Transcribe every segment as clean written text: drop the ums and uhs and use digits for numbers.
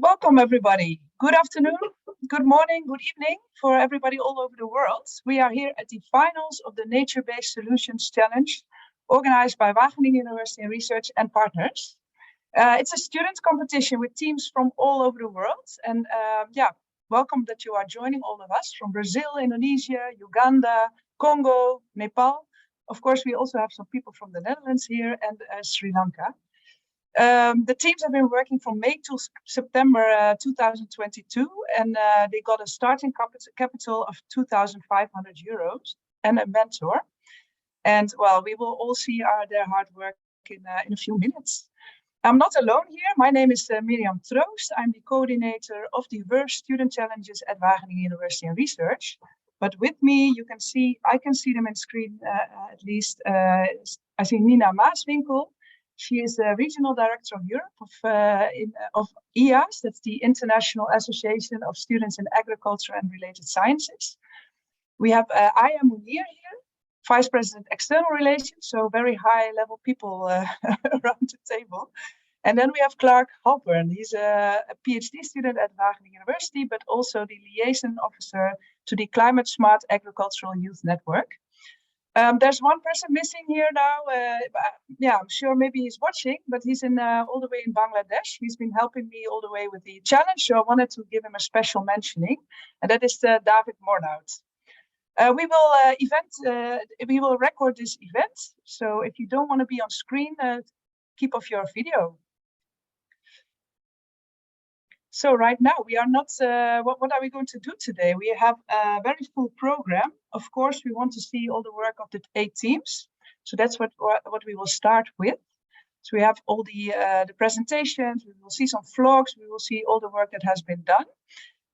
Welcome, everybody. Good afternoon, good morning, good evening for everybody all over the world. We are here at the finals of the Nature-Based Solutions Challenge, organized by Wageningen University and Research and partners. It's a student competition with teams from all over the world. And welcome that you are joining all of us from Brazil, Indonesia, Uganda, Congo, Nepal. Of course, we also have some people from the Netherlands here and Sri Lanka. The teams have been working from May to September 2022, and they got a starting capital of 2,500 euros and a mentor. And well, we will all see their hard work in a few minutes. I'm not alone here. My name is Mirjam Troost. I'm the coordinator of diverse student challenges at Wageningen University and Research. But with me, I can see them on screen at least. I see Nina Maaswinkel. She is the Regional Director of Europe of IAS, that's the International Association of Students in Agriculture and Related Sciences. We have Aya Munir here, Vice President External Relations, so very high-level people around the table. And then we have Clark Halpern. He's a PhD student at Wageningen University, but also the liaison officer to the Climate Smart Agricultural Youth Network. There's one person missing here now. I'm sure maybe he's watching, but he's all the way in Bangladesh. He's been helping me all the way with the challenge, so I wanted to give him a special mentioning, and that is David Mornout. We will record this event, so if you don't want to be on screen, keep off your video. So right now we are not, what are we going to do today? We have a very full program. Of course, we want to see all the work of the 8 teams. So that's what we will start with. So we have all the presentations, we will see some vlogs, we will see all the work that has been done.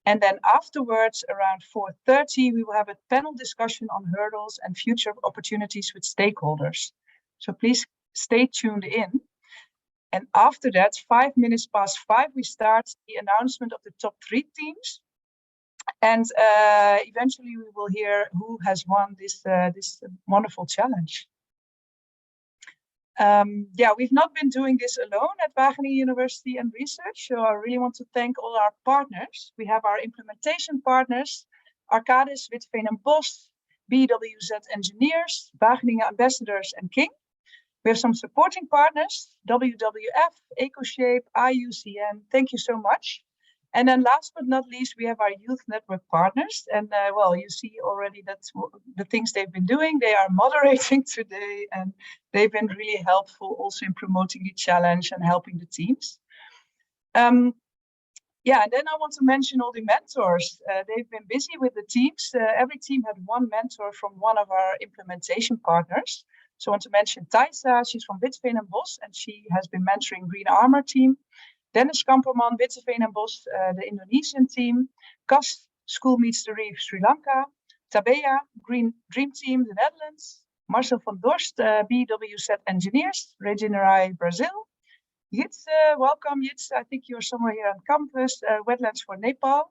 And then afterwards, around 4:30, we will have a panel discussion on hurdles and future opportunities with stakeholders. So please stay tuned in. And after that, 5 minutes past 5, we start the announcement of the top 3 teams. And eventually we will hear who has won this wonderful challenge. We've not been doing this alone at Wageningen University and Research. So I really want to thank all our partners. We have our implementation partners, Arcadis, Witveen and Bos, BWZ Engineers, Wageningen Ambassadors and King. We have some supporting partners, WWF, EcoShape, IUCN. Thank you so much. And then last but not least, we have our youth network partners. And you see already that the things they've been doing. They are moderating today, and they've been really helpful also in promoting the challenge and helping the teams. And then I want to mention all the mentors. They've been busy with the teams. Every team had one mentor from one of our implementation partners. So I want to mention Thaisa, she's from Witveen and Bos, and she has been mentoring Green Armor team. Dennis Kamperman, Witveen and Bos, the Indonesian team. Kas, School Meets the Reef, Sri Lanka. Tabea, Green Dream Team, the Netherlands. Marcel van Dorst, BWZ Engineers, Regenerai, Brazil. Jits, welcome Jits, I think you're somewhere here on campus. Wetlands for Nepal.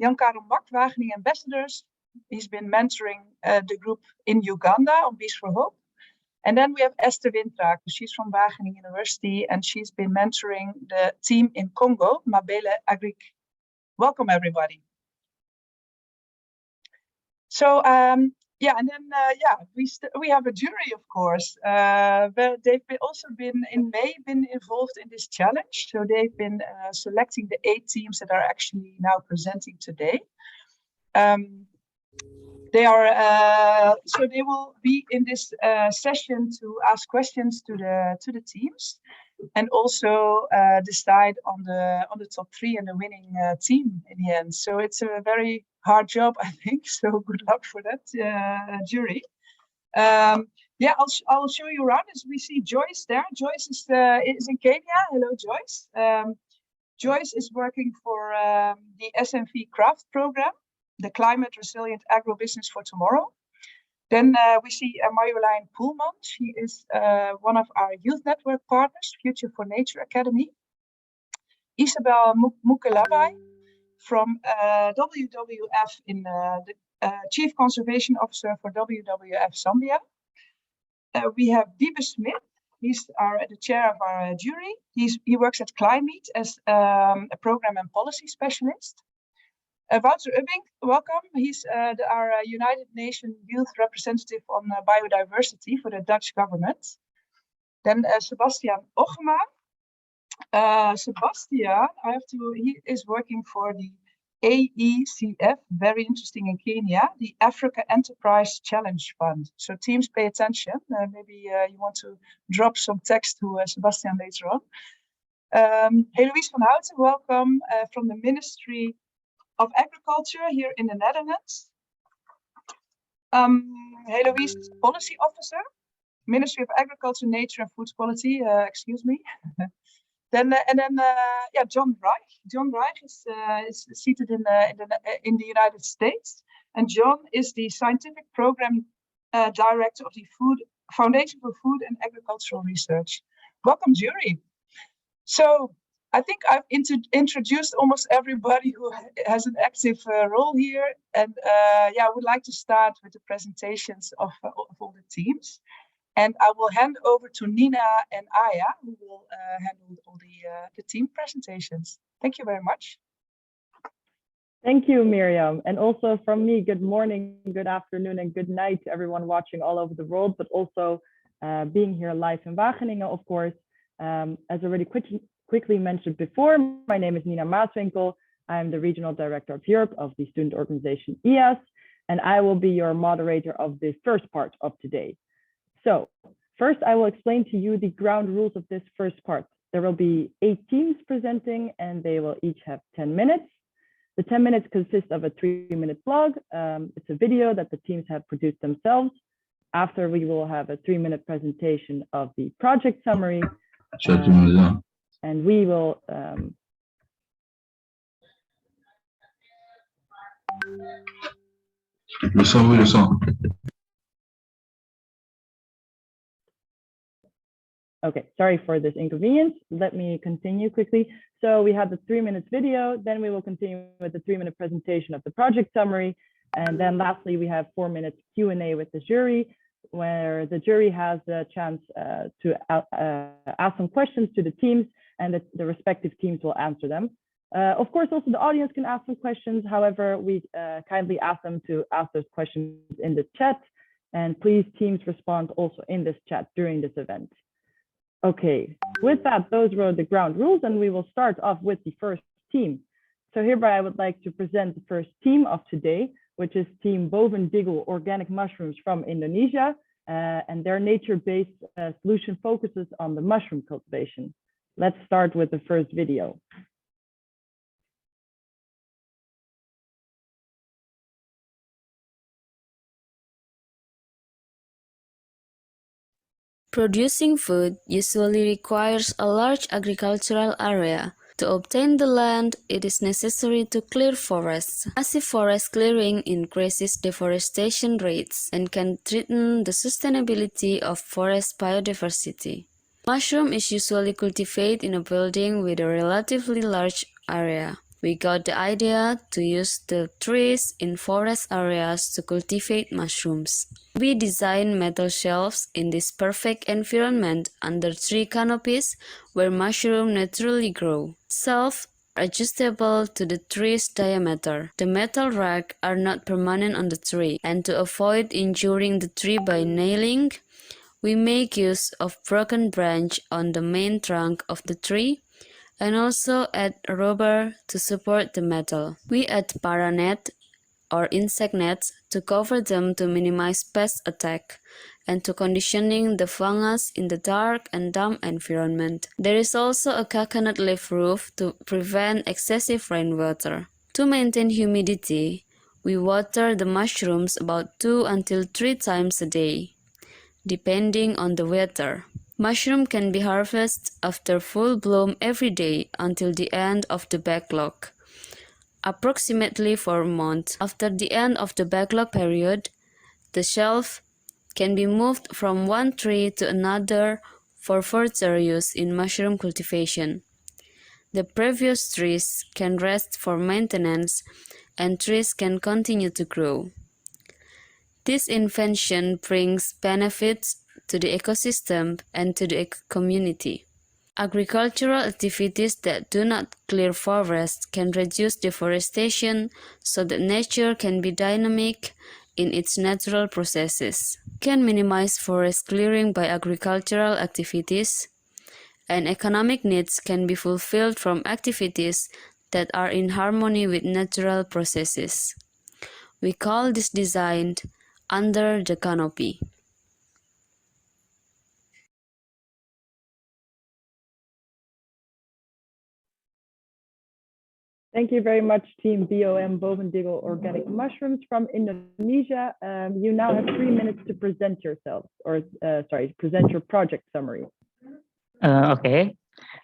Jan Karel Mak, Wageningen Ambassadors. He's been mentoring the group in Uganda on Bees for Hope. And then we have Esther Wintraak. She's from Wageningen University, and she's been mentoring the team in Congo, Mabele Agric. Welcome, everybody. So, we have a jury, of course. But they've also been involved in this challenge. So they've been selecting the 8 teams that are actually now presenting today. They will be in this session to ask questions to the teams, and also decide on the top 3 and the winning team in the end. So it's a very hard job, I think. So good luck for that, jury. I'll show you around as we see Joyce there. Joyce is in Kenya. Hello, Joyce. Joyce is working for the SMV Craft program, the Climate Resilient Agribusiness for Tomorrow. Then we see Marjolein Poelman. She is one of our youth network partners, Future for Nature Academy. Isabel Mukelabai from WWF, the Chief Conservation Officer for WWF Zambia. We have Wiebe Smith. He's the chair of our jury. He works at Climate as a program and policy specialist. Wouter Ubbing, welcome. He's our United Nations Youth Representative on biodiversity for the Dutch government. Then Sebastian Ochema. Sebastian, he is working for the AECF, very interesting in Kenya, the Africa Enterprise Challenge Fund. So teams, pay attention. Maybe you want to drop some text to Sebastian later on. Heloïse van Houten, welcome from the Ministry of Agriculture here in the Netherlands. Heloïse is Policy Officer, Ministry of Agriculture, Nature and Food Quality, excuse me. Then John Reich. John Reich is seated in the United States, and John is the Scientific Program Director of the Foundation for Food and Agricultural Research. Welcome, jury. So I think I've introduced almost everybody who has an active role here, and I would like to start with the presentations of all the teams. And I will hand over to Nina and Aya, who will handle all the team presentations. Thank you very much. Thank you, Miriam. And also from me, good morning, good afternoon, and good night to everyone watching all over the world, but also being here live in Wageningen, of course. As already quickly mentioned before, my name is Nina Maaswinkel. I'm the Regional Director of Europe of the student organization EAS, and I will be your moderator of the first part of today. So first, I will explain to you the ground rules of this first part. There will be 8 teams presenting, and they will each have 10 minutes. The 10 minutes consist of a 3-minute blog. It's a video that the teams have produced themselves. After, we will have a 3-minute presentation of the project summary. And we will Okay, sorry for this inconvenience. Let me continue quickly. So we have the 3-minute video, then we will continue with the 3-minute presentation of the project summary. And then lastly, we have 4 minutes Q&A with the jury, where the jury has a chance to ask some questions to the teams, and the respective teams will answer them. Of course, also the audience can ask some questions. However, we kindly ask them to ask those questions in the chat. And please, teams, respond also in this chat during this event. Okay, with that, those were the ground rules, and we will start off with the first team. So hereby, I would like to present the first team of today, which is Team Bovendigel Organic Mushrooms from Indonesia, and their nature-based solution focuses on the mushroom cultivation. Let's start with the first video. Producing food usually requires a large agricultural area. To obtain the land, it is necessary to clear forests. Massive forest clearing increases deforestation rates and can threaten the sustainability of forest biodiversity. Mushroom is usually cultivated in a building with a relatively large area. We got the idea to use the trees in forest areas to cultivate mushrooms. We designed metal shelves in this perfect environment under tree canopies where mushrooms naturally grow. Shelves are adjustable to the tree's diameter. The metal racks are not permanent on the tree, and to avoid injuring the tree by nailing, we make use of broken branch on the main trunk of the tree, and also add rubber to support the metal. We add paranet or insect nets to cover them to minimize pest attack and to conditioning the fungus in the dark and damp environment. There is also a coconut leaf roof to prevent excessive rainwater. To maintain humidity, we water the mushrooms about 2 until 3 times a day, depending on the weather. Mushroom can be harvested after full bloom every day until the end of the backlog, approximately 4 months. After the end of the backlog period, the shelf can be moved from one tree to another for further use in mushroom cultivation. The previous trees can rest for maintenance, and trees can continue to grow. This invention brings benefits to the ecosystem, and to the community. Agricultural activities that do not clear forests can reduce deforestation so that nature can be dynamic in its natural processes, can minimize forest clearing by agricultural activities, and economic needs can be fulfilled from activities that are in harmony with natural processes. We call this design under the canopy. Thank you very much, Team BOM Bovendigel Organic Mushrooms from Indonesia. You now have 3 minutes to present yourselves, or present your project summary. Okay.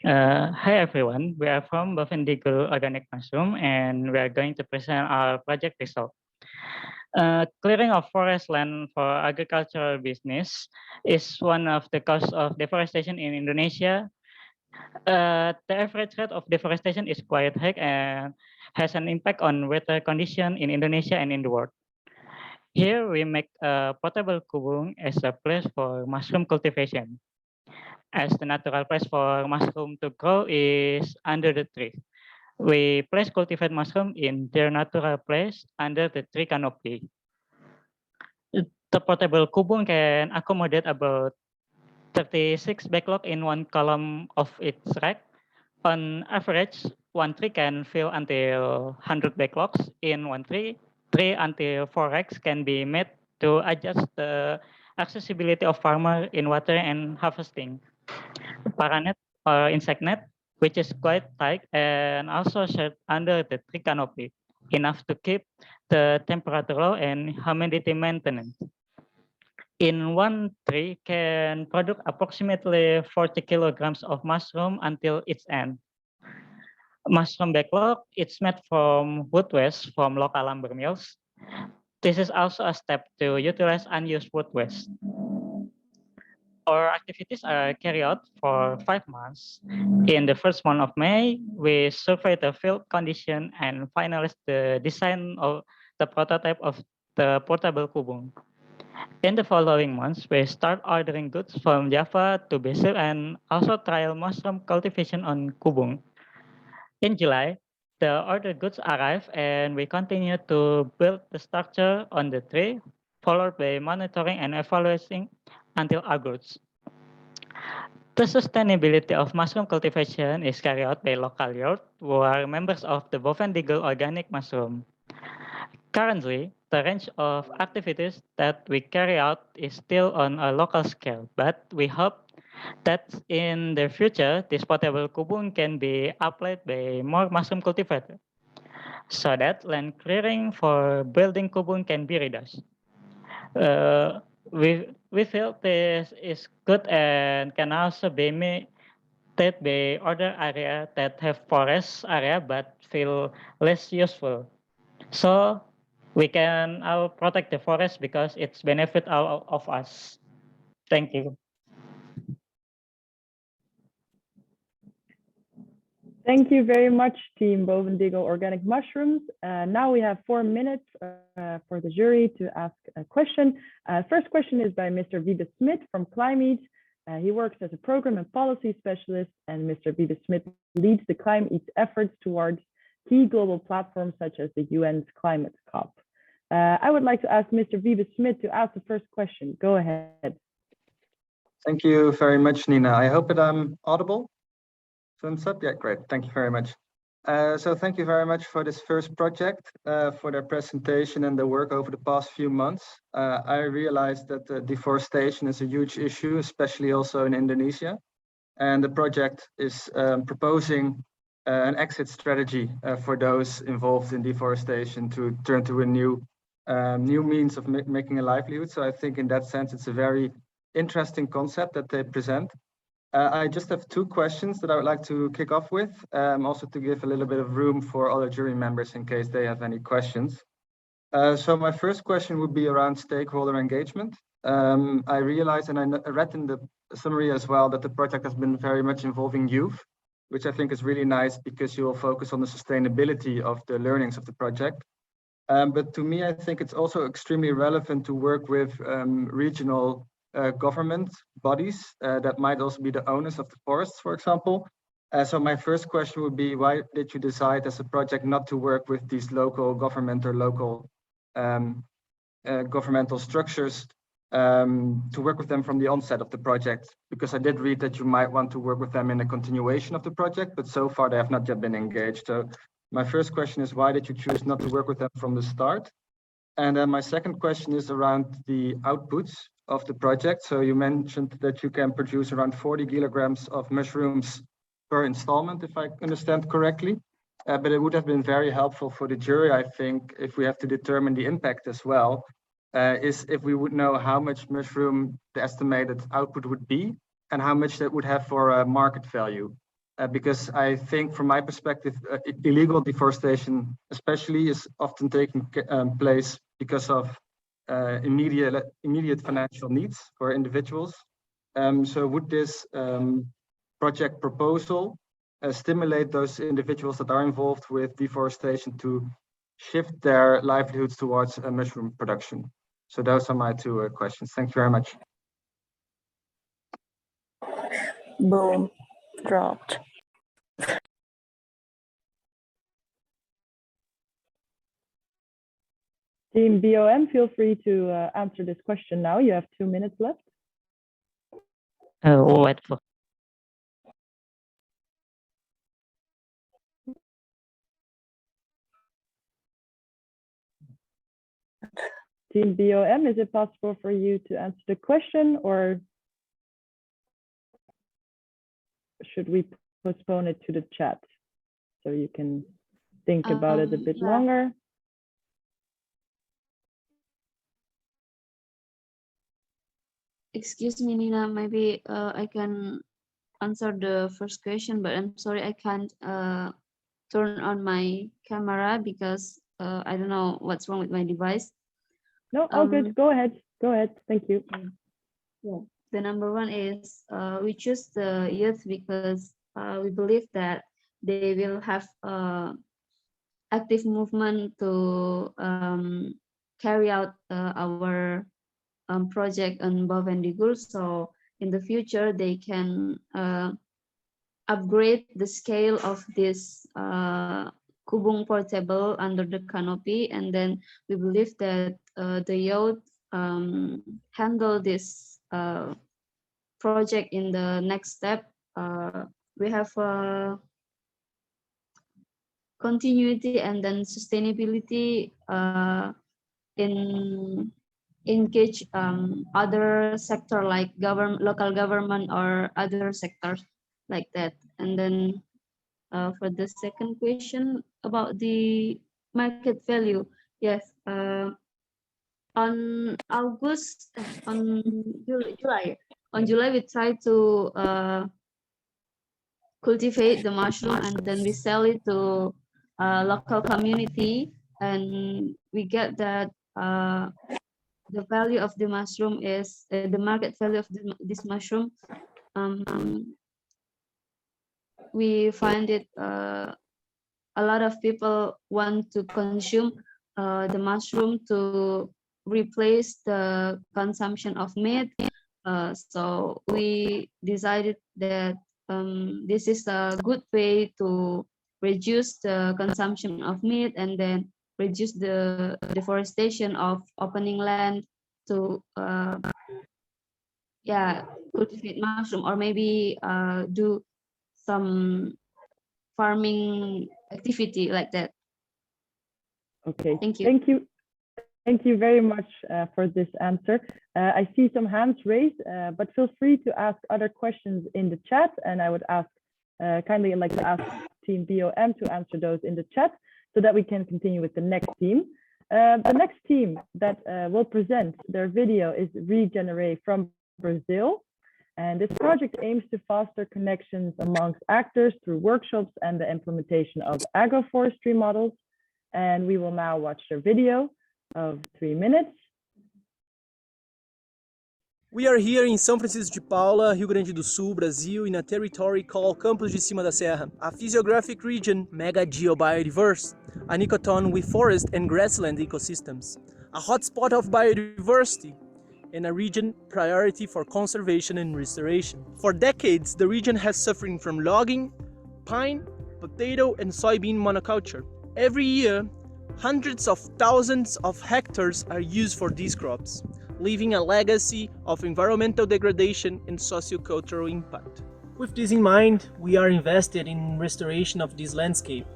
Hi everyone. We are from Bovendigel Organic Mushroom, and we are going to present our project result. Clearing of forest land for agricultural business is one of the causes of deforestation in Indonesia. The average rate of deforestation is quite high and has an impact on weather condition in Indonesia and in the world. Here we make a portable kubung as a place for mushroom cultivation, as the natural place for mushroom to grow is under the tree. We place cultivated mushroom in their natural place under the tree canopy. The portable kubung can accommodate about 36 backlog in one column of its rack. On average, one tree can fill until 100 backlogs in one tree. 3 until 4 racks can be made to adjust the accessibility of farmer in water and harvesting. Paranet or insect net, which is quite tight and also shared under the tree canopy, enough to keep the temperature low and humidity maintenance. In one tree can produce approximately 40 kilograms of mushroom until its end. Mushroom backlog, it's made from wood waste from local lumber mills. This is also a step to utilize unused wood waste. Our activities are carried out for 5 months. In the first month of May, we surveyed the field condition and finalized the design of the prototype of the portable kubung. In the following months, we start ordering goods from Java to Brazil and also trial mushroom cultivation on kubung. In July, the ordered goods arrive and we continue to build the structure on the tree, followed by monitoring and evaluating until August. The sustainability of mushroom cultivation is carried out by local youth who are members of the Bovendigel Organic Mushroom. Currently, the range of activities that we carry out is still on a local scale, but we hope that in the future, this portable kubung can be applied by more mushroom cultivators, so that land clearing for building kubung can be reduced. We feel this is good and can also be made by other areas that have forest area but feel less useful. So we can protect the forest because it's benefit all of us. Thank you. Thank you very much, Team Bovendigel Organic Mushrooms. Now we have 4 minutes for the jury to ask a question. First question is by Mr. Wiebe Smit from Climate. He works as a program and policy specialist, and Mr. Wiebe Smit leads the Climate efforts towards key global platforms such as the UN's Climate COP. I would like to ask Mr. Wiebe Smit to ask the first question. Go ahead. Thank you very much, Nina. I hope that I'm audible. Thumbs up? Yeah, great. Thank you very much. So thank you very much for this first project, for their presentation and the work over the past few months. I realized that deforestation is a huge issue, especially also in Indonesia. And the project is proposing an exit strategy for those involved in deforestation to turn to a new means of making a livelihood. So I think in that sense, it's a very interesting concept that they present. I just have 2 questions that I would like to kick off with, also to give a little bit of room for other jury members in case they have any questions. So my first question would be around stakeholder engagement. I realized, and I read in the summary as well, that the project has been very much involving youth, which I think is really nice because you will focus on the sustainability of the learnings of the project. But to me, I think it's also extremely relevant to work with regional government bodies that might also be the owners of the forests, for example. So my first question would be, why did you decide as a project not to work with these local government or local governmental structures to work with them from the onset of the project? Because I did read that you might want to work with them in a continuation of the project, but so far they have not yet been engaged. So my first question is, why did you choose not to work with them from the start? And then my second question is around the outputs of the project. So you mentioned that you can produce around 40 kilograms of mushrooms per installment, if I understand correctly. But it would have been very helpful for the jury, I think, if we have to determine the impact as well, is if we would know how much mushroom the estimated output would be and how much that would have for a market value. Because I think from my perspective, illegal deforestation especially is often taking place because of immediate financial needs for individuals. So would this project proposal stimulate those individuals that are involved with deforestation to shift their livelihoods towards mushroom production? So those are my two questions. Thank you very much. Boom, dropped. Team BOM, feel free to answer this question now. You have 2 minutes left. Wait for. Team BOM, is it possible for you to answer the question, or should we postpone it to the chat so you can think about it a bit longer? Excuse me, Nina, maybe I can answer the first question, but I'm sorry, I can't turn on my camera because I don't know what's wrong with my device. No, all good. Go ahead. Go ahead. Thank you. Yeah. The number one is we choose the youth because we believe that they will have active movement to carry out our project on Bovendigul. So in the future, they can upgrade the scale of this kubung portable under the canopy, and then we believe that the youth handle this project in the next step. We have continuity and then sustainability in engage other sector like local government or other sectors like that. And then for the second question about the market value, yes, on July we try to cultivate the mushroom and then we sell it to local community, and we get that the value of the mushroom is the market value of this mushroom. We find it a lot of people want to consume the mushroom to replace the consumption of meat. So we decided that this is a good way to reduce the consumption of meat and then reduce the deforestation of opening land to cultivate mushroom, or maybe do some farming activity like that. Okay, thank you. Thank you very much for this answer. I see some hands raised, but feel free to ask other questions in the chat, and I would ask kindly like to ask Team BOM to answer those in the chat so that we can continue with the next team. The next team that will present their video is Regenerate from Brazil. And this project aims to foster connections amongst actors through workshops and the implementation of agroforestry models. And we will now watch their video of 3 minutes. We are here in São Francisco de Paula, Rio Grande do Sul, Brazil, in a territory called Campos de Cima da Serra, a physiographic region, mega geobiodiverse, an ecoton with forest and grassland ecosystems, a hotspot of biodiversity, and a region priority for conservation and restoration. For decades, the region has suffered from logging, pine, potato, and soybean monoculture. Every year, hundreds of thousands of hectares are used for these crops, leaving a legacy of environmental degradation and sociocultural impact. With this in mind, we are invested in restoration of this landscape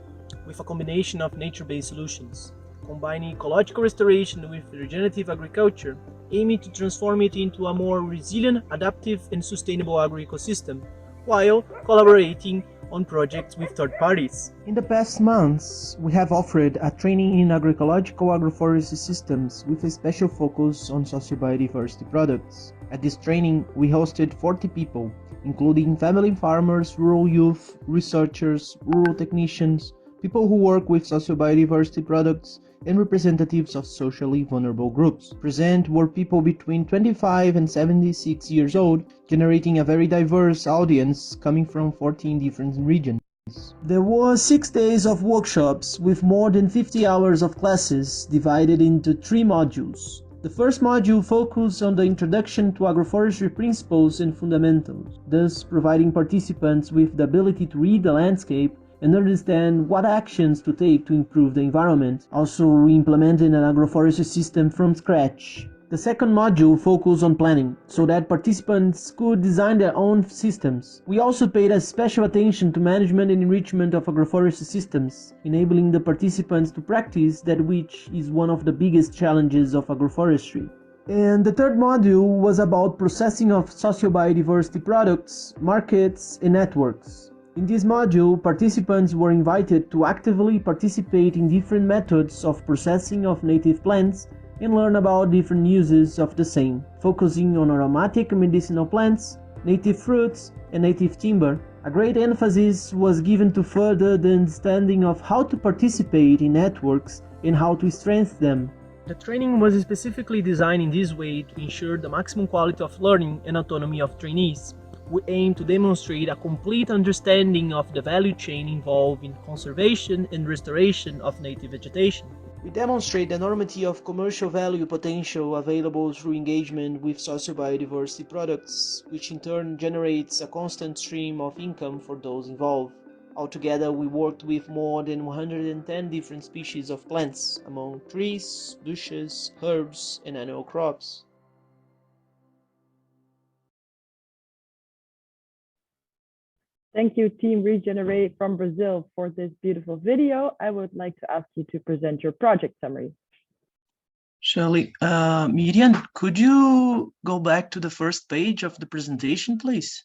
with a combination of nature-based solutions, combining ecological restoration with regenerative agriculture, aiming to transform it into a more resilient, adaptive, and sustainable agro-ecosystem, while collaborating on projects with third parties. In the past months, we have offered a training in agroecological agroforestry systems with a special focus on socio-biodiversity products. At this training, we hosted 40 people, including family farmers, rural youth, researchers, rural technicians, people who work with socio-biodiversity products, and representatives of socially vulnerable groups. Present were people between 25 and 76 years old, generating a very diverse audience coming from 14 different regions. There were 6 days of workshops with more than 50 hours of classes divided into 3 modules. The first module focused on the introduction to agroforestry principles and fundamentals, thus providing participants with the ability to read the landscape and understand what actions to take to improve the environment, also implementing an agroforestry system from scratch. The second module focused on planning, so that participants could design their own systems. We also paid a special attention to management and enrichment of agroforestry systems, enabling the participants to practice that, which is one of the biggest challenges of agroforestry. And the third module was about processing of socio-biodiversity products, markets, and networks. In this module, participants were invited to actively participate in different methods of processing of native plants and learn about different uses of the same, focusing on aromatic and medicinal plants, native fruits, and native timber. A great emphasis was given to further the understanding of how to participate in networks and how to strengthen them. The training was specifically designed in this way to ensure the maximum quality of learning and autonomy of trainees. We aim to demonstrate a complete understanding of the value chain involved in conservation and restoration of native vegetation. We demonstrate the enormity of commercial value potential available through engagement with socio-biodiversity products, which in turn generates a constant stream of income for those involved. Altogether, we worked with more than 110 different species of plants, among trees, bushes, herbs, and annual crops. Thank you, Team Regenerate from Brazil, for this beautiful video. I would like to ask you to present your project summary. Shirley, Miriam, could you go back to the first page of the presentation, please?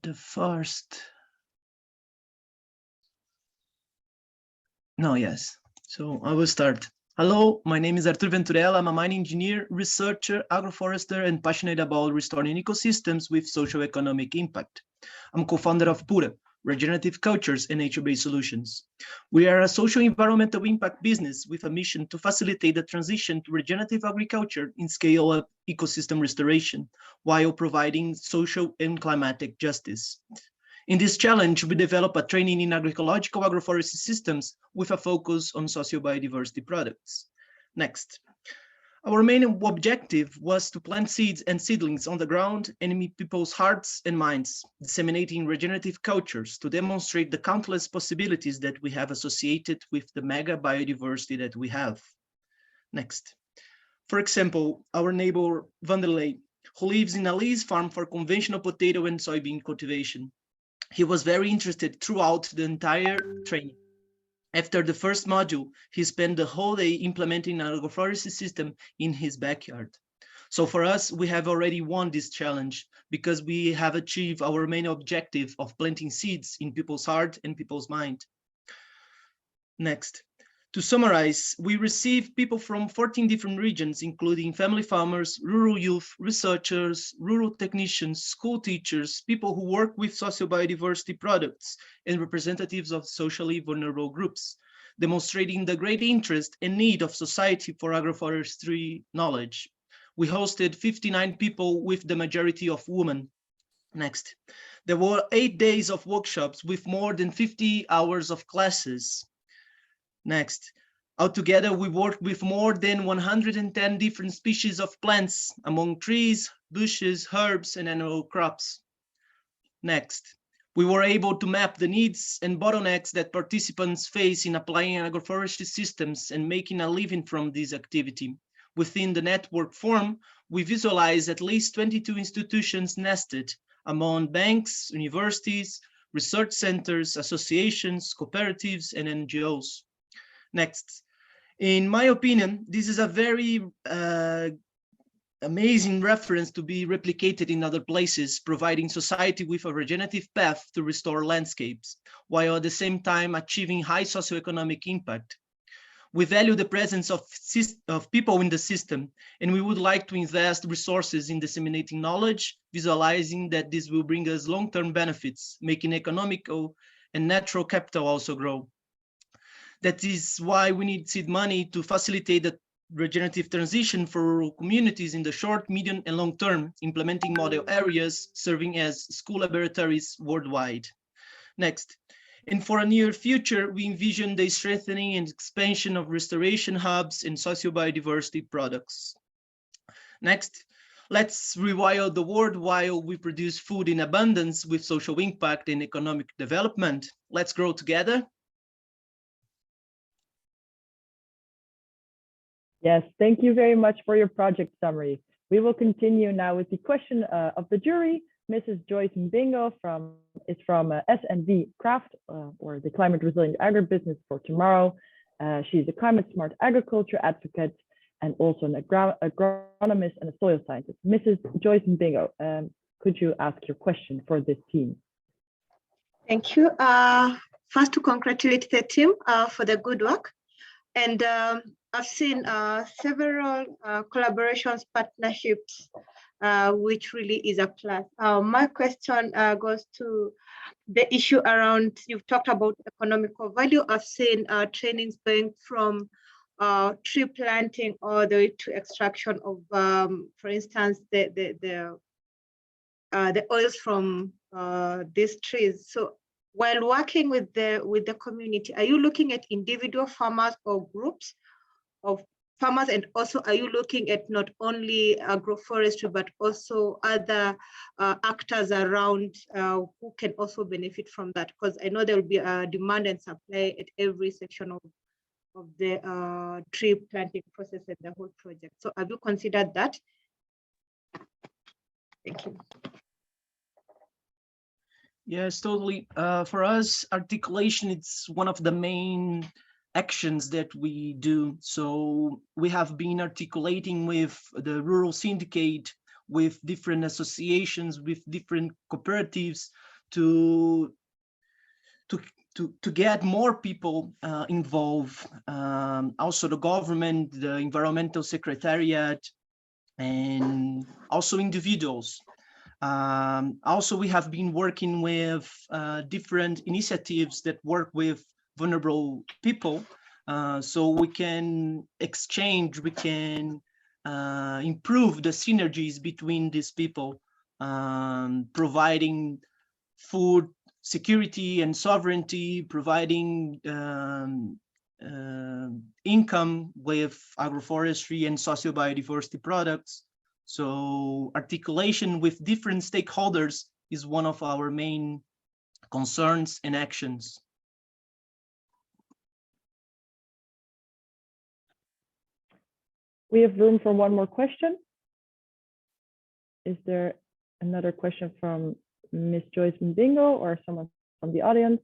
The first. No, yes. So I will start. Hello, my name is Artur Venturella. I'm a mine engineer, researcher, agroforester, and passionate about restoring ecosystems with socio-economic impact. I'm co-founder of Pura, Regenerative Cultures and Nature-Based Solutions. We are a social environmental impact business with a mission to facilitate the transition to regenerative agriculture in scale-up ecosystem restoration, while providing social and climatic justice. In this challenge, we develop a training in agroecological agroforestry systems with a focus on socio-biodiversity products. Next. Our main objective was to plant seeds and seedlings on the ground and in people's hearts and minds, disseminating regenerative cultures to demonstrate the countless possibilities that we have associated with the mega biodiversity that we have. Next. For example, our neighbor Vanderlei, who lives in a lease farm for conventional potato and soybean cultivation. He was very interested throughout the entire training. After the first module, he spent the whole day implementing an agroforestry system in his backyard. So for us, we have already won this challenge because we have achieved our main objective of planting seeds in people's heart and people's mind. Next. To summarize, we received people from 14 different regions, including family farmers, rural youth, researchers, rural technicians, school teachers, people who work with socio-biodiversity products, and representatives of socially vulnerable groups, demonstrating the great interest and need of society for agroforestry knowledge. We hosted 59 people with the majority of women. Next. There were 8 days of workshops with more than 50 hours of classes. Next, Altogether, we worked with more than 110 different species of plants among trees, bushes, herbs, and annual crops. Next, we were able to map the needs and bottlenecks that participants face in applying agroforestry systems and making a living from this activity. Within the network form, we visualize at least 22 institutions nested among banks, universities, research centers, associations, cooperatives, and NGOs. Next, in my opinion, this is a very amazing reference to be replicated in other places, providing society with a regenerative path to restore landscapes, while at the same time achieving high socioeconomic impact. We value the presence of people in the system, and we would like to invest resources in disseminating knowledge, visualizing that this will bring us long-term benefits, making economical and natural capital also grow. That is why we need seed money to facilitate the regenerative transition for rural communities in the short, medium, and long term, implementing model areas serving as school laboratories worldwide. Next, and for a near future, we envision the strengthening and expansion of restoration hubs and socio-biodiversity products. Next, let's rewild the world while we produce food in abundance with social impact and economic development. Let's grow together. Yes, thank you very much for your project summary. We will continue now with the question of the jury. Mrs. Joyce Mbingo is from SNV Craft, or the Climate Resilient Agribusiness for Tomorrow. She's a climate smart agriculture advocate and also an agronomist and a soil scientist. Mrs. Joyce Mbingo, could you ask your question for this team? Thank you. First, to congratulate the team for the good work. And I've seen several collaborations, partnerships, which really is a plus. My question goes to the issue around, you've talked about economical value. I've seen trainings going from tree planting all the way to extraction of, for instance, the oils from these trees. So while working with the community, are you looking at individual farmers or groups of farmers, and also are you looking at not only agroforestry but also other actors around who can also benefit from that? Because I know there will be a demand and supply at every section of the tree planting process and the whole project. So have you considered that? Thank you. Yes, totally. For us, articulation, it's one of the main actions that we do. So we have been articulating with the Rural Syndicate, with different associations, with different cooperatives to get more people involved. Also the government, the Environmental Secretariat, and also individuals. Also, we have been working with different initiatives that work with vulnerable people, so we can exchange, we can improve the synergies between these people, providing food security and sovereignty, providing income with agroforestry and socio-biodiversity products. So articulation with different stakeholders is one of our main concerns and actions. We have room for one more question. Is there another question from Ms. Joyce Mbingo or someone from the audience?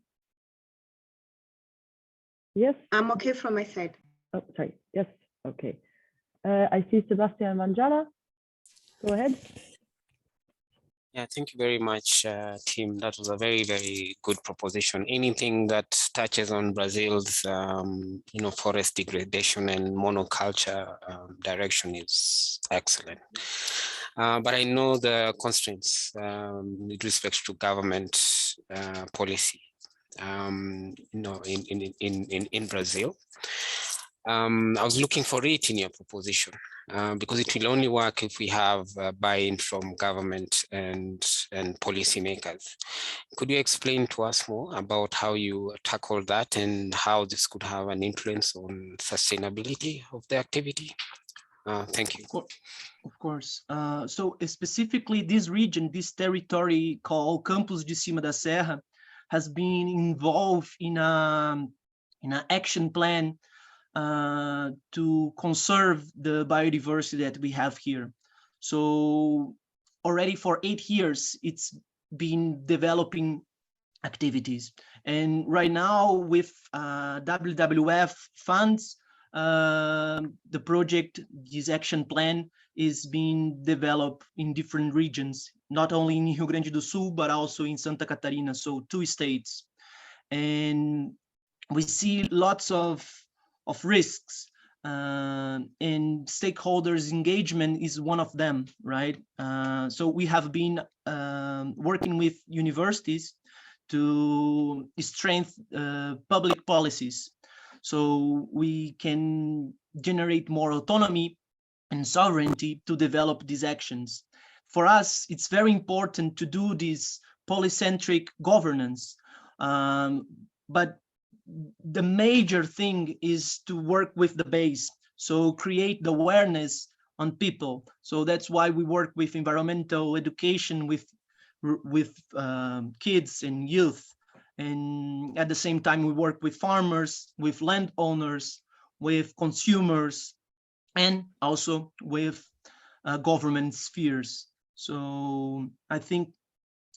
Yes? I'm okay from my side. Oh, sorry. Yes, okay. I see Sebastian Manjala. Go ahead. Yeah, thank you very much, team. That was a very, very good proposition. Anything that touches on Brazil's, forest degradation and monoculture direction is excellent. But I know the constraints with respect to government policy, in Brazil. I was looking for it in your proposition because it will only work if we have buy-in from government and policymakers. Could you explain to us more about how you tackle that and how this could have an influence on sustainability of the activity? Thank you. Of course. So specifically this region, this territory called Campos de Cima da Serra has been involved in an action plan to conserve the biodiversity that we have here. So already for 8 years, it's been developing activities. And right now with WWF funds, the project, this action plan is being developed in different regions, not only in Rio Grande do Sul, but also in Santa Catarina, so 2 states. And we see lots of risks, and stakeholders engagement is one of them, right? So we have been working with universities to strengthen public policies, so we can generate more autonomy and sovereignty to develop these actions. For us, it's very important to do this polycentric governance, but the major thing is to work with the base, so create the awareness on people. So that's why we work with environmental education with kids and youth, and at the same time we work with farmers, with landowners, with consumers, and also with government spheres. So I think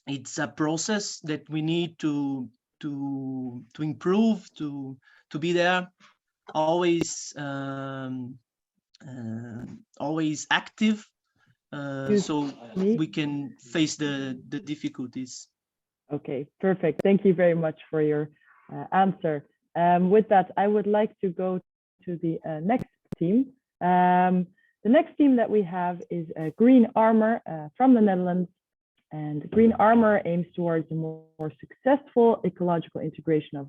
it's a process that we need to improve, to be there, always always active, so we can face the difficulties. Okay, perfect. Thank you very much for your answer. With that, I would like to go to the next team. The next team that we have is Green Armor from the Netherlands. And Green Armor aims towards a more successful ecological integration of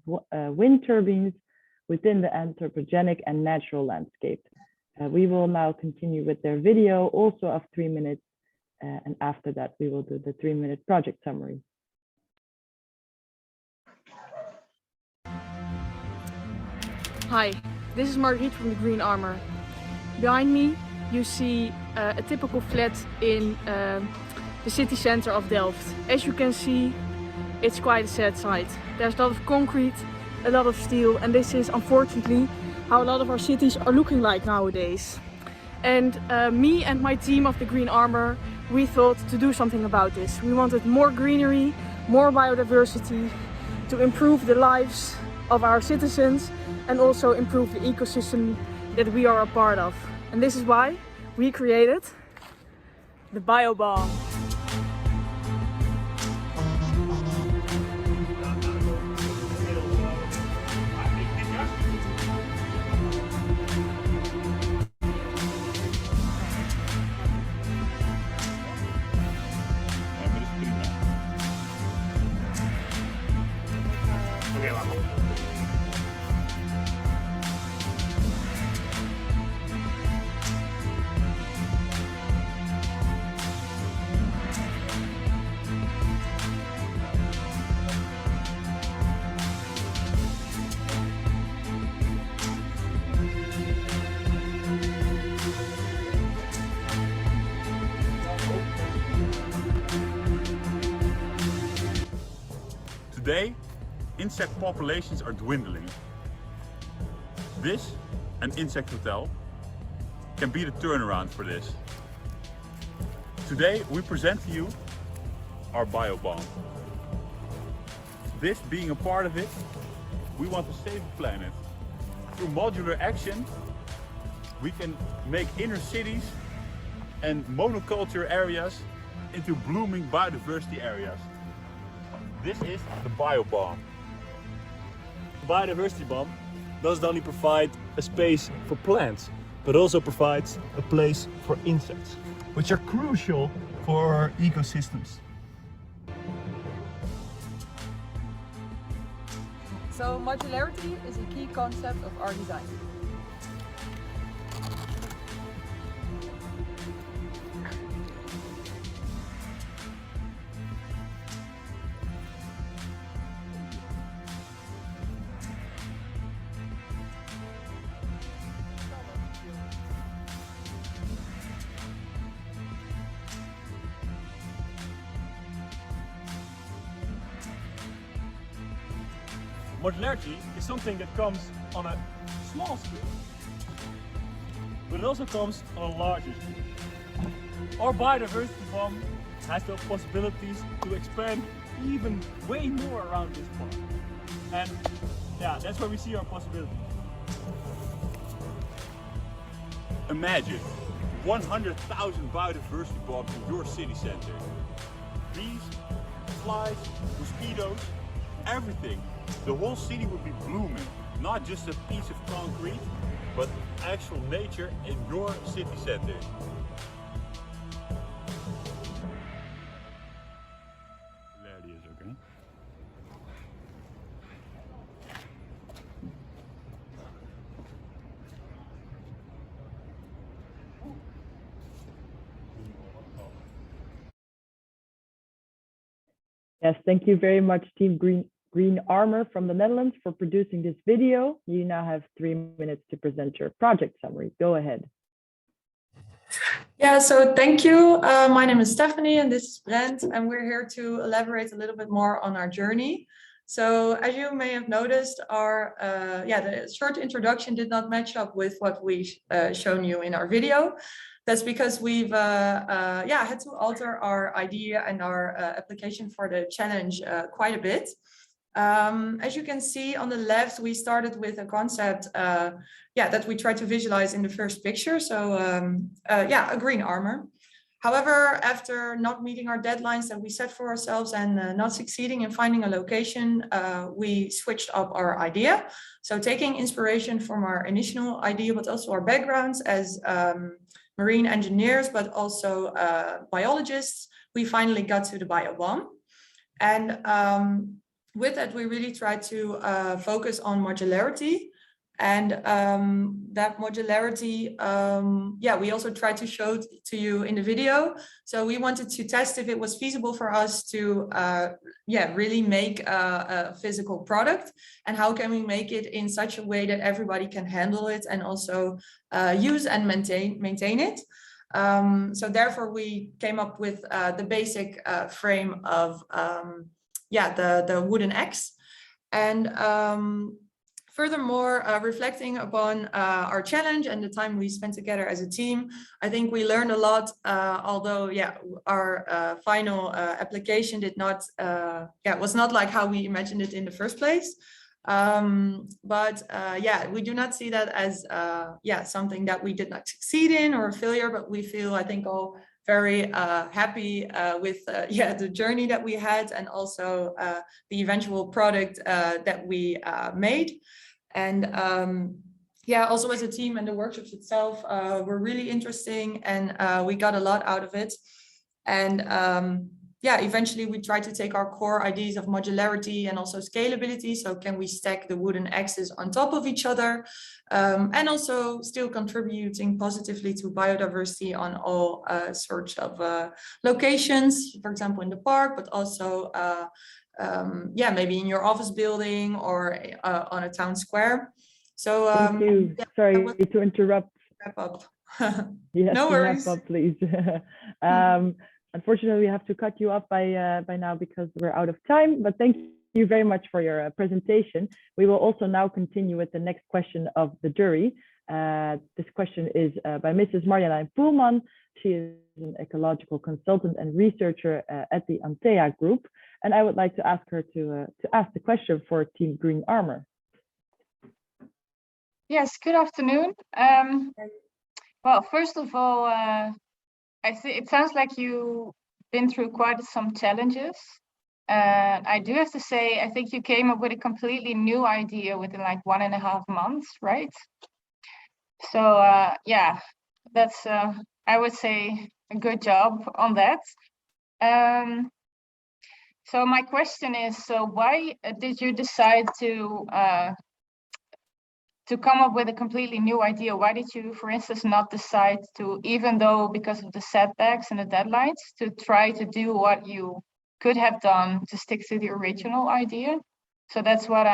wind turbines within the anthropogenic and natural landscape. We will now continue with their video, also of 3 minutes. And after that, we will do the 3-minute project summary. Hi, this is Margriet from the Green Armor. Behind me, you see a typical flat in the city center of Delft. As you can see, it's quite a sad sight. There's a lot of concrete, a lot of steel, and this is unfortunately how a lot of our cities are looking like nowadays. And me and my team of the Green Armor, we thought to do something about this. We wanted more greenery, more biodiversity, to improve the lives of our citizens and also improve the ecosystem that we are a part of. And this is why we created the biobomb. Today, insect populations are dwindling. This, an insect hotel, can be the turnaround for this. Today, we present to you our biobomb. This being a part of it, we want to save the planet. Through modular action, we can make inner cities and monoculture areas into blooming biodiversity areas. This is the biobomb. The biodiversity bomb doesn't only provide a space for plants, but also provides a place for insects, which are crucial for our ecosystems. So modularity is a key concept of our design. modularity is something that comes on a small scale, but it also comes on a larger scale. Our biodiversity bomb has the possibilities to expand even way more around this park. And yeah, that's where we see our possibilities. Imagine 100,000 biodiversity bombs in your city center. Bees, flies, mosquitoes, everything. The whole city would be blooming. Not just a piece of concrete, but actual nature in your city center. There it is, okay? Yes, thank you very much, Team Green Armor from the Netherlands, for producing this video. You now have 3 minutes to present your project summary. Go ahead. Yeah, so thank you. My name is Stephanie and this is Brent, and we're here to elaborate a little bit more on our journey. So as you may have noticed, our the short introduction did not match up with what we've shown you in our video. That's because we've had to alter our idea and our application for the challenge quite a bit. As you can see on the left, we started with a concept that we tried to visualize in the first picture. So a green armor. However, after not meeting our deadlines that we set for ourselves and not succeeding in finding a location, we switched up our idea. So taking inspiration from our initial idea, but also our backgrounds as marine engineers, but also biologists, we finally got to the biobomb. And with that, we really tried to focus on modularity. And that modularity, we also tried to show to you in the video. So we wanted to test if it was feasible for us to really make a physical product, and how can we make it in such a way that everybody can handle it and also use and maintain it. So therefore we came up with the basic frame of the wooden X. And furthermore, reflecting upon our challenge and the time we spent together as a team, I think we learned a lot, although our final application did not, was not like how we imagined it in the first place. We do not see that as something that we did not succeed in or a failure, but we feel, I think, all very happy with the journey that we had, and also the eventual product that we made. And also as a team, and the workshops itself were really interesting, and we got a lot out of it. And eventually we tried to take our core ideas of modularity and also scalability. So can we stack the wooden axes on top of each other, and also still contributing positively to biodiversity on all sorts of locations, for example, in the park, but also maybe in your office building or on a town square. So thank you. Sorry to interrupt. Wrap up. Yes, no worries. Wrap up, please. Unfortunately, we have to cut you off by now because we're out of time, but thank you very much for your presentation. We will also now continue with the next question of the jury. This question is by Mrs. Marjolein Poelman. She is an ecological consultant and researcher at the Antea Group, and I would like to ask her to ask the question for Team Green Armor. Yes, good afternoon. Well, first of all, I think it sounds like you've been through quite some challenges. I do have to say, I think you came up with a completely new idea within like 1.5 months, right? So that's, I would say, a good job on that. So my question is, so why did you decide to come up with a completely new idea? Why did you, for instance, not decide to, even though because of the setbacks and the deadlines, to try to do what you could have done to stick to the original idea? So that's what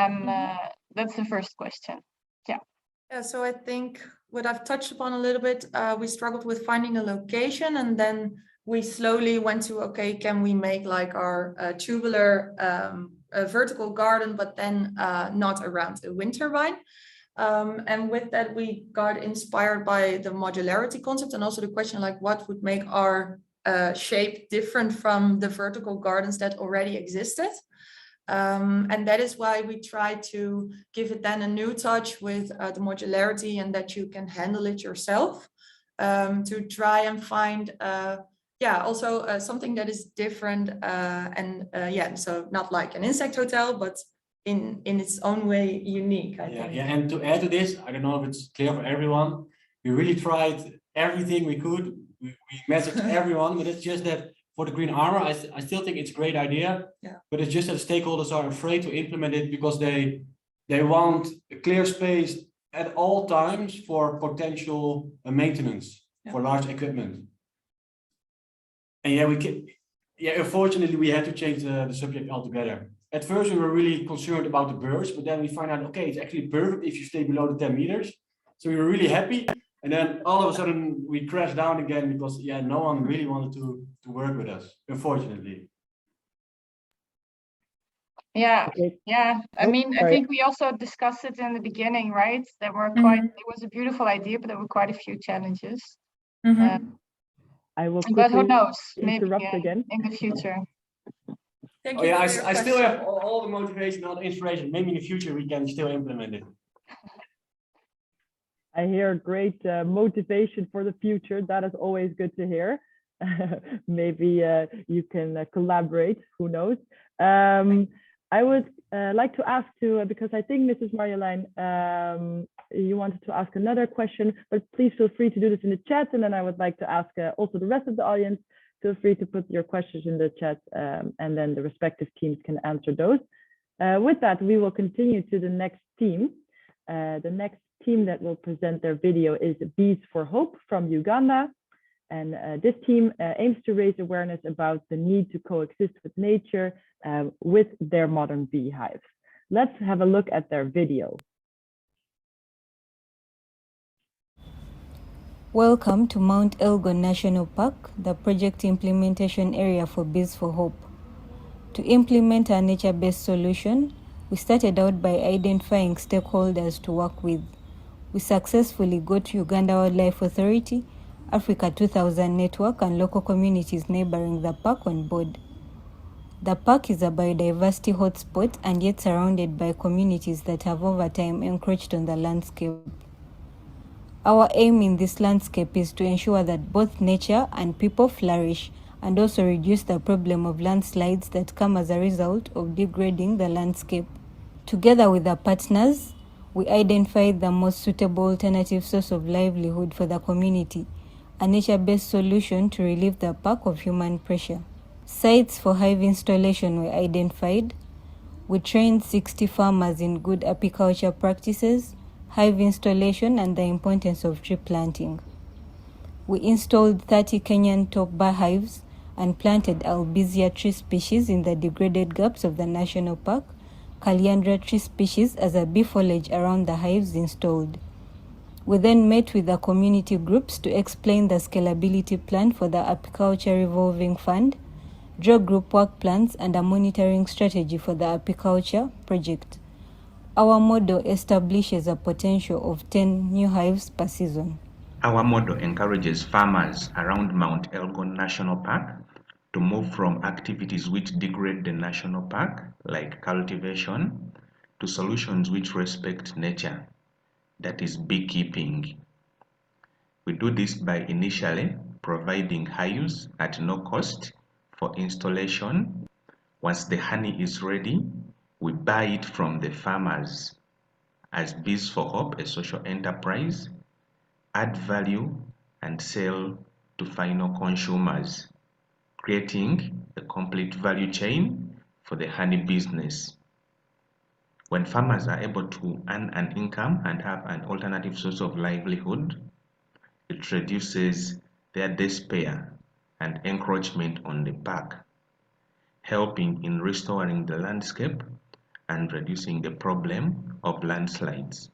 that's the first question. Yeah, so I think what I've touched upon a little bit, we struggled with finding a location, and then we slowly went to, okay, can we make like our tubular a vertical garden, but then not around a wind turbine. And with that, we got inspired by the modularity concept and also the question like what would make our shape different from the vertical gardens that already existed. And that is why we try to give it then a new touch with the modularity and that you can handle it yourself, to try and find also something that is different so not like an insect hotel, but in its own way unique, I think. Yeah, and to add to this, I don't know if it's clear for everyone, we really tried everything we could. We messaged everyone, but it's just that for the green armor, I still think it's a great idea, but it's just that stakeholders are afraid to implement it because they want a clear space at all times for potential maintenance for large equipment. And unfortunately, we had to change the subject altogether. At first, we were really concerned about the birds, but then we find out, okay, it's actually perfect if you stay below the 10 meters. So we were really happy. And then all of a sudden we crashed down again because no one really wanted to work with us, unfortunately. Yeah. I mean, I think we also discussed it in the beginning, right? There were it was a beautiful idea, but there were quite a few challenges. I will but who knows? interrupt Maybe again in the future. Thank you. I still have all the motivation, all the inspiration. Maybe in the future we can still implement it. I hear great motivation for the future. That is always good to hear. Maybe you can collaborate, who knows. I would like to ask because I think Mrs. Marjolein, you wanted to ask another question, but please feel free to do this in the chat. And then I would like to ask also the rest of the audience, feel free to put your questions in the chat and then the respective teams can answer those. With that, we will continue to the next team. The next team that will present their video is Bees for Hope from Uganda. And this team aims to raise awareness about the need to coexist with nature with their modern beehives. Let's have a look at their video. Welcome to Mount Elgin National Park, the project implementation area for Bees for Hope. To implement a nature-based solution, we started out by identifying stakeholders to work with. We successfully got Uganda Wildlife Authority, Africa 2000 Network, and local communities neighboring the park on board. The park is a biodiversity hotspot and yet surrounded by communities that have over time encroached on the landscape. Our aim in this landscape is to ensure that both nature and people flourish and also reduce the problem of landslides that come as a result of degrading the landscape. Together with our partners, we identified the most suitable alternative source of livelihood for the community, a nature-based solution to relieve the park of human pressure. Sites for hive installation were identified. We trained 60 farmers in good apiculture practices, hive installation, and the importance of tree planting. We installed 30 Kenyan top bar hives and planted Albizia tree species in the degraded gaps of the national park, Caliandra tree species as a bee foliage around the hives installed. We then met with the community groups to explain the scalability plan for the apiculture revolving fund, draw group work plans, and a monitoring strategy for the apiculture project. Our model establishes a potential of 10 new hives per season. Our model encourages farmers around Mount Elgon National Park to move from activities which degrade the national park, like cultivation, to solutions which respect nature, that is beekeeping. We do this by initially providing hives at no cost for installation. Once the honey is ready, we buy it from the farmers. As Bees for Hope, a social enterprise, add value and sell to final consumers, creating a complete value chain for the honey business. When farmers are able to earn an income and have an alternative source of livelihood, it reduces their despair and encroachment on the park, helping in restoring the landscape and reducing the problem of landslides.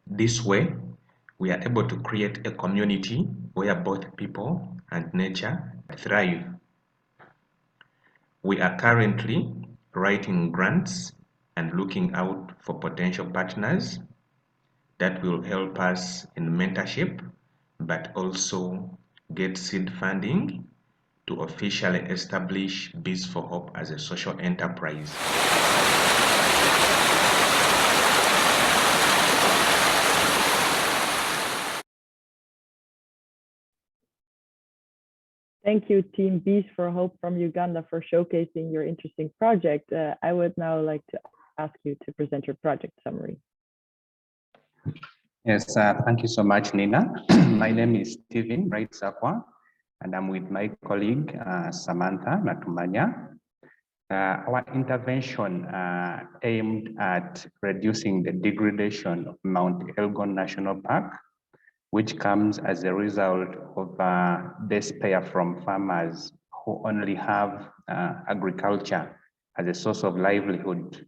This way, we are able to create a community where both people and nature thrive. We are currently writing grants, and looking out for potential partners that will help us in mentorship, but also get seed funding to officially establish Bees for Hope as a social enterprise. Thank you, Team Bees for Hope from Uganda, for showcasing your interesting project. I would now like to ask you to present your project summary. Yes, thank you so much, Nina. My name is Steven Wright-Sakwa, and I'm with my colleague, Samantha Natumanya. Our intervention aimed at reducing the degradation of Mount Elgon National Park, which comes as a result of despair from farmers who only have agriculture as a source of livelihood.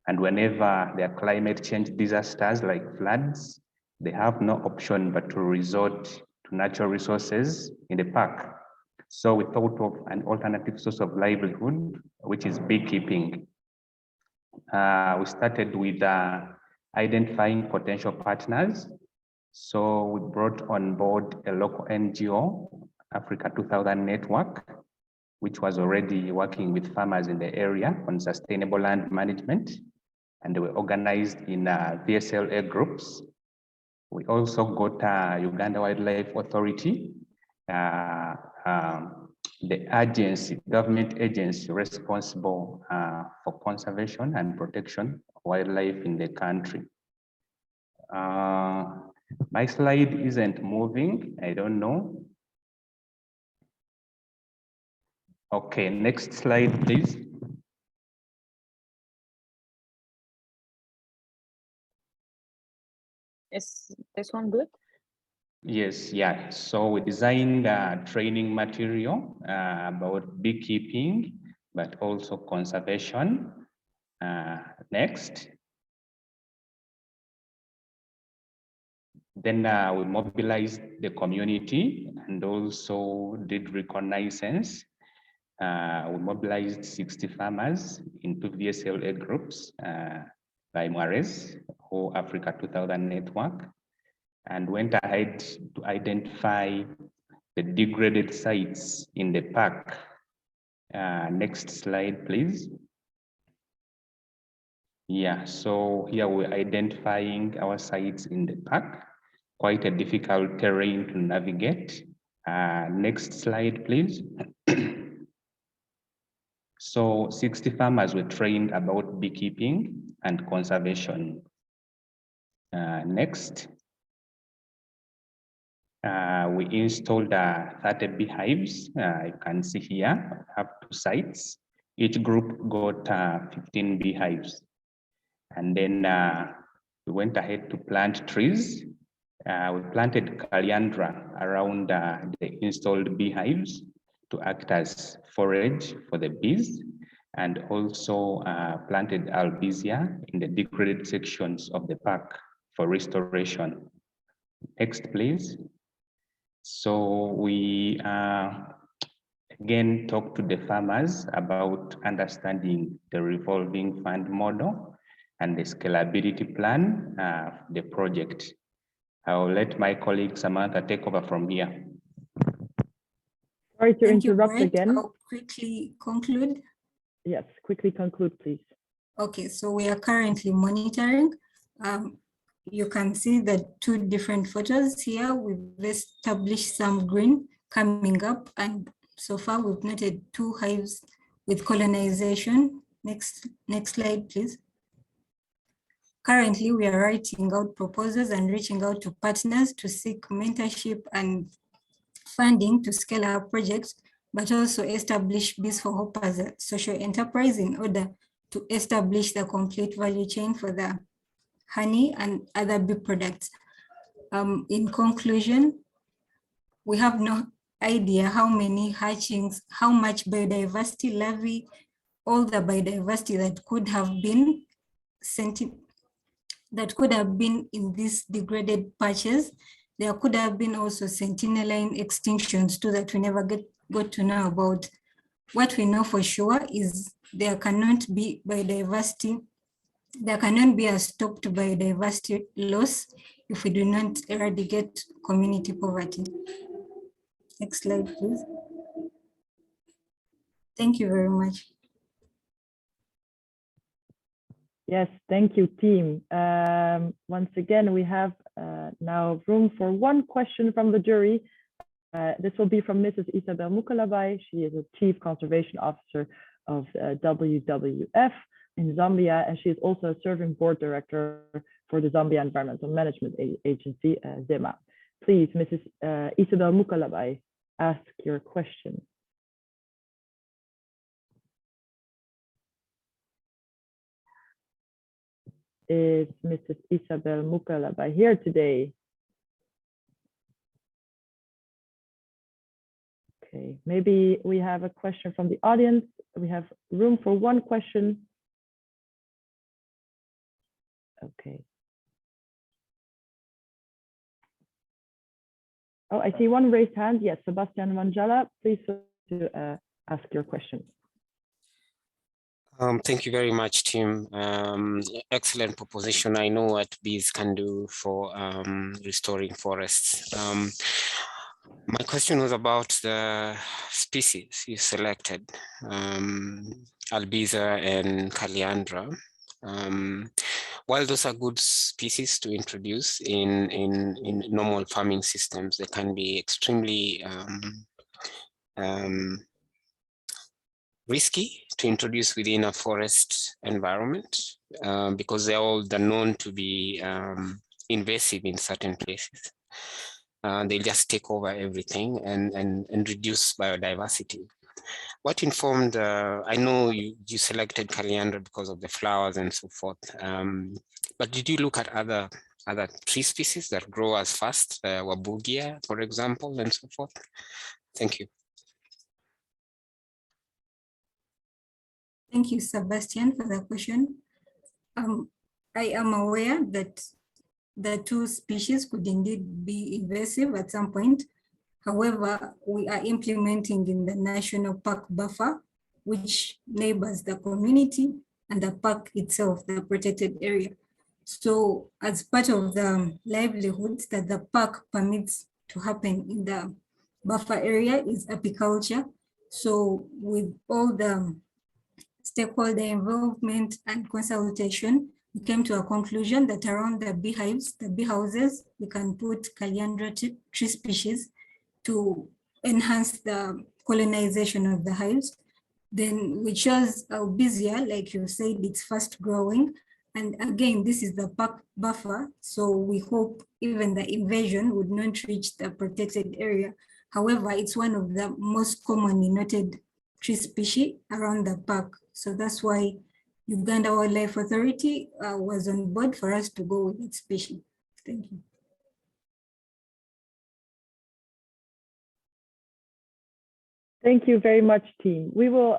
And whenever there are climate change disasters like floods, they have no option but to resort to natural resources in the park. So we thought of an alternative source of livelihood, which is beekeeping. We started with identifying potential partners. So we brought on board a local NGO, Africa 2000 Network, which was already working with farmers in the area on sustainable land management, and they were organized in VSLA groups. We also got Uganda Wildlife Authority, the agency, government agency responsible for conservation and protection of wildlife in the country. My slide isn't moving, I don't know. Okay, next slide, please. Is this one good? Yes, yeah. So we designed training material about beekeeping, but also conservation. Next. Then we mobilized the community and also did reconnaissance. We mobilized 60 farmers into VSLA groups by Mares, whole Africa 2000 Network, and went ahead to identify the degraded sites in the park. Next slide, please. Yeah, so here we're identifying our sites in the park. Quite a difficult terrain to navigate. Next slide, please. So 60 farmers were trained about beekeeping and conservation. Next. We installed 30 beehives. You can see here, we have 2 sites. Each group got 15 beehives. And then we went ahead to plant trees. We planted Calyandra around the installed beehives to act as forage for the bees, and also planted Albizia in the degraded sections of the park for restoration. Next, please. So we again talked to the farmers about understanding the revolving fund model and the scalability plan of the project. I'll let my colleague Samantha take over from here. Sorry to interrupt Brent. again. I'll quickly conclude. Yes, quickly conclude, please. Okay, so we are currently monitoring. You can see the 2 different photos here. We've established some green coming up, and so far we've noted 2 hives with colonization. Next slide, please. Currently, we are writing out proposals and reaching out to partners to seek mentorship and funding to scale our projects, but also establish Bees for Hope as a social enterprise in order to establish the complete value chain for the honey and other bee products. In conclusion, we have no idea how many hatchings, how much biodiversity larvae, all the biodiversity that could have been in these degraded patches. There could have been also sentinel line extinctions too that we never got to know about. what we know for sure is there cannot be biodiversity, there cannot be a stopped biodiversity loss if we do not eradicate community poverty. Next slide, please. Thank you very much. Yes, thank you, team. Once again, we have now room for one question from the jury. This will be from Mrs. Isabel Mukalabai. She is a Chief Conservation Officer of WWF in Zambia, and she is also a serving board director for the Zambia Environmental Management Agency, ZEMA. Please, Mrs. Isabel Mukalabai, ask your question. Is Mrs. Isabel Mukalabai here today? Okay, maybe we have a question from the audience. We have room for one question. Okay. Oh, I see one raised hand. Yes, Sebastian Manjala, please ask your question. Thank you very much, Tim. Excellent proposition. I know what bees can do for restoring forests. My question was about the species you selected, Albiza and Kaliandra. While those are good species to introduce in normal farming systems, they can be extremely risky to introduce within a forest environment because they're known to be invasive in certain places. They just take over everything and reduce biodiversity. What informed, I know you selected Kaliandra because of the flowers and so forth, but did you look at other tree species that grow as fast, Wabugia, for example, and so forth? Thank you. Thank you, Sebastian, for the question. I am aware that the two species could indeed be invasive at some point. However, we are implementing in the national park buffer, which neighbors the community and the park itself, the protected area. So as part of the livelihoods that the park permits to happen in the buffer area is apiculture. So with all the stakeholder involvement and consultation, we came to a conclusion that around the beehives, the bee houses, we can put Kaliandra tree species to enhance the colonization of the hives. Then we chose Albizia, like you said, it's fast growing. And again, this is the park buffer. So we hope even the invasion would not reach the protected area. However, it's one of the most commonly noted tree species around the park. So that's why Uganda Wildlife Authority was on board for us to go with that species. Thank you. Thank you very much, team. We will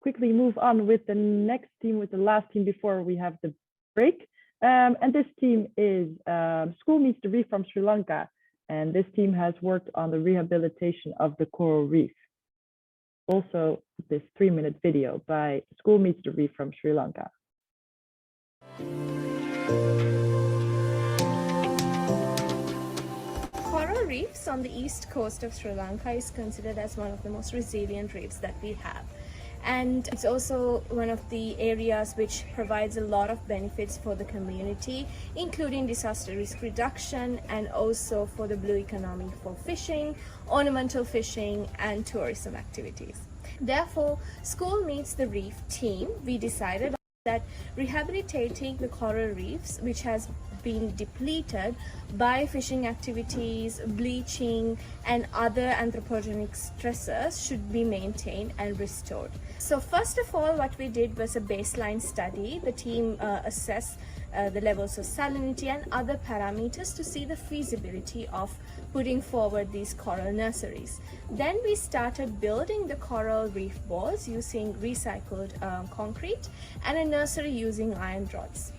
quickly move on with the next team, with the last team before we have the break. And this team is School Meets the Reef from Sri Lanka. And this team has worked on the rehabilitation of the coral reef. Also, this 3-minute video by School Meets the Reef from Sri Lanka. Coral reefs on the east coast of Sri Lanka is considered as one of the most resilient reefs that we have. And it's also one of the areas which provides a lot of benefits for the community, including disaster risk reduction and also for the blue economy for fishing, ornamental fishing, and tourism activities. Therefore, School Meets the Reef team, we decided that rehabilitating the coral reefs, which has been depleted by fishing activities, bleaching, and other anthropogenic stressors should be maintained and restored. So first of all, what we did was a baseline study. The team assessed the levels of salinity and other parameters to see the feasibility of putting forward these coral nurseries. Then we started building the coral reef balls using recycled concrete and a nursery using iron rods.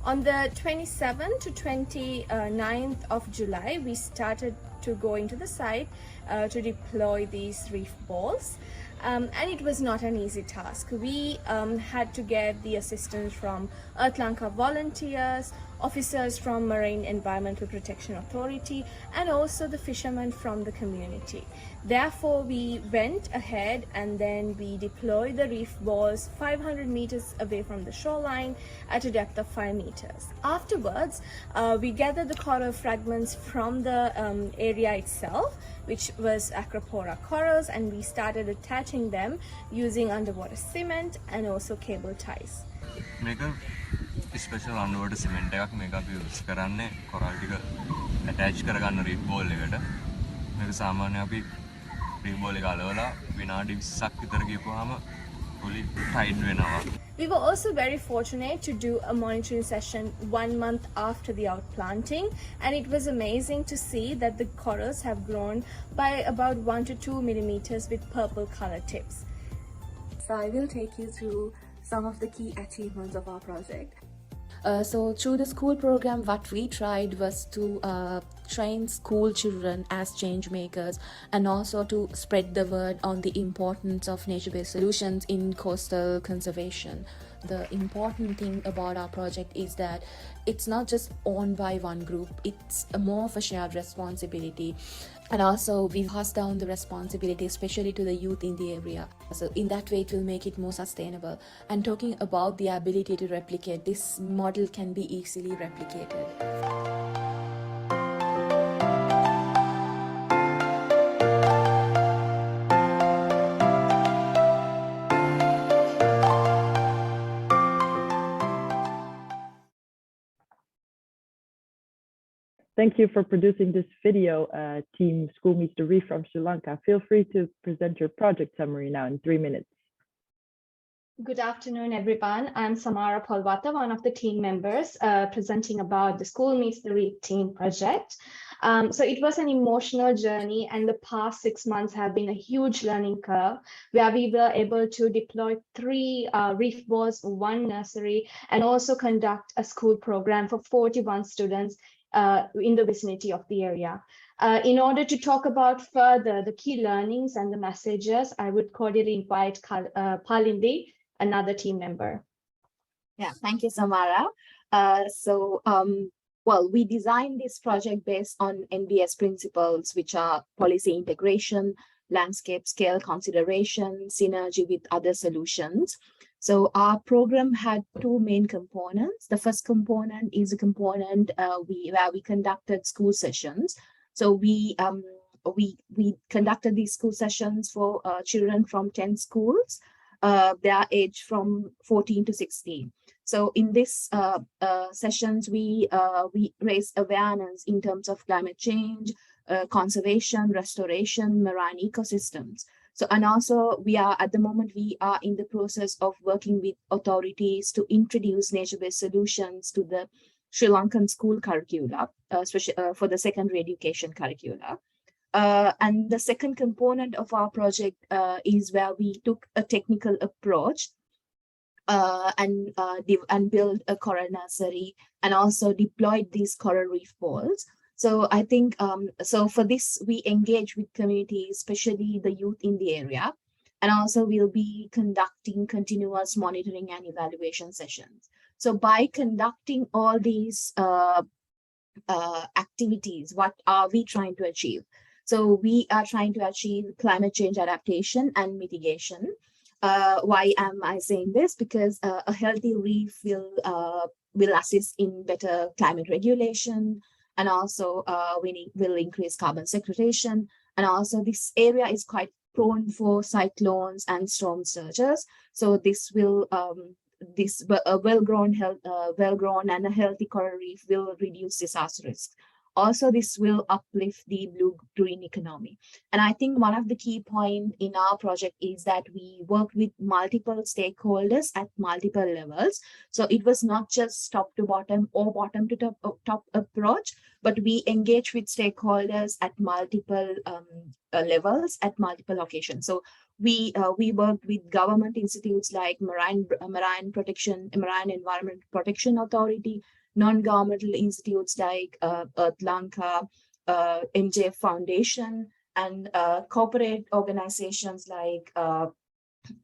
On the 27th to 29th of July, we started to go into the site to deploy these reef balls. And it was not an easy task. We had to get the assistance from Earth Lanka volunteers, officers from Marine Environmental Protection Authority, and also the fishermen from the community. Therefore, we went ahead and then we deployed the reef balls 500 meters away from the shoreline at a depth of 5 meters. Afterwards, we gathered the coral fragments from the area itself, which was Acropora corals, and we started attaching them using underwater cement and also cable ties. Special underwater cement එකක් මේක අපි use කරන්නේ coral ටික attach කරගන්න reef ball එකට. මේක සාමාන්‍යයෙන් අපි reef ball එක අලවලා විනාඩි 20ක් විතර ගියපුවාම fully tied වෙනවා. We were also very fortunate to do a monitoring session 1 month after the outplanting, and it was amazing to see that the corals have grown by about 1 to 2 millimeters with purple color tips. So I will take you through some of the key achievements of our project. So through the school program, what we tried was to train school children as change makers, and also to spread the word on the importance of nature-based solutions in coastal conservation. The important thing about our project is that it's not just owned by one group, it's more of a shared responsibility. And also we pass down the responsibility, especially to the youth in the area. So in that way, it will make it more sustainable. And talking about the ability to replicate, this model can be easily replicated. Thank you for producing this video, team School Meets the Reef from Sri Lanka. Feel free to present your project summary now in 3 minutes. Good afternoon, everyone. I'm Samara Polvata, one of the team members presenting about the School Meets the Reef team project. So it was an emotional journey, and the past 6 months have been a huge learning curve where we were able to deploy 3 reef balls, 1 nursery, and also conduct a school program for 41 students in the vicinity of the area. In order to talk about further the key learnings and the messages, I would cordially invite Palindi, another team member. Yeah, thank you, Samara. Well, we designed this project based on NBS principles, which are policy integration, landscape scale consideration, synergy with other solutions. So our program had 2 main components. The first component is a component where we conducted school sessions. So we conducted these school sessions for children from 10 schools, their age from 14 to 16. So in this sessions, we raised awareness in terms of climate change, conservation, restoration, marine ecosystems. So, and also we are at the moment, we are in the process of working with authorities to introduce nature-based solutions to the Sri Lankan school curricula, especially for the secondary education curricula. And the second component of our project is where we took a technical approach and built a coral nursery and also deployed these coral reef balls. So I think, so for this, we engage with communities, especially the youth in the area, and also we'll be conducting continuous monitoring and evaluation sessions. So by conducting all these activities, what are we trying to achieve? So we are trying to achieve climate change adaptation and mitigation. Why am I saying this? Because a healthy reef will assist in better climate regulation, and also will increase carbon sequestration. And also this area is quite prone for cyclones and storm surges. So this will, a well-grown and a healthy coral reef will reduce disaster risk. Also, this will uplift the blue-green economy. And I think one of the key points in our project is that we worked with multiple stakeholders at multiple levels. So it was not just top to bottom or bottom to top approach, but we engage with stakeholders at multiple levels at multiple locations. So we worked with government institutes like Marine Environment Protection Authority, non-governmental institutes like Earth Lanka, MJF Foundation, and corporate organizations like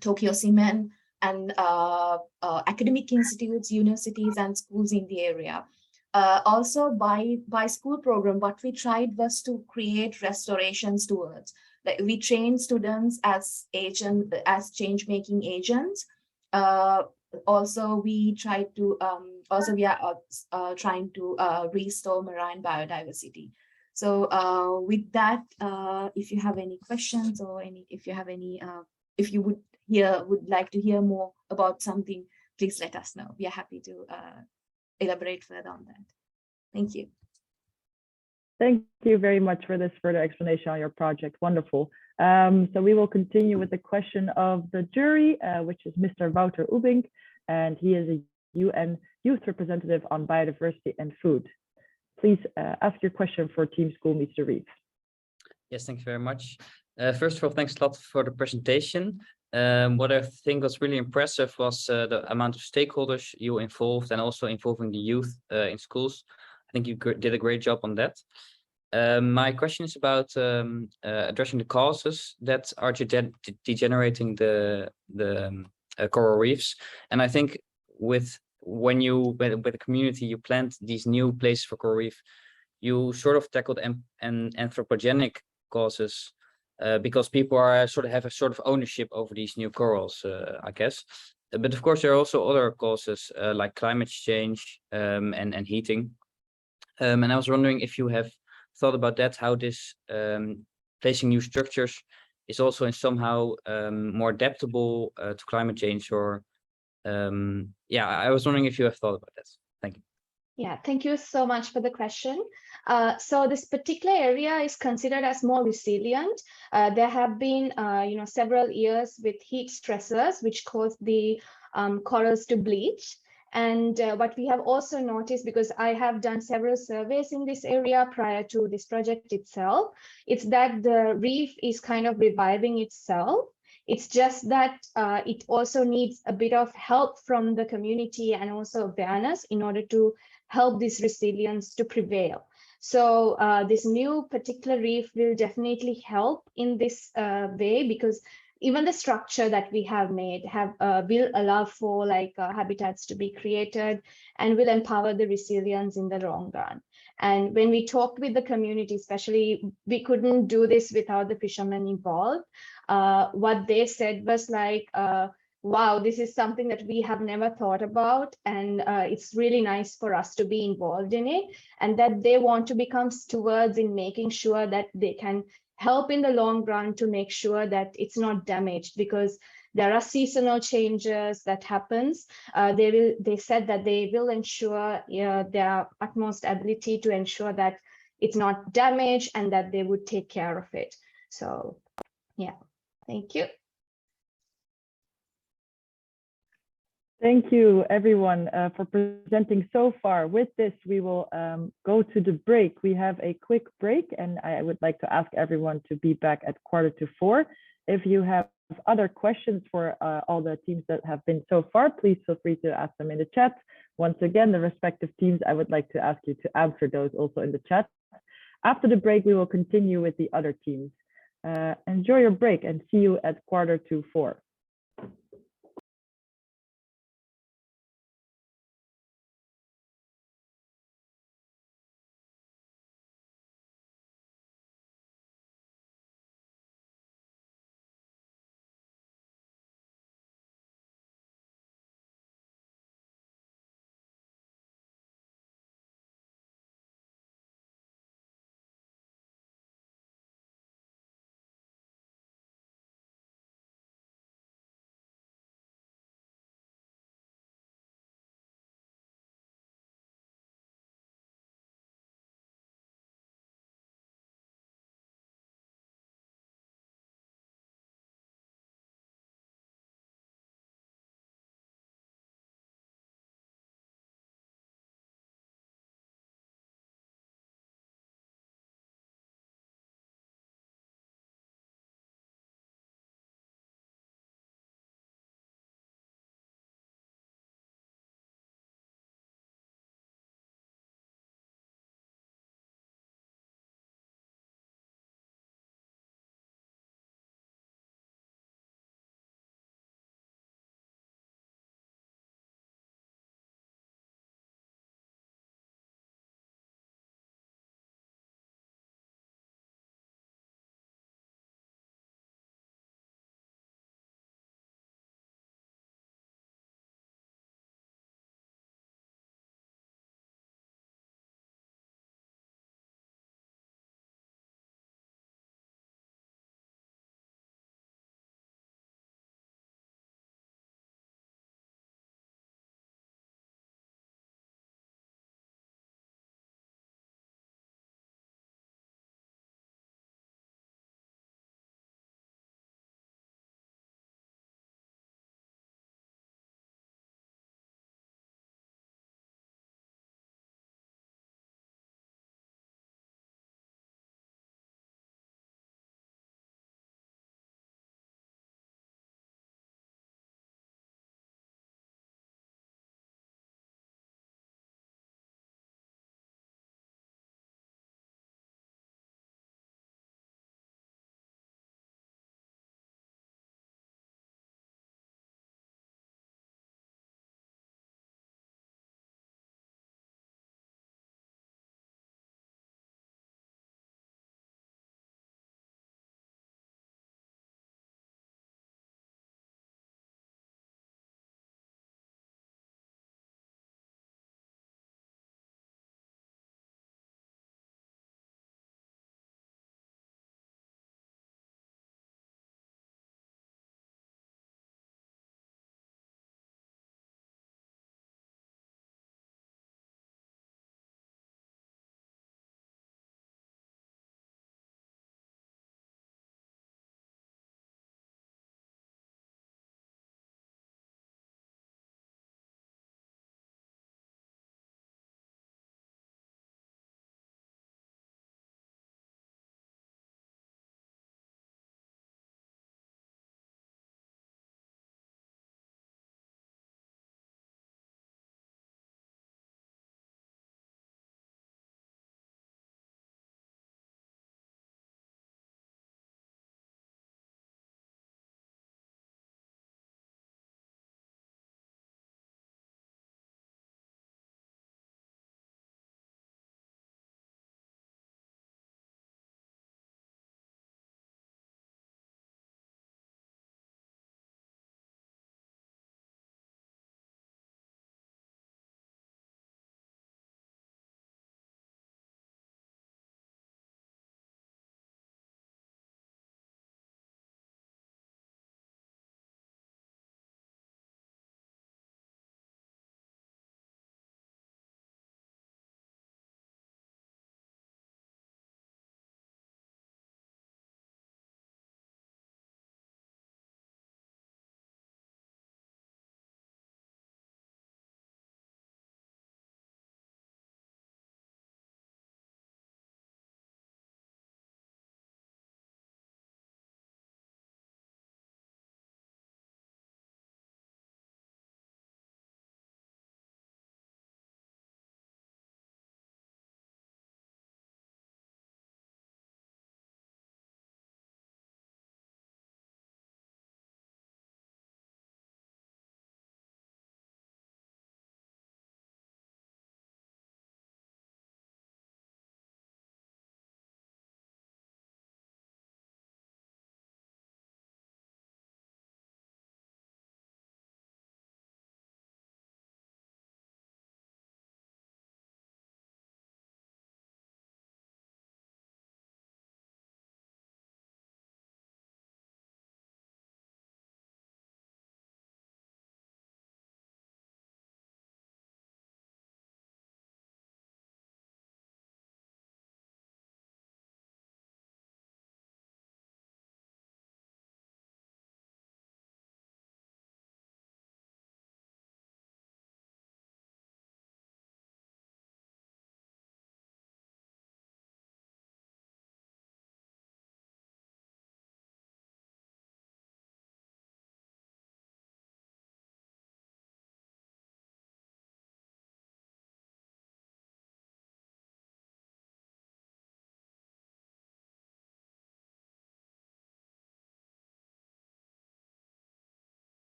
Tokyo Cement and academic institutes, universities, and schools in the area. Also, by school program, what we tried was to create restoration stewards. Like we trained students as change-making agents. Also, we tried to we are trying to restore marine biodiversity. So with that, if you have any questions or if you would like to hear more about something, please let us know. We are happy to elaborate further on that. Thank you. Thank you very much for this further explanation on your project. Wonderful. So we will continue with the question of the jury, which is Mr. Wouter Ubink, and he is a UN Youth Representative on Biodiversity and Food. Please ask your question for Team School Meets the Reef. Yes, thank you very much. First of all, thanks a lot for the presentation. What I think was really impressive was the amount of stakeholders you involved and also involving the youth in schools. I think you did a great job on that. My question is about addressing the causes that are degenerating the coral reefs. And I think with the community, you plant these new places for coral reef, you sort of tackled anthropogenic causes because people have a sort of ownership over these new corals, I guess. But of course, there are also other causes like climate change and heating. And I was wondering if you have thought about that, how this placing new structures is also in somehow more adaptable to climate change, or yeah, I was wondering if you have thought about that. Thank you. Yeah, thank you so much for the question. So this particular area is considered as more resilient. There have been, several years with heat stressors, which caused the corals to bleach. And what we have also noticed, because I have done several surveys in this area prior to this project itself, it's that the reef is kind of reviving itself. It's just that it also needs a bit of help from the community and also awareness in order to help this resilience to prevail. So this new particular reef will definitely help in this way, because even the structure that we have made will allow for habitats to be created and will empower the resilience in the long run. And when we talked with the community, especially, we couldn't do this without the fishermen involved. What they said was like, wow, this is something that we have never thought about, and it's really nice for us to be involved in it, and that they want to become stewards in making sure that they can help in the long run to make sure that it's not damaged, because there are seasonal changes that happens. They said that they will ensure their utmost ability to ensure that it's not damaged and that they would take care of it. So yeah, thank you. Thank you, everyone, for presenting so far. With this, we will go to the break. We have a quick break, and I would like to ask everyone to be back at 3:45. If you have other questions for all the teams that have been so far, please feel free to ask them in the chat. Once again, the respective teams, I would like to ask you to answer those also in the chat. After the break, we will continue with the other teams. Enjoy your break and see you at 3:45.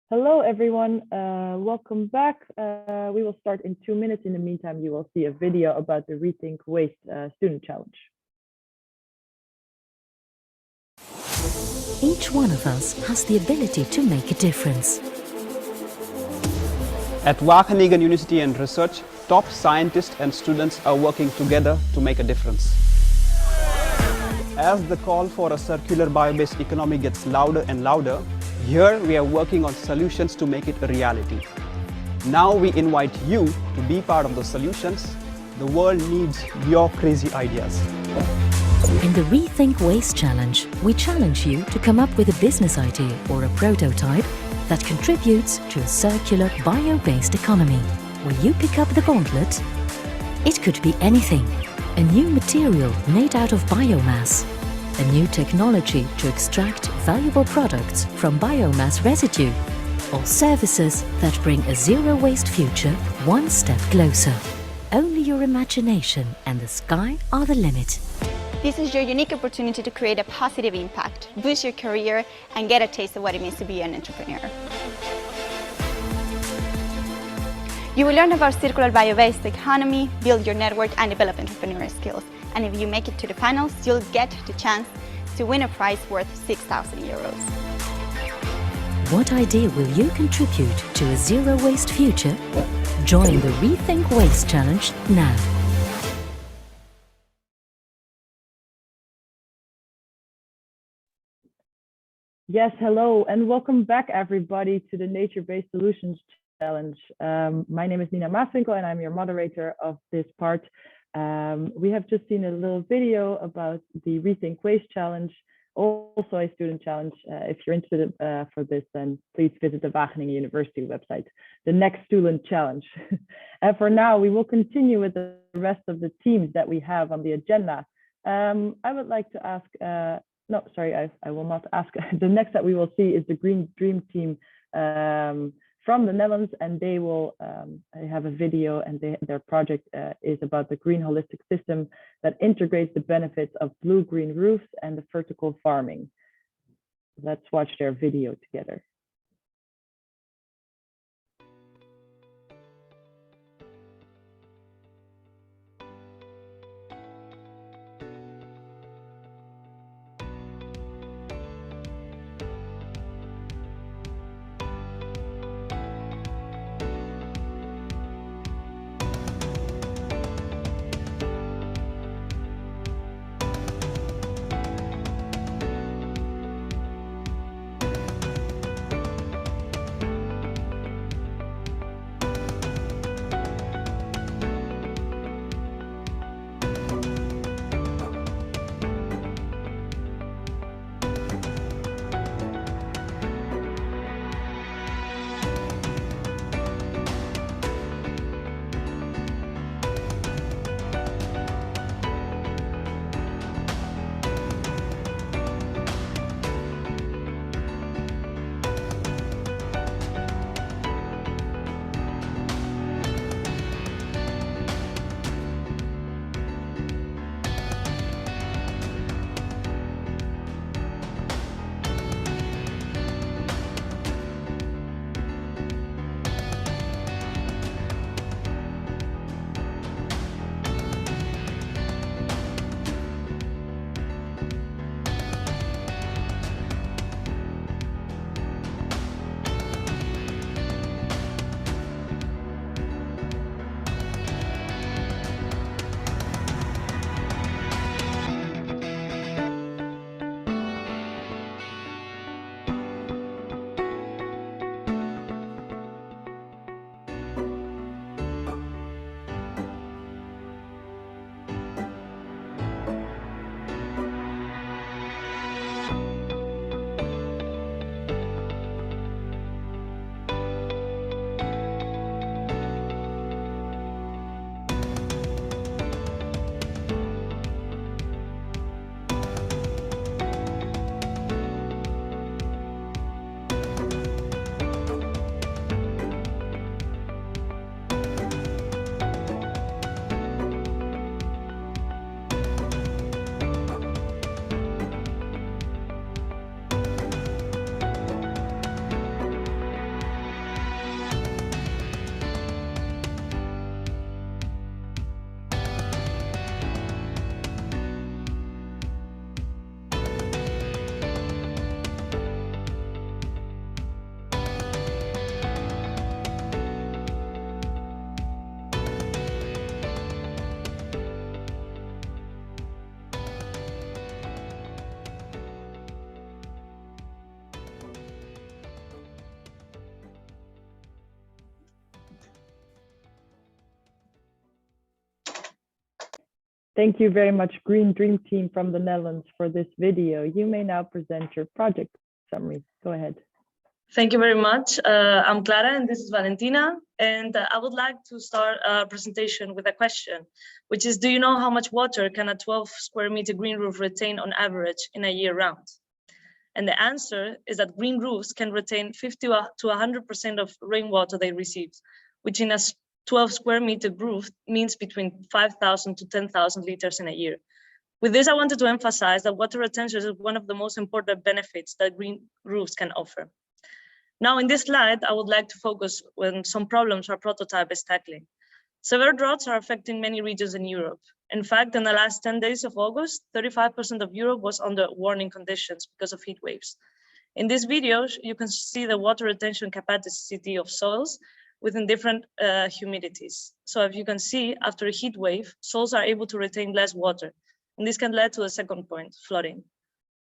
Hello, everyone. Welcome back. We will start in 2 minutes. In the meantime, you will see a video about the Rethink Waste Student Challenge. Each one of us has the ability to make a difference. At Wageningen University and Research, top scientists and students are working together to make a difference. As the call for a circular bio-based economy gets louder and louder, here we are working on solutions to make it a reality. Now we invite you to be part of the solutions. The world needs your crazy ideas. In the Rethink Waste Challenge, we challenge you to come up with a business idea or a prototype that contributes to a circular bio-based economy. Will you pick up the gauntlet? It could be anything. A new material made out of biomass. A new technology to extract valuable products from biomass residue. Or services that bring a zero-waste future one step closer. Only your imagination and the sky are the limit. This is your unique opportunity to create a positive impact, boost your career, and get a taste of what it means to be an entrepreneur. You will learn about circular bio-based economy, build your network, and develop entrepreneurial skills. And if you make it to the finals, you'll get the chance to win a prize worth 6,000 euros. What idea will you contribute to a zero-waste future? Join the Rethink Waste Challenge now. Yes, hello, and welcome back, everybody, to the Nature-Based Solutions Challenge. My name is Nina Maaswinkel, and I'm your moderator of this part. We have just seen a little video about the Rethink Waste Challenge, also a student challenge. If you're interested for this, then please visit the Wageningen University website, the next student challenge. And for now, we will continue with the rest of the teams that we have on the agenda. I would like to ask, no, sorry, I will not ask. The next that we will see is the Green Dream team from the Netherlands, and they will have a video, and their project is about the green holistic system that integrates the benefits of blue-green roofs and the vertical farming. Let's watch their video together. Thank you very much, Green Dream Team from the Netherlands, for this video. You may now present your project summary. Go ahead. Thank you very much. I'm Clara and this is Valentina. And I would like to start a presentation with a question, which is, do you know how much water can a 12 square meter green roof retain on average in a year round? And the answer is that green roofs can retain 50 to 100% of rainwater they receive, which in a 12 square meter roof means between 5,000 to 10,000 liters in a year. With this, I wanted to emphasize that water retention is one of the most important benefits that green roofs can offer. Now, in this slide, I would like to focus on some problems our prototype is tackling. Severe droughts are affecting many regions in Europe. In fact, in the last 10 days of August, 35% of Europe was under warning conditions because of heat waves. In this video, you can see the water retention capacity of soils within different humidities. So if you can see, after a heat wave, soils are able to retain less water. And this can lead to the second point, flooding.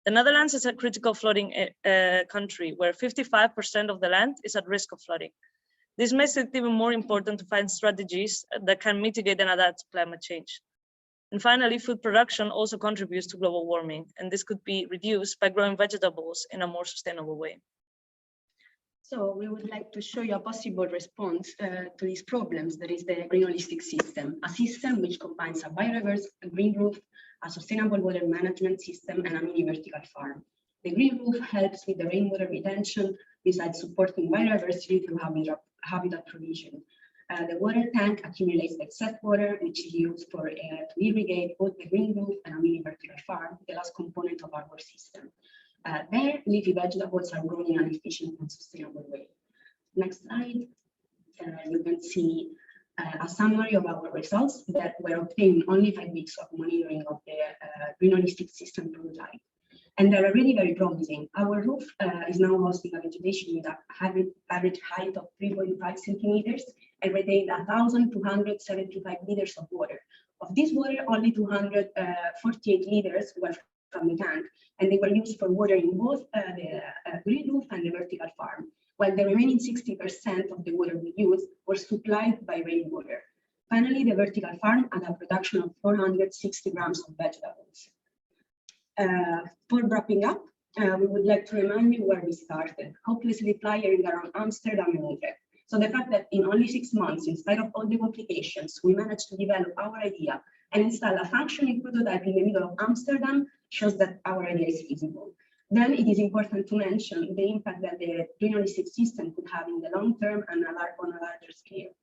The Netherlands is a critical flooding country where 55% of the land is at risk of flooding. This makes it even more important to find strategies that can mitigate and adapt to climate change. And finally, food production also contributes to global warming, and this could be reduced by growing vegetables in a more sustainable way. So we would like to show you a possible response to these problems. That is the green holistic system, a system which combines a biodiverse, a green roof, a sustainable water management system, and a mini vertical farm. The green roof helps with the rainwater retention, besides supporting biodiversity through habitat provision. The water tank accumulates excess water, which is used to irrigate both the green roof and a mini vertical farm, the last component of our system. There, leafy vegetables are grown in an efficient and sustainable way. Next slide. You can see a summary of our results that were obtained in only 5 weeks of monitoring of the green holistic system prototype. And they're really very promising. Our roof is now hosting a vegetation with an average height of 3.5 centimeters and retained 1,275 liters of water. Of this water, only 248 liters were from the tank, and they were used for watering both the green roof and the vertical farm, while the remaining 60% of the water we used was supplied by rainwater. Finally, the vertical farm had a production of 460 grams of vegetables. For wrapping up, we would like to remind you where we started, hopelessly flying around Amsterdam and Utrecht. So the fact that in only 6 months, in spite of all the complications, we managed to develop our idea and install a functioning prototype in the middle of Amsterdam shows that our idea is feasible. Then it is important to mention the impact that the green holistic system could have in the long term and on a larger scale.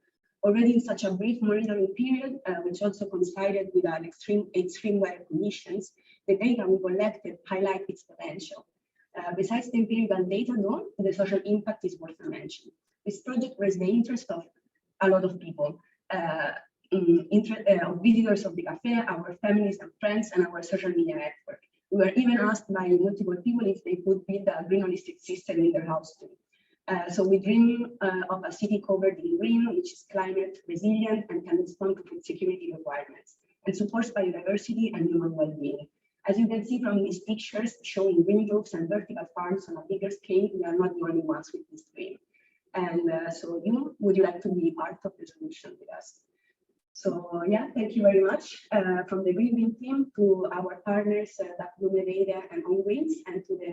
Already in such a brief monitoring period, which also coincided with an extreme weather conditions, the data we collected highlight its potential. Besides the empirical data, though, the social impact is worth a mention. This project raised the interest of a lot of people, of visitors of the cafe, our families and friends, and our social media network. We were even asked by multiple people if they could build a green holistic system in their house too. So we dream of a city covered in green, which is climate resilient and can respond to food security requirements and supports biodiversity and human well-being. As you can see from these pictures showing green roofs and vertical farms on a bigger scale, we are not the only ones with this dream. And so would you like to be part of the solution with us? So yeah, thank you very much from the Green team to our partners, Blume Data and OnGreens, and to the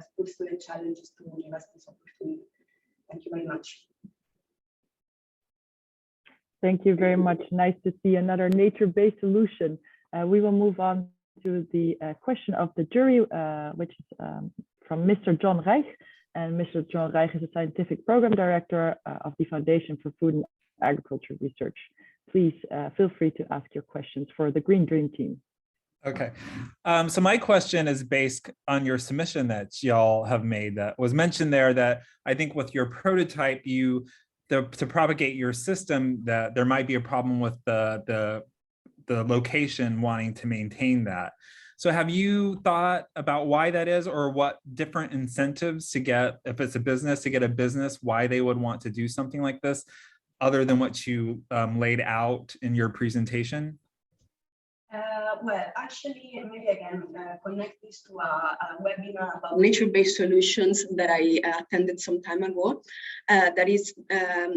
School Student Challenges to give us this opportunity. Thank you very much. Thank you very much. Nice to see another nature-based solution. We will move on to the question of the jury, which is from Mr. John Reich. And Mr. John Reich is a scientific program director of the Foundation for Food and Agriculture Research. Please feel free to ask your questions for the Green Dream team. Okay, so my question is based on your submission that y'all have made that was mentioned there, that I think with your prototype, to propagate your system, that there might be a problem with the location wanting to maintain that. So have you thought about why that is, or what different incentives to get, if it's a business, to get a business, why they would want to do something like this, other than what you laid out in your presentation? Well, actually, maybe I can connect this to a webinar about nature-based solutions that I attended some time ago. That is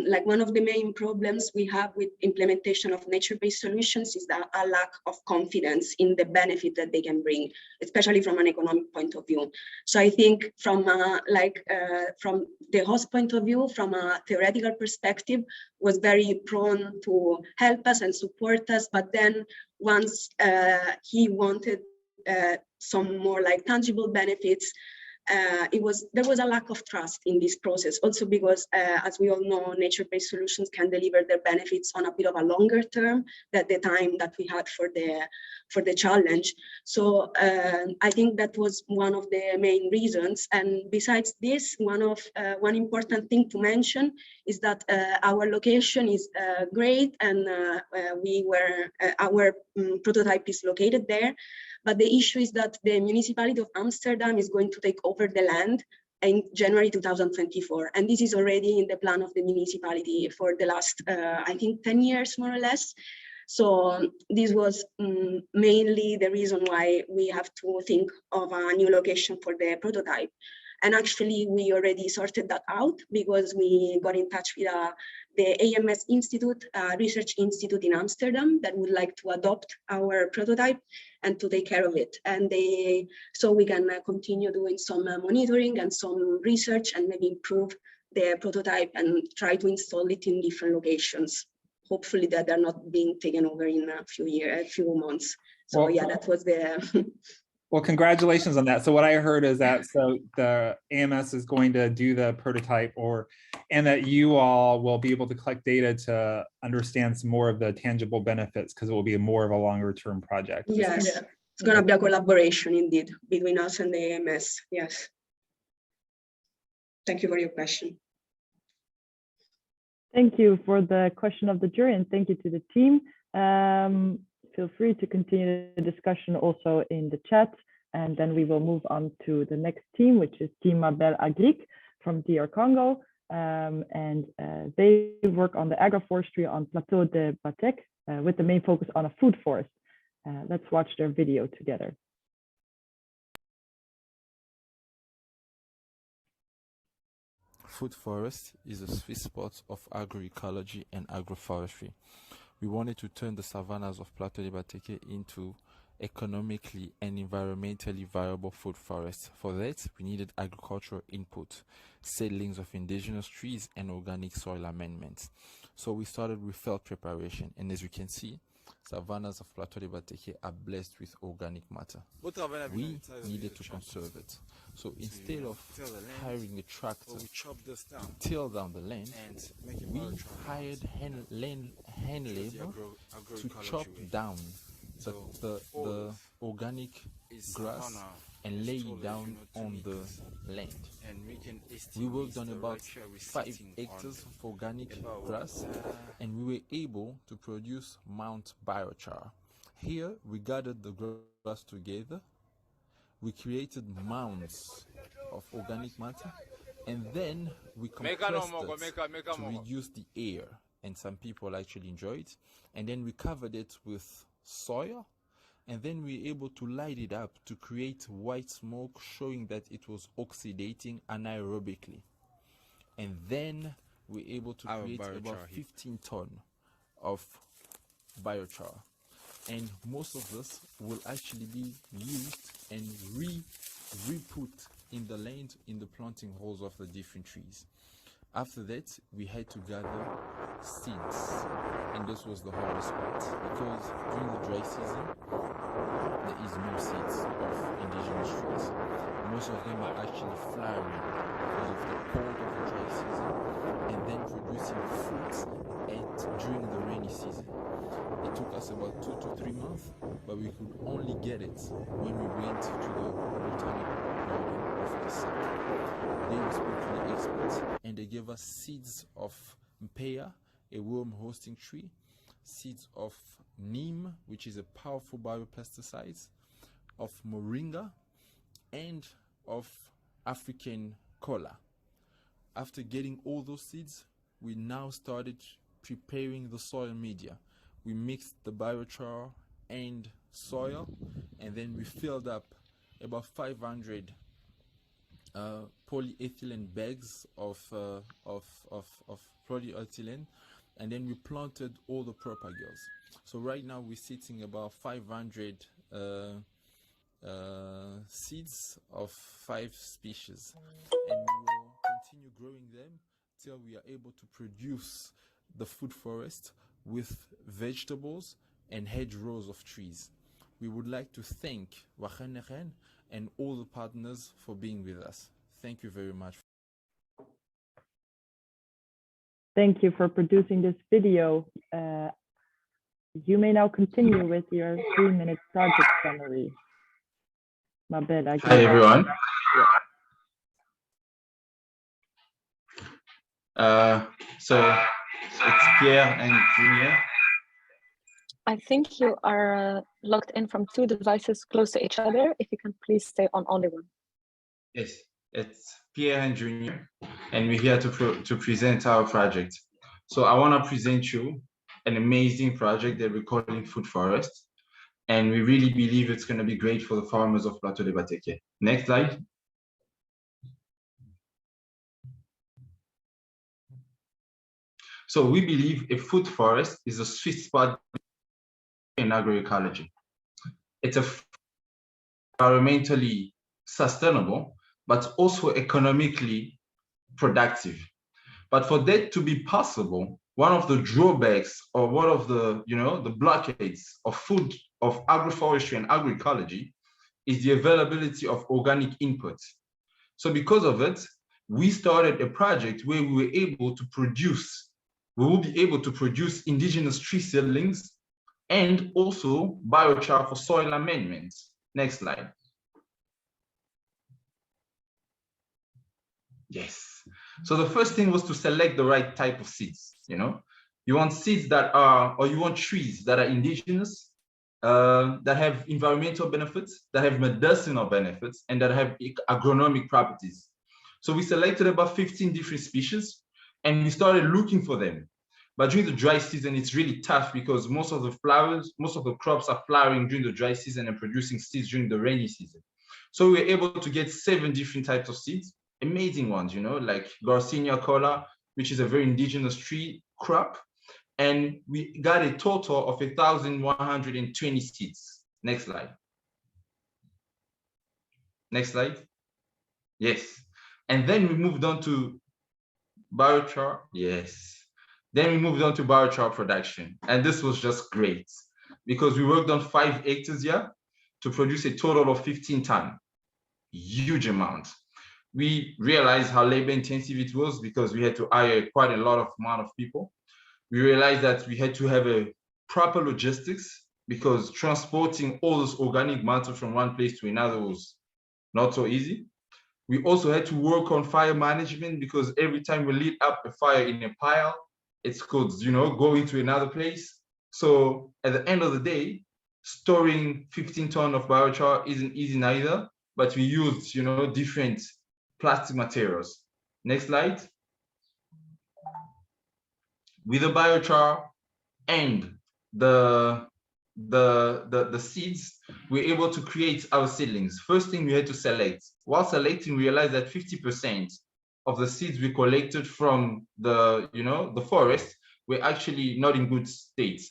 like one of the main problems we have with implementation of nature-based solutions is that a lack of confidence in the benefit that they can bring, especially from an economic point of view. So I think from from the host point of view, from a theoretical perspective, was very prone to help us and support us, but then once he wanted some more like tangible benefits, there was a lack of trust in this process. Also because, as we all know, nature-based solutions can deliver their benefits on a bit of a longer term than the time that we had for the challenge. So I think that was one of the main reasons. And besides this, one important thing to mention is that our location is great, and our prototype is located there. But the issue is that the municipality of Amsterdam is going to take over the land in January 2024. And this is already in the plan of the municipality for the last, I think, 10 years, more or less. So this was mainly the reason why we have to think of a new location for the prototype. And actually, we already sorted that out because we got in touch with the AMS Institute, research institute in Amsterdam, that would like to adopt our prototype and to take care of it. And so we can continue doing some monitoring and some research and maybe improve the prototype and try to install it in different locations. Hopefully that they're not being taken over in a few months. So well, yeah, that was the Well, congratulations on that. So what I heard is that so the AMS is going to do the prototype, and that you all will be able to collect data to understand some more of the tangible benefits, because it will be more of a longer term project. Yes, it's going to be a collaboration indeed between us and the AMS. Yes. Thank you for your question. Thank you for the question of the jury, and thank you to the team. Feel free to continue the discussion also in the chat, and then we will move on to the next team, which is Team Mabel Agric from DR Congo, and they work on the agroforestry on Plateau de Batek with the main focus on a food forest. Let's watch their video together. Food forest is a sweet spot of agroecology and agroforestry. We wanted to turn the savannas of Plateau de Bateke into economically and environmentally viable food forests. For that, we needed agricultural input, seedlings of indigenous trees, and organic soil amendments. So we started with field preparation, and as you can see, savannas of Plateau de Bateke are blessed with organic matter. We needed to conserve it. So instead of hiring a tractor to till down the land, we hired hand labor to chop down the organic grass and lay it down on the land. We worked on about 5 hectares of organic grass, and we were able to produce Mount Biochar. Here, we gathered the grass together, we created mounds of organic matter, and then we compressed it to reduce the air, and some people actually enjoyed it, and then we covered it with soil, and then we were able to light it up to create white smoke, showing that it was oxidating anaerobically. And then we were able to create about 15 tons of biochar. And most of this will actually be used and re-put in the land in the planting holes of the different trees. After that, we had to gather seeds, and this was the hardest part, because during the dry season, there is no seeds of indigenous trees. Most of them are actually flowering because of the cold of the dry season, and then producing fruits during the rainy season. It took us about 2 to 3 months, but we could only get it when we went to the botanical garden of the site. They spoke to the experts, and they gave us seeds of mpea, a worm hosting tree, seeds of neem, which is a powerful biopesticide, of moringa, and of African kola. After getting all those seeds, we now started preparing the soil media. We mixed the biochar and soil, and then we filled up about 500 polyethylene bags of polyethylene, and then we planted all the propagules. So right now we're sitting about 500 seeds of 5 species, and we will continue growing them till we are able to produce the food forest with vegetables and hedgerows of trees. We would like to thank Wakhanekhen and all the partners for being with us. Thank you very much. Thank you for producing this video. You may now continue with your 3-minute project summary. Mabel, hi everyone. So it's Pierre and Junior. I think you are logged in from 2 devices close to each other. If you can please stay on only one. Yes, it's Pierre and Junior, and we're here to present our project. So I want to present you an amazing project that we're calling Food Forest, and we really believe it's going to be great for the farmers of Plateau de Bateke. Next slide. So we believe a food forest is a sweet spot in agroecology. It's environmentally sustainable, but also economically productive. But for that to be possible, one of the drawbacks or one of the, the blockades of agroforestry and agroecology is the availability of organic inputs. So because of it, we started a project where we will be able to produce indigenous tree seedlings and also biochar for soil amendments. Next slide. Yes. So the first thing was to select the right type of seeds. You want seeds that are, or you want trees that are indigenous, that have environmental benefits, that have medicinal benefits, and that have agronomic properties. So we selected about 15 different species, and we started looking for them. But during the dry season, it's really tough because most of the crops are flowering during the dry season and producing seeds during the rainy season. So we were able to get 7 different types of seeds, amazing ones, like Garcinia cola, which is a very indigenous tree crop. And we got a total of 1,120 seeds. Next slide. Next slide. Yes. And then we moved on to biochar. Yes. Then we moved on to biochar production. And this was just great because we worked on 5 hectares here to produce a total of 15 tons. Huge amount. We realized how labor intensive it was because we had to hire quite a lot of amount of people. We realized that we had to have a proper logistics because transporting all this organic matter from one place to another was not so easy. We also had to work on fire management because every time we lit up a fire in a pile, it's could, go into another place. So at the end of the day, storing 15 tons of biochar isn't easy neither, but we used, different plastic materials. Next slide. With the biochar and the seeds, we're able to create our seedlings. First thing we had to select. While selecting, we realized that 50% of the seeds we collected from the forest were actually not in good state.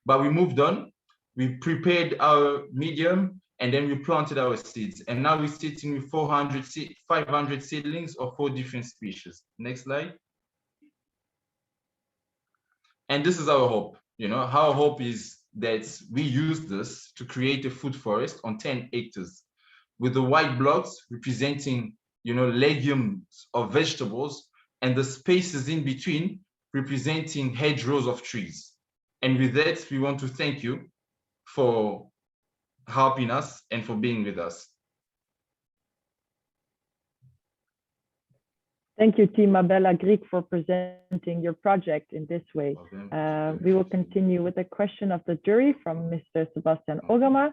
But we moved on. We prepared our medium, and then we planted our seeds. And now we're sitting with 500 seedlings of 4 different species. Next slide. And this is our hope. Our hope is that we use this to create a food forest on 10 hectares with the white blocks representing, legumes or vegetables, and the spaces in between representing hedgerows of trees. And with that, we want to thank you for helping us and for being with us. Thank you, Team Abella Greek, for presenting your project in this way. We will continue with a question of the jury from Mr. Sebastian Ogama.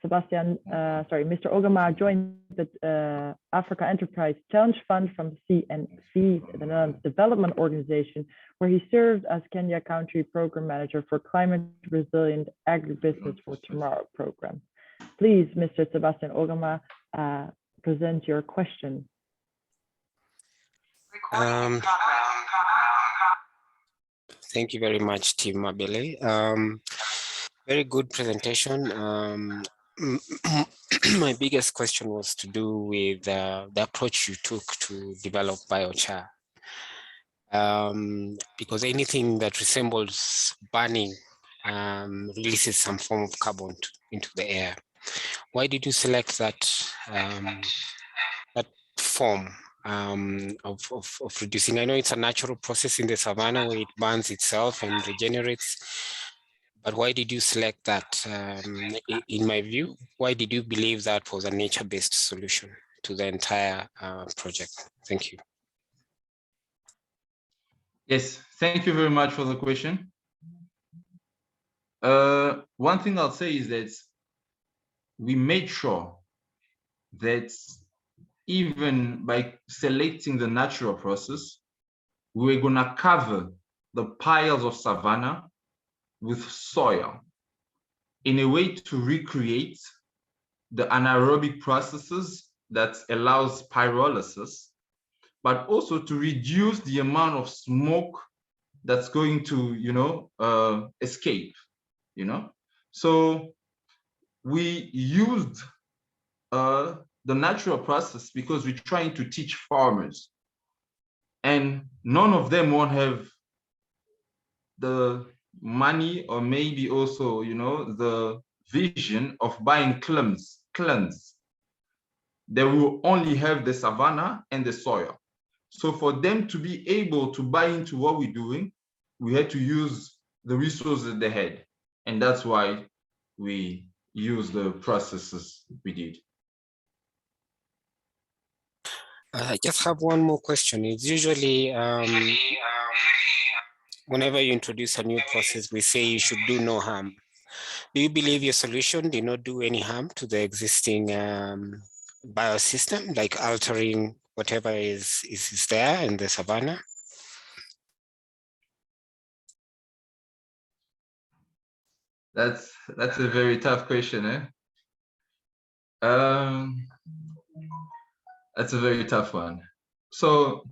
Mr. Ogama joined the Africa Enterprise Challenge Fund from CNC, the Netherlands Development Organization, where he served as Kenya Country Program Manager for Climate Resilient Agribusiness for Tomorrow program. Please, Mr. Sebastian Ogama, present your question. Thank you very much, Team Mabele. Very good presentation. My biggest question was to do with the approach you took to develop biochar. Because anything that resembles burning releases some form of carbon into the air. Why did you select that that form of reducing? I know it's a natural process in the savanna where it burns itself and regenerates, but why did you select that? In my view, why did you believe that was a nature-based solution to the entire project? Thank you. Yes, thank you very much for the question. One thing I'll say is that we made sure that even by selecting the natural process, we were going to cover the piles of savanna with soil in a way to recreate the anaerobic processes that allows pyrolysis, but also to reduce the amount of smoke that's going to, escape, So we used the natural process because we're trying to teach farmers, and none of them won't have the money or maybe also, the vision of buying clones. They will only have the savanna and the soil. So for them to be able to buy into what we're doing, we had to use the resources they had. And that's why we use the processes we did. I just have one more question. It's usually whenever you introduce a new process, we say you should do no harm. Do you believe your solution did not do any harm to the existing biosystem, like altering whatever is there in the savanna? That's a very tough question, eh? That's a very tough one. So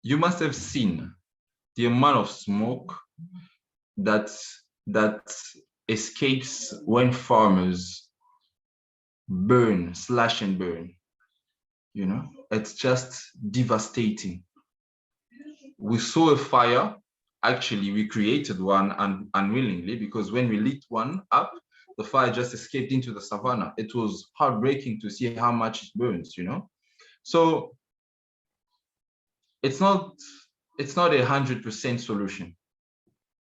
you must have seen the amount of smoke that escapes when farmers slash and burn. It's just devastating. We saw a fire. Actually, we created one unwillingly, because when we lit one up, the fire just escaped into the savanna. It was heartbreaking to see how much it burns, So it's not a 100% solution,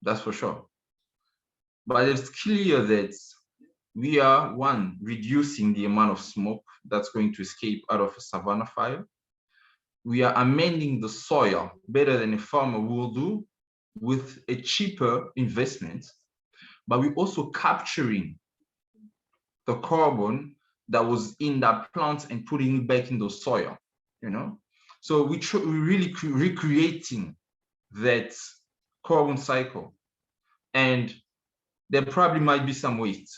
that's for sure. But it's clear that we are, one, reducing the amount of smoke that's going to escape out of a savanna fire. We are amending the soil better than a farmer will do with a cheaper investment, but we're also capturing the carbon that was in that plant and putting it back in the soil, So we're really recreating that carbon cycle. And there probably might be some waste,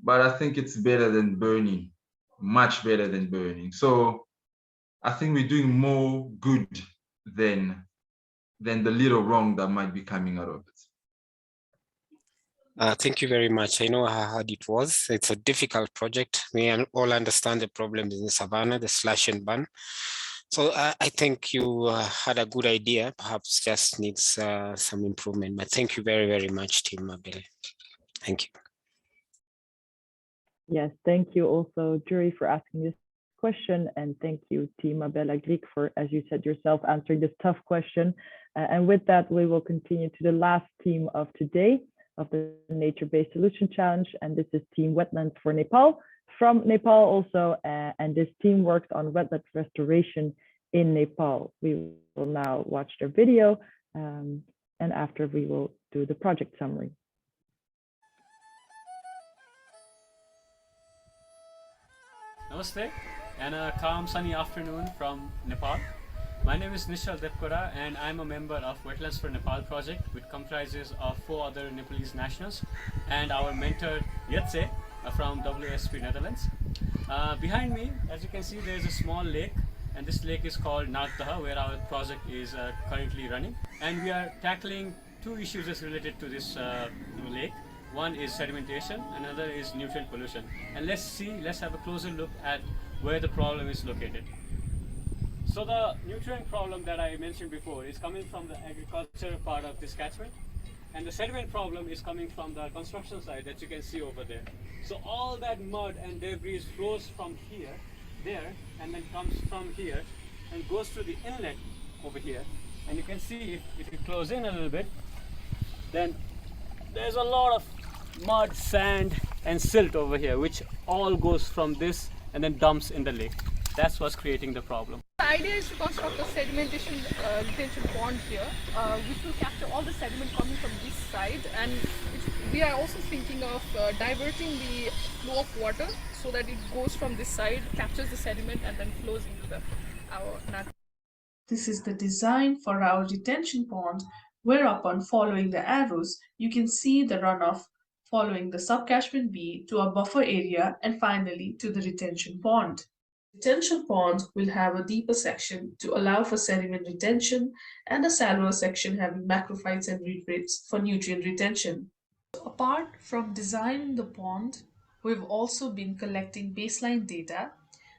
but I think it's better than burning, much better than burning. So I think we're doing more good than the little wrong that might be coming out of it. Thank you very much. I know how hard it was. It's a difficult project. We all understand the problems in the savanna, the slash and burn. So I think you had a good idea, perhaps just needs some improvement. But thank you very, very much, Team Mabele. Thank you. Yes, thank you also, Jury, for asking this question. And thank you, Team Mabele Greek, for, as you said yourself, answering this tough question. And with that, we will continue to the last team of today, of the Nature-Based Solution Challenge. And this is Team Wetland for Nepal, from Nepal also. And this team worked on wetland restoration in Nepal. We will now watch their video, and after we will do the project summary. Namaste and a calm sunny afternoon from Nepal. My name is Nishal Depkora and I'm a member of Wetlands for Nepal project, which comprises of 4 other Nepalese nationals and our mentor Yetse from WSP Netherlands. Behind me, as you can see, there is a small lake, and this lake is called Nagdaha, where our project is currently running. And we are tackling 2 issues related to this lake. One is sedimentation, another is nutrient pollution. And let's have a closer look at where the problem is located. So the nutrient problem that I mentioned before is coming from the agriculture part of this catchment, and the sediment problem is coming from the construction side that you can see over there. So all that mud and debris flows from here, there, and then comes from here and goes to the inlet over here. And you can see if you close in a little bit, then there's a lot of mud, sand, and silt over here, which all goes from this and then dumps in the lake. That's what's creating the problem. The idea is to construct a sedimentation retention pond here, which will capture all the sediment coming from this side, and we are also thinking of diverting the flow of water so that it goes from this side, captures the sediment, and then flows into our natural. This is the design for our retention pond, where upon following the arrows, you can see the runoff following the subcatchment B to a buffer area and finally to the retention pond. Retention pond will have a deeper section to allow for sediment retention and a shallower section having macrophytes and reef for nutrient retention. Apart from designing the pond, we've also been collecting baseline data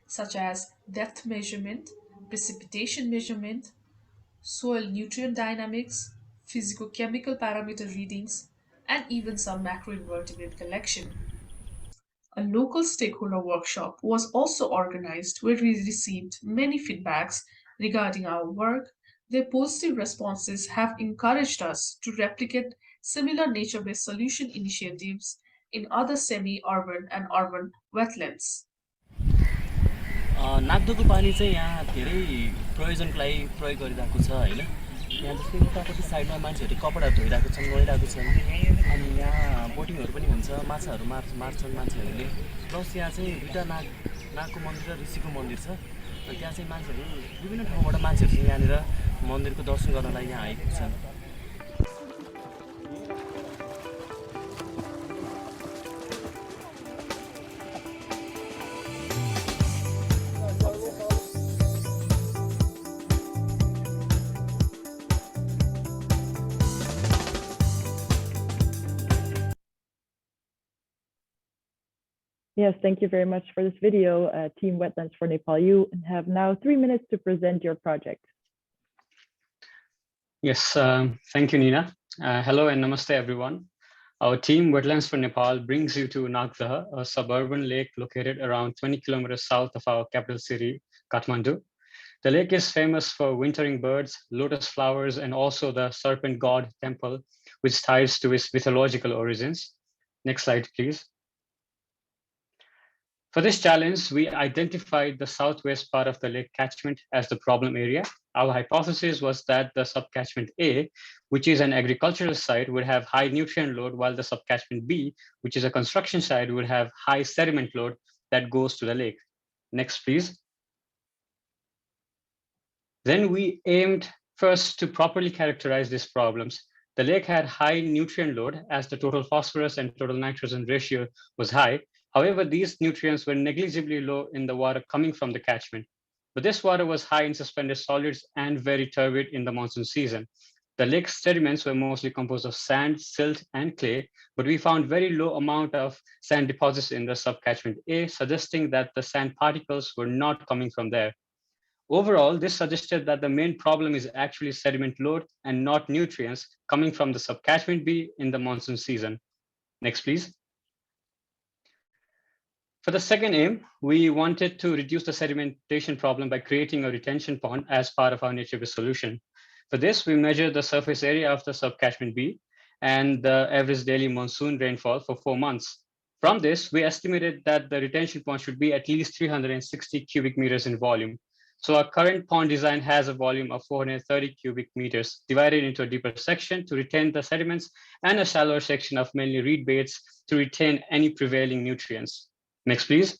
such as depth measurement, precipitation measurement, soil nutrient dynamics, physicochemical parameter readings, and even some macroinvertebrate collection. A local stakeholder workshop was also organized where we received many feedbacks regarding our work. Their positive responses have encouraged us to replicate similar nature-based solution initiatives in other semi-urban and urban wetlands. नाग्दोको पानी चाहिँ यहाँ धेरै प्रयोजनको लागि प्रयोग गरिरहेको छ हैन। यहाँ जस्तै उतापट्टि साइडमा मान्छेहरूले कपडा धोइरहेको छन्, नुहाइरहेको छन्, अनि यहाँ बोटिङहरू पनि हुन्छ, माछाहरू मार्छन् मान्छेहरूले। प्लस यहाँ चाहिँ दुईटा नागको मन्दिर र ऋषिको मन्दिर छ, र त्यहाँ चाहिँ मान्छेहरू विभिन्न ठाउँबाट मान्छेहरू चाहिँ यहाँनिर मन्दिरको दर्शन गर्नलाई यहाँ आएको छन्। Yes, thank you very much for this video, Team Wetlands for Nepal. You have now 3 minutes to present your project. Yes, thank you, Nina. Hello and namaste, everyone. Our team, Wetlands for Nepal, brings you to Nagdaha, a suburban lake located around 20 kilometers south of our capital city, Kathmandu. The lake is famous for wintering birds, lotus flowers, and also the serpent god temple, which ties to its mythological origins. Next slide, please. For this challenge, we identified the southwest part of the lake catchment as the problem area. Our hypothesis was that the subcatchment A, which is an agricultural site, would have high nutrient load, while the subcatchment B, which is a construction site, would have high sediment load that goes to the lake. Next, please. Then we aimed first to properly characterize these problems. The lake had high nutrient load as the total phosphorus and total nitrogen ratio was high. However, these nutrients were negligibly low in the water coming from the catchment. But this water was high in suspended solids and very turbid in the monsoon season. The lake's sediments were mostly composed of sand, silt, and clay, but we found very low amount of sand deposits in the subcatchment A, suggesting that the sand particles were not coming from there. Overall, this suggested that the main problem is actually sediment load and not nutrients coming from the subcatchment B in the monsoon season. Next, please. For the second aim, we wanted to reduce the sedimentation problem by creating a retention pond as part of our nature-based solution. For this, we measured the surface area of the subcatchment B and the average daily monsoon rainfall for 4 months. From this, we estimated that the retention pond should be at least 360 cubic meters in volume. So our current pond design has a volume of 430 cubic meters divided into a deeper section to retain the sediments and a shallower section of mainly reed beds to retain any prevailing nutrients. Next, please.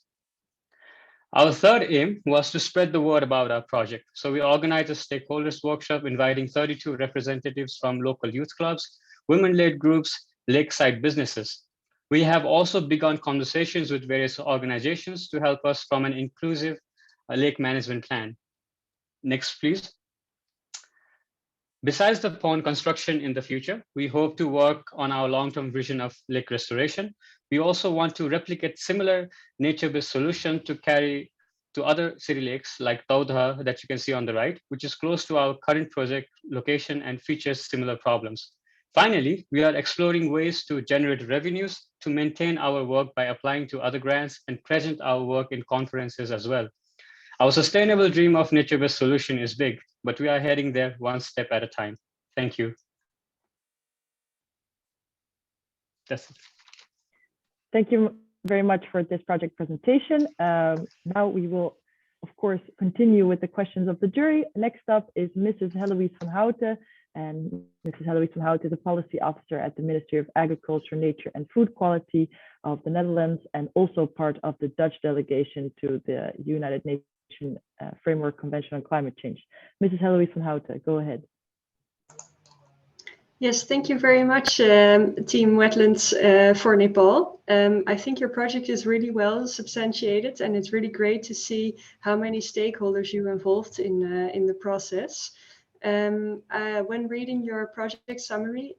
Our third aim was to spread the word about our project. So we organized a stakeholders workshop inviting 32 representatives from local youth clubs, women-led groups, lakeside businesses. We have also begun conversations with various organizations to help us from an inclusive lake management plan. Next, please. Besides the pond construction in the future, we hope to work on our long-term vision of lake restoration. We also want to replicate similar nature-based solution to carry to other city lakes like Taudha that you can see on the right, which is close to our current project location and features similar problems. Finally, we are exploring ways to generate revenues to maintain our work by applying to other grants and present our work in conferences as well. Our sustainable dream of nature-based solution is big, but we are heading there one step at a time. Thank you. That's it. Thank you very much for this project presentation. Now we will, of course, continue with the questions of the jury. Next up is Mrs. Heloise van Houten. And Mrs. Heloise van Houten is a policy officer at the Ministry of Agriculture, Nature and Food Quality of the Netherlands, and also part of the Dutch delegation to the United Nations Framework Convention on Climate Change. Mrs. Heloise van Houten, go ahead. Yes, thank you very much, Team Wetlands for Nepal. I think your project is really well substantiated, and it's really great to see how many stakeholders you involved in the process. When reading your project summary,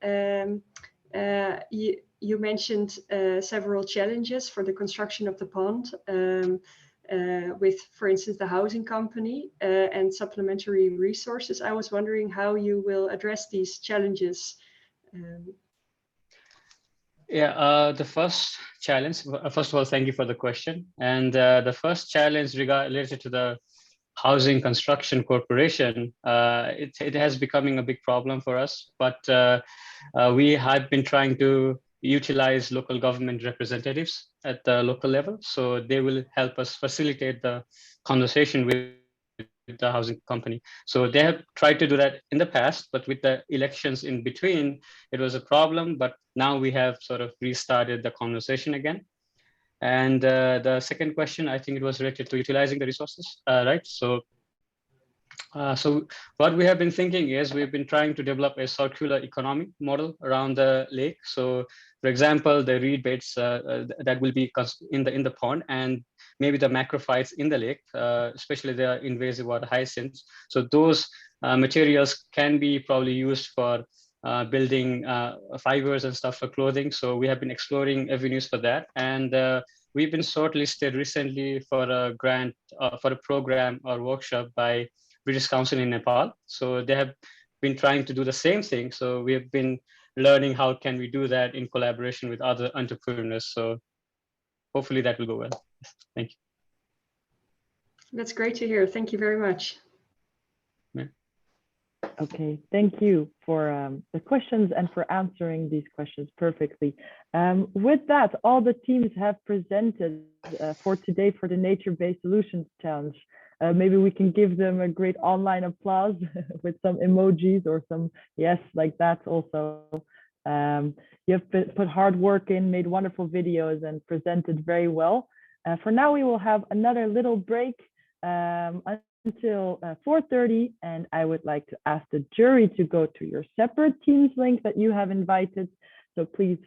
you mentioned several challenges for the construction of the pond with, for instance, the housing company and supplementary resources. I was wondering how you will address these challenges. The first challenge, first of all, thank you for the question. And the first challenge related to the housing construction corporation, it has becoming a big problem for us, but we have been trying to utilize local government representatives at the local level. So they will help us facilitate the conversation with the housing company. So they have tried to do that in the past, but with the elections in between, it was a problem, but now we have sort of restarted the conversation again. And the second question, I think it was related to utilizing the resources, right? So what we have been thinking is we've been trying to develop a circular economy model around the lake. So, for example, the reed beds that will be in the pond, and maybe the macrophytes in the lake, especially the invasive water hyacinths. So those materials can be probably used for building fibers and stuff for clothing. So we have been exploring avenues for that, and we've been shortlisted recently for a grant for a program or workshop by British Council in Nepal. So they have been trying to do the same thing. So we have been learning how can we do that in collaboration with other entrepreneurs. So hopefully that will go well. Thank you. That's great to hear. Thank you very much. Yeah. Okay, thank you for the questions and for answering these questions perfectly. With that, all the teams have presented for today for the Nature-Based Solutions Challenge. Maybe we can give them a great online applause with some emojis or some yes, like that also. You have put hard work in, made wonderful videos and presented very well. For now, we will have another little break until 4:30, and I would like to ask the jury to go to your separate Teams link that you have invited. So please,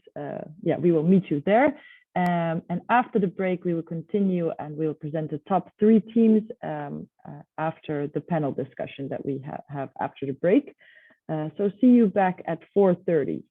we will meet you there. And after the break, we will continue and we will present the top 3 teams after the panel discussion that we have after the break. So see you back at 4:30.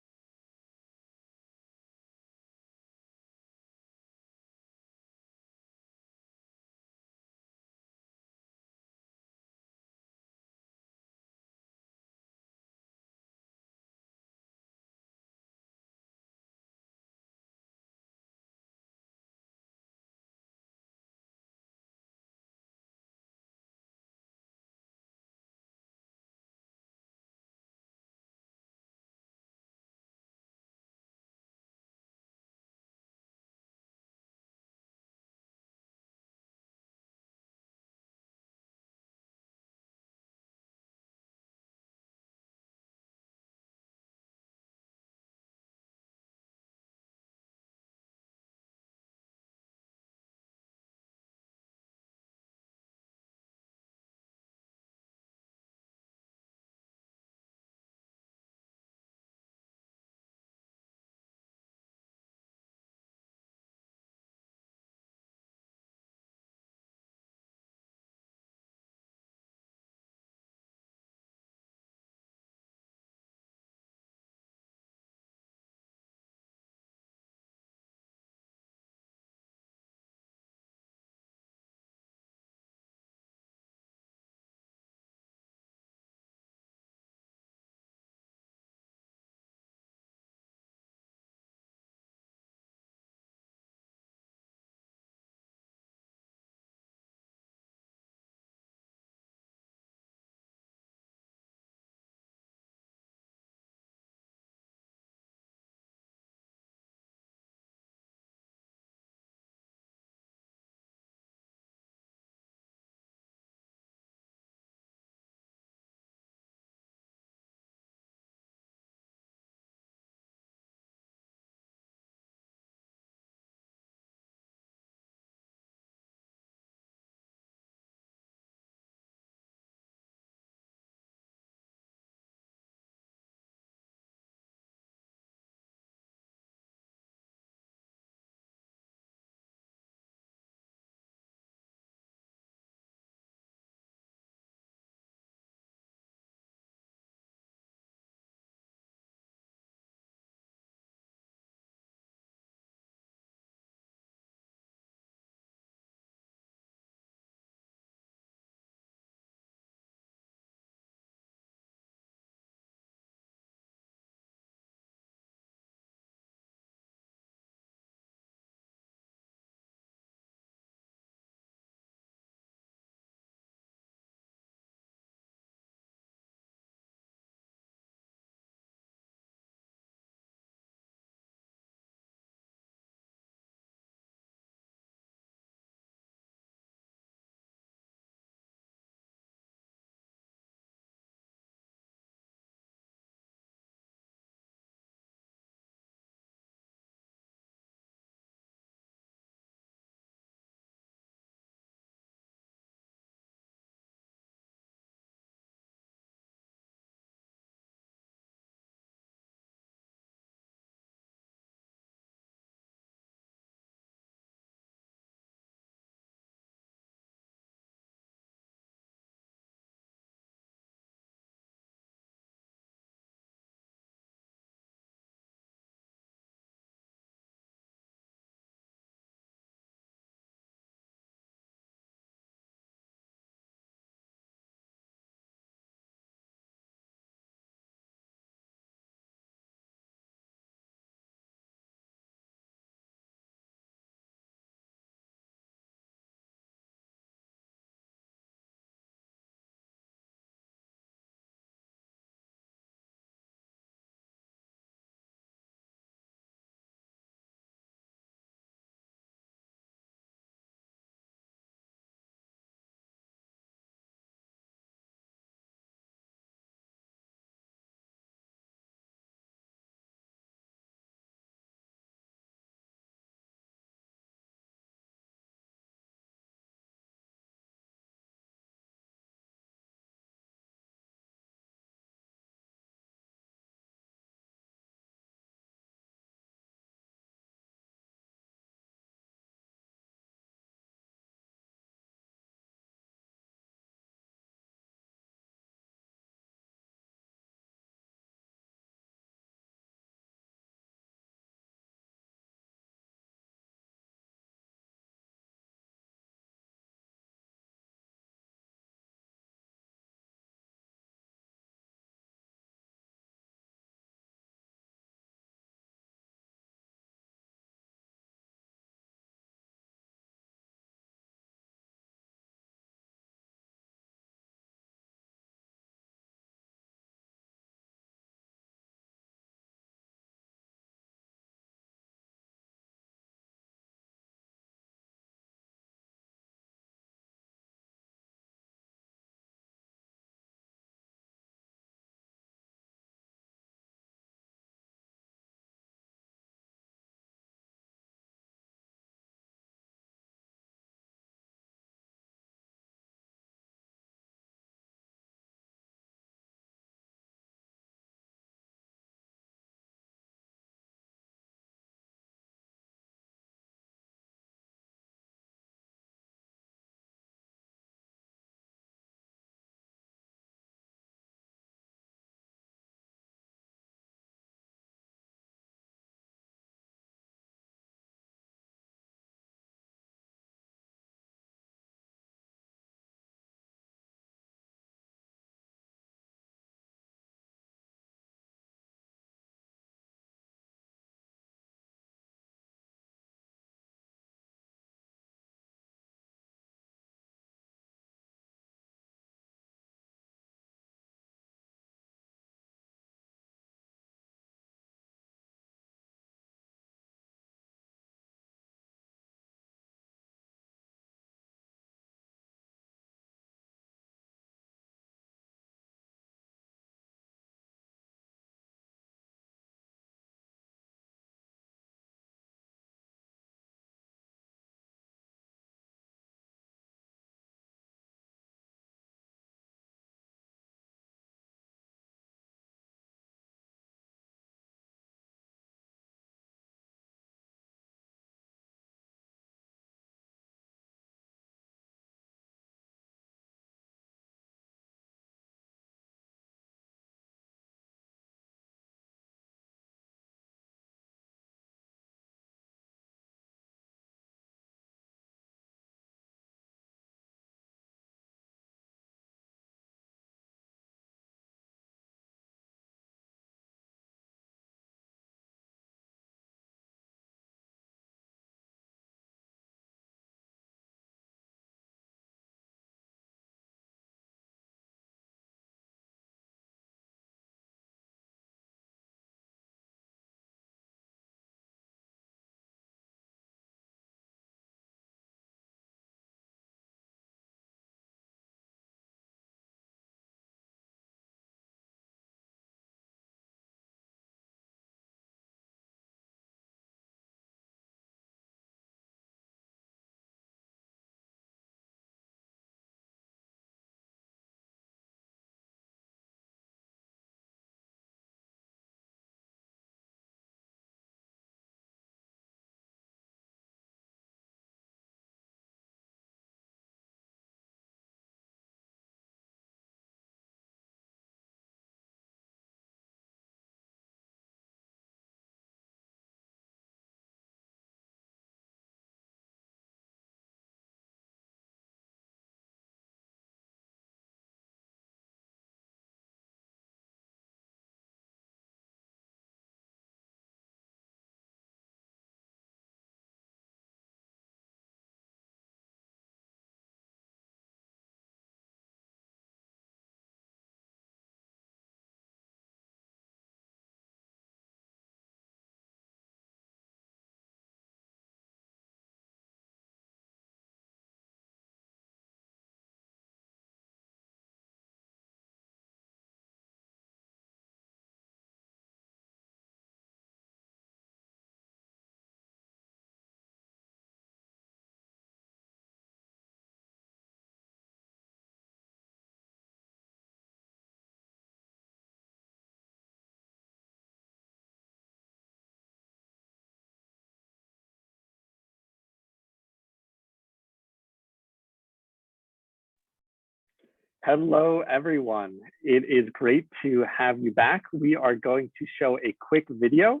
Hello, everyone. It is great to have you back. We are going to show a quick video,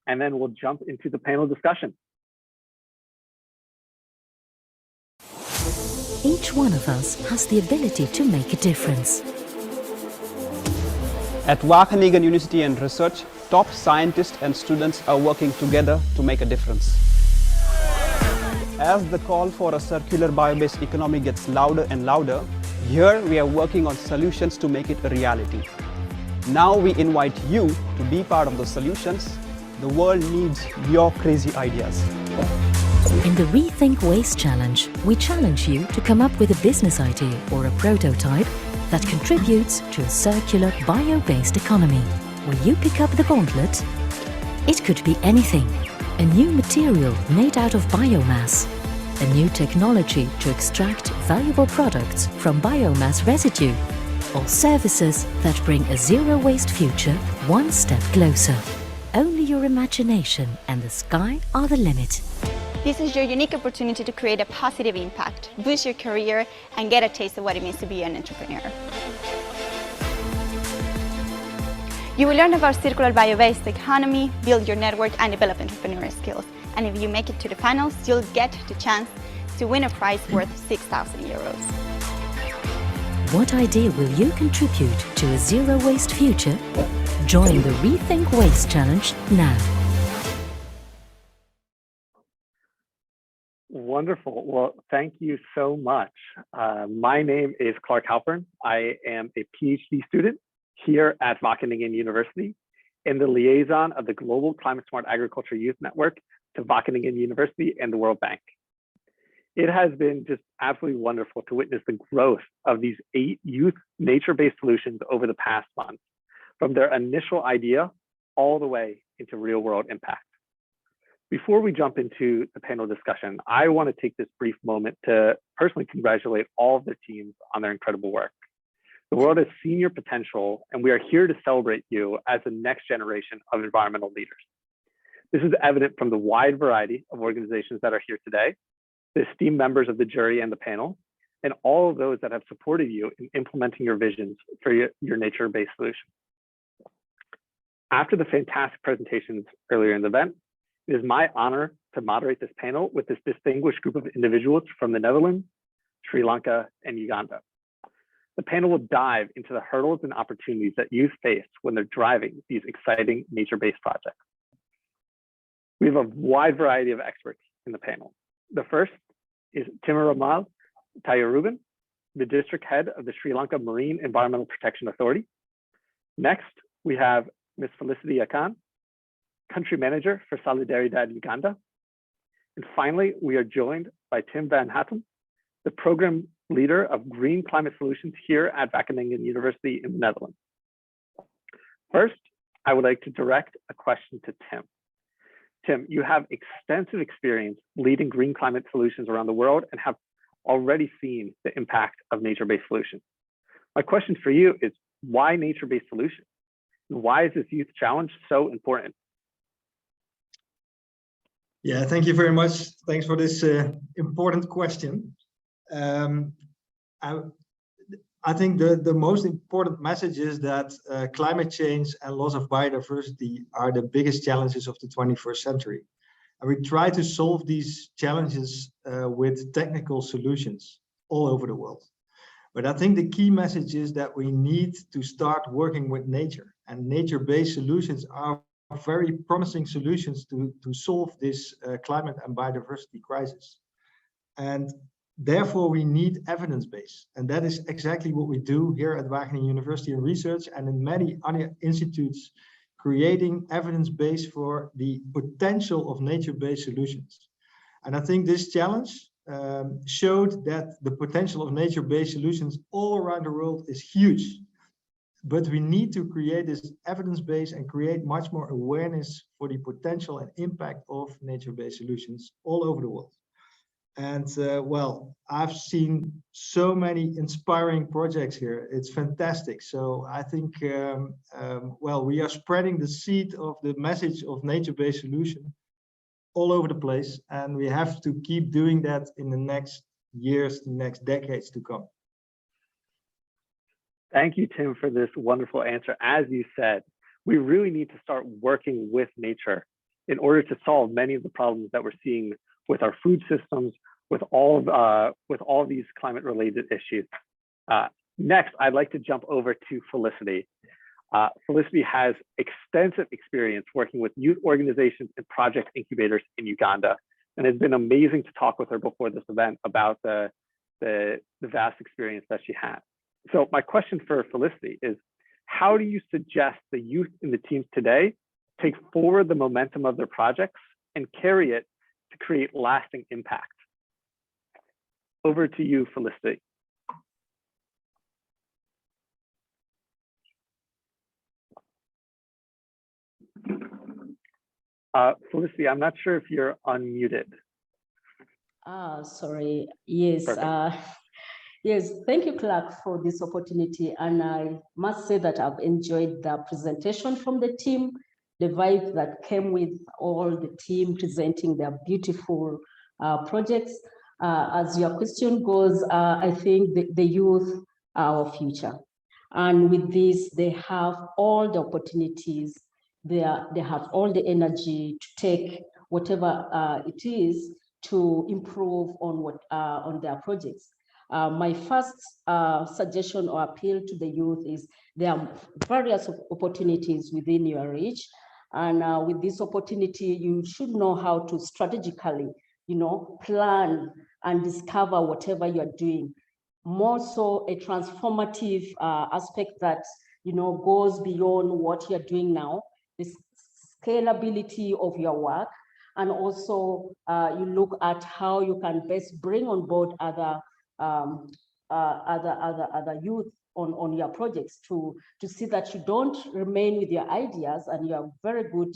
and then we'll jump into the panel discussion. Each one of us has the ability to make a difference. At Wageningen University and Research, top scientists and students are working together to make a difference. As the call for a circular bio-based economy gets louder and louder, here we are working on solutions to make it a reality. Now we invite you to be part of the solutions. The world needs your crazy ideas. In the Rethink Waste Challenge, we challenge you to come up with a business idea or a prototype that contributes to a circular bio-based economy. Will you pick up the gauntlet? It could be anything. A new material made out of biomass. A new technology to extract valuable products from biomass residue. Or services that bring a zero-waste future one step closer. Only your imagination and the sky are the limit. This is your unique opportunity to create a positive impact, boost your career, and get a taste of what it means to be an entrepreneur. You will learn about circular bio-based economy, build your network, and develop entrepreneurial skills. And if you make it to the finals, you'll get the chance to win a prize worth 6,000 euros. What idea will you contribute to a zero-waste future? Join the Rethink Waste Challenge now. Wonderful. Well, thank you so much. My name is Clark Halpern. I am a PhD student here at Wageningen University and the liaison of the Global Climate Smart Agriculture Youth Network to Wageningen University and the World Bank. It has been just absolutely wonderful to witness the growth of these 8 youth nature-based solutions over the past month, from their initial idea all the way into real-world impact. Before we jump into the panel discussion, I want to take this brief moment to personally congratulate all of the teams on their incredible work. The world has seen your potential, and we are here to celebrate you as the next generation of environmental leaders. This is evident from the wide variety of organizations that are here today, the esteemed members of the jury and the panel, and all of those that have supported you in implementing your visions for your nature-based solution. After the fantastic presentations earlier in the event, it is my honor to moderate this panel with this distinguished group of individuals from the Netherlands, Sri Lanka, and Uganda. The panel will dive into the hurdles and opportunities that youth face when they're driving these exciting nature-based projects. We have a wide variety of experts in the panel. The first is Timaramal Tayaruban, the district head of the Sri Lanka Marine Environmental Protection Authority. Next, we have Ms. Felicity Akan, country manager for Solidaridad Uganda. And finally, we are joined by Tim van Hattem, the program leader of Green Climate Solutions here at Wageningen University in the Netherlands. First, I would like to direct a question to Tim. Tim, you have extensive experience leading green climate solutions around the world and have already seen the impact of nature-based solutions. My question for you is, why nature-based solutions? Why is this youth challenge so important? Yeah, thank you very much. Thanks for this important question. I think the most important message is that climate change and loss of biodiversity are the biggest challenges of the 21st century. And we try to solve these challenges with technical solutions all over the world. But I think the key message is that we need to start working with nature, and nature-based solutions are very promising solutions to solve this climate and biodiversity crisis. And therefore, we need evidence base. And that is exactly what we do here at Wageningen University and Research and in many other institutes, creating evidence base for the potential of nature-based solutions. And I think this challenge showed that the potential of nature-based solutions all around the world is huge. But we need to create this evidence base and create much more awareness for the potential and impact of nature-based solutions all over the world. And well, I've seen so many inspiring projects here. It's fantastic. So I think, well, we are spreading the seed of the message of nature-based solution all over the place. And we have to keep doing that in the next years, the next decades to come. Thank you, Tim, for this wonderful answer. As you said, we really need to start working with nature in order to solve many of the problems that we're seeing with our food systems, with all these climate-related issues. Next, I'd like to jump over to Felicity. Felicity has extensive experience working with youth organizations and project incubators in Uganda, and it's been amazing to talk with her before this event about the vast experience that she has. So my question for Felicity is, how do you suggest the youth in the teams today take forward the momentum of their projects and carry it to create lasting impact? Over to you, Felicity. Felicity, I'm not sure if you're unmuted. Sorry. Yes. Yes. Thank you, Clark, for this opportunity. And I must say that I've enjoyed the presentation from the team, the vibe that came with all the team presenting their beautiful projects. As your question goes, I think the youth are our future. And with this, they have all the opportunities. They have all the energy to take whatever it is to improve on their projects. My first suggestion or appeal to the youth is there are various opportunities within your reach. And with this opportunity, you should know how to strategically, plan and discover whatever you're doing. More so a transformative aspect that, goes beyond what you're doing now, the scalability of your work, and also you look at how you can best bring on board other youth on your projects to see that you don't remain with your ideas and you have very good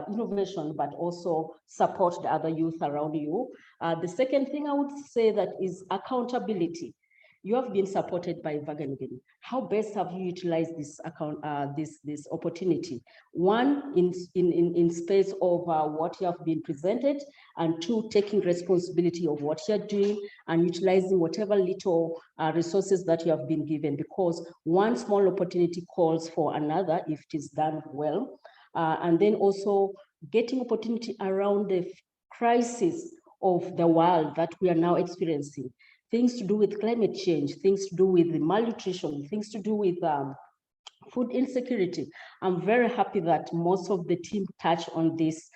innovation, but also support the other youth around you. The second thing I would say that is accountability. You have been supported by Wageningen. How best have you utilized this this opportunity? One, in space of what you have been presented, and two, taking responsibility of what you're doing and utilizing whatever little resources that you have been given, because one small opportunity calls for another if it is done well. And then also getting opportunity around the crisis of the world that we are now experiencing. Things to do with climate change, things to do with malnutrition, things to do with food insecurity. I'm very happy that most of the team touch on this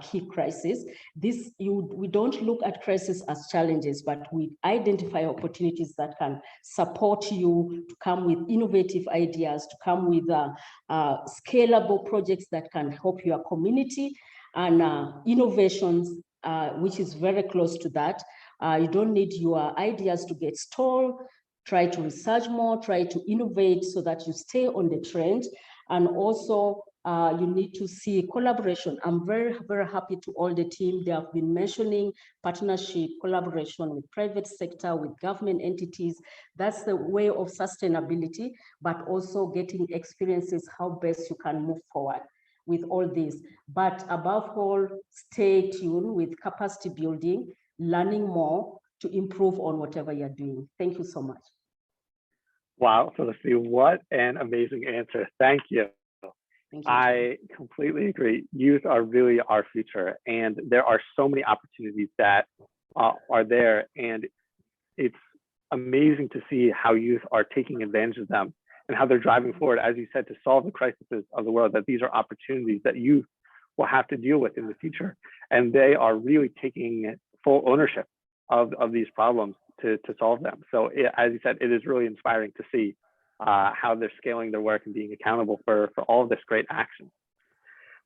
key crisis. We don't look at crisis as challenges, but we identify opportunities that can support you to come with innovative ideas, to come with scalable projects that can help your community, and innovations, which is very close to that. You don't need your ideas to get stalled. Try to research more, try to innovate so that you stay on the trend. And also you need to see collaboration. I'm very, very happy to all the team. They have been mentioning partnership, collaboration with private sector, with government entities. That's the way of sustainability, but also getting experiences, how best you can move forward with all this. But above all, stay tuned with capacity building, learning more to improve on whatever you're doing. Thank you so much. Wow, Felicity, what an amazing answer. Thank you. Thank you. I completely agree. Youth are really our future, and there are so many opportunities that are there, and it's amazing to see how youth are taking advantage of them and how they're driving forward, as you said, to solve the crises of the world, that these are opportunities that youth will have to deal with in the future. And they are really taking full ownership of these problems to solve them. So as you said, it is really inspiring to see how they're scaling their work and being accountable for all of this great action.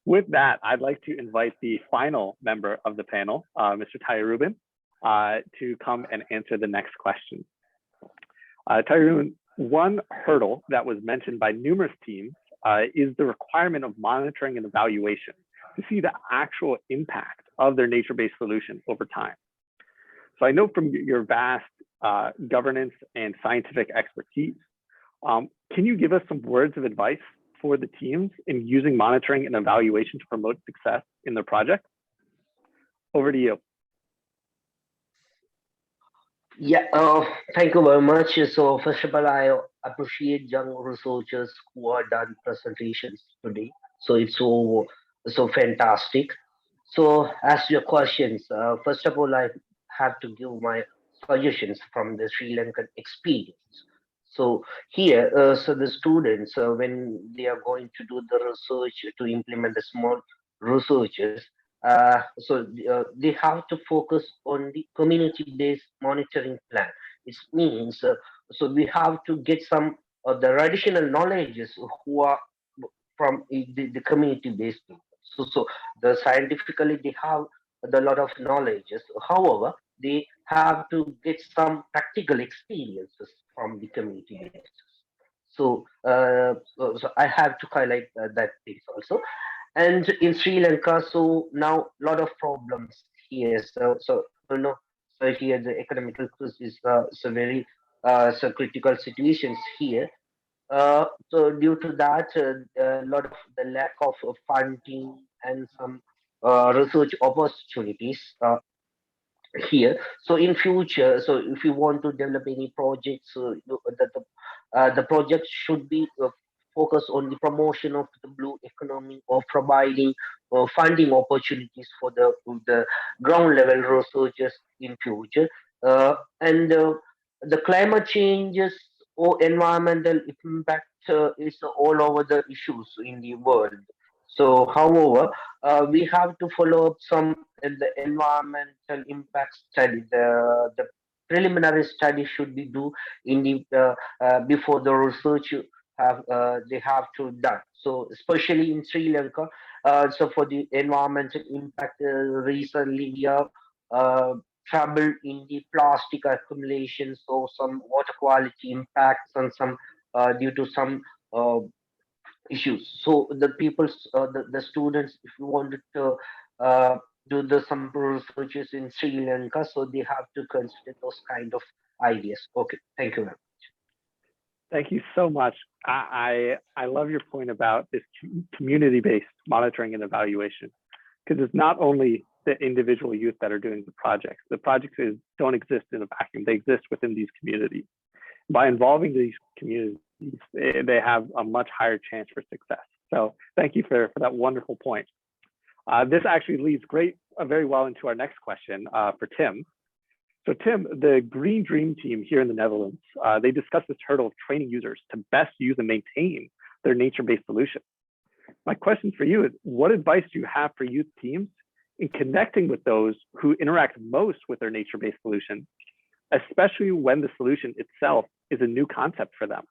With that, I'd like to invite the final member of the panel, Mr. Ty Rubin, to come and answer the next question. Ty Rubin, one hurdle that was mentioned by numerous teams is the requirement of monitoring and evaluation to see the actual impact of their nature-based solution over time. So I know from your vast governance and scientific expertise, can you give us some words of advice for the teams in using monitoring and evaluation to promote success in their project? Over to you. Yeah, thank you very much. So first of all, I appreciate young researchers who are done presentations today. So it's so fantastic. So as your questions, first of all, I have to give my suggestions from the Sri Lankan experience. So here, so the students, when they are going to do the research to implement the small researches, they have to focus on the community-based monitoring plan. It means, so we have to get some of the traditional knowledges who are from the community-based people. So the scientifically they have a lot of knowledges. However, they have to get some practical experiences from the community basis. So I have to highlight that things also. And in Sri Lanka, so now a lot of problems here. So here the economical crisis so very so critical situations here. So due to that, a lot of the lack of funding and some research opportunities here. So in future, so if you want to develop any projects, the project should be focused on the promotion of the blue economy or providing funding opportunities for the ground level researchers in future. And the climate changes or environmental impact is all over the issues in the world. So, however, we have to follow up some the environmental impact study. The preliminary study should be due in the before the research they have to done. So, especially in Sri Lanka, so for the environmental impact, recently we have trouble in the plastic accumulation, so some water quality impacts and some due to some issues. So the the students, if you wanted to do some researches in Sri Lanka, so they have to consider those kind of ideas. Okay, thank you very much. Thank you so much. I love your point about this community-based monitoring and evaluation, because it's not only the individual youth that are doing the projects. The projects don't exist in a vacuum. They exist within these communities. By involving these communities, they have a much higher chance for success. So thank you for that wonderful point. This actually leads very well into our next question for Tim. So Tim, the Green Dream team here in the Netherlands, they discussed this hurdle of training users to best use and maintain their nature-based solution. My question for you is, what advice do you have for youth teams in connecting with those who interact most with their nature-based solution, especially when the solution itself is a new concept for them?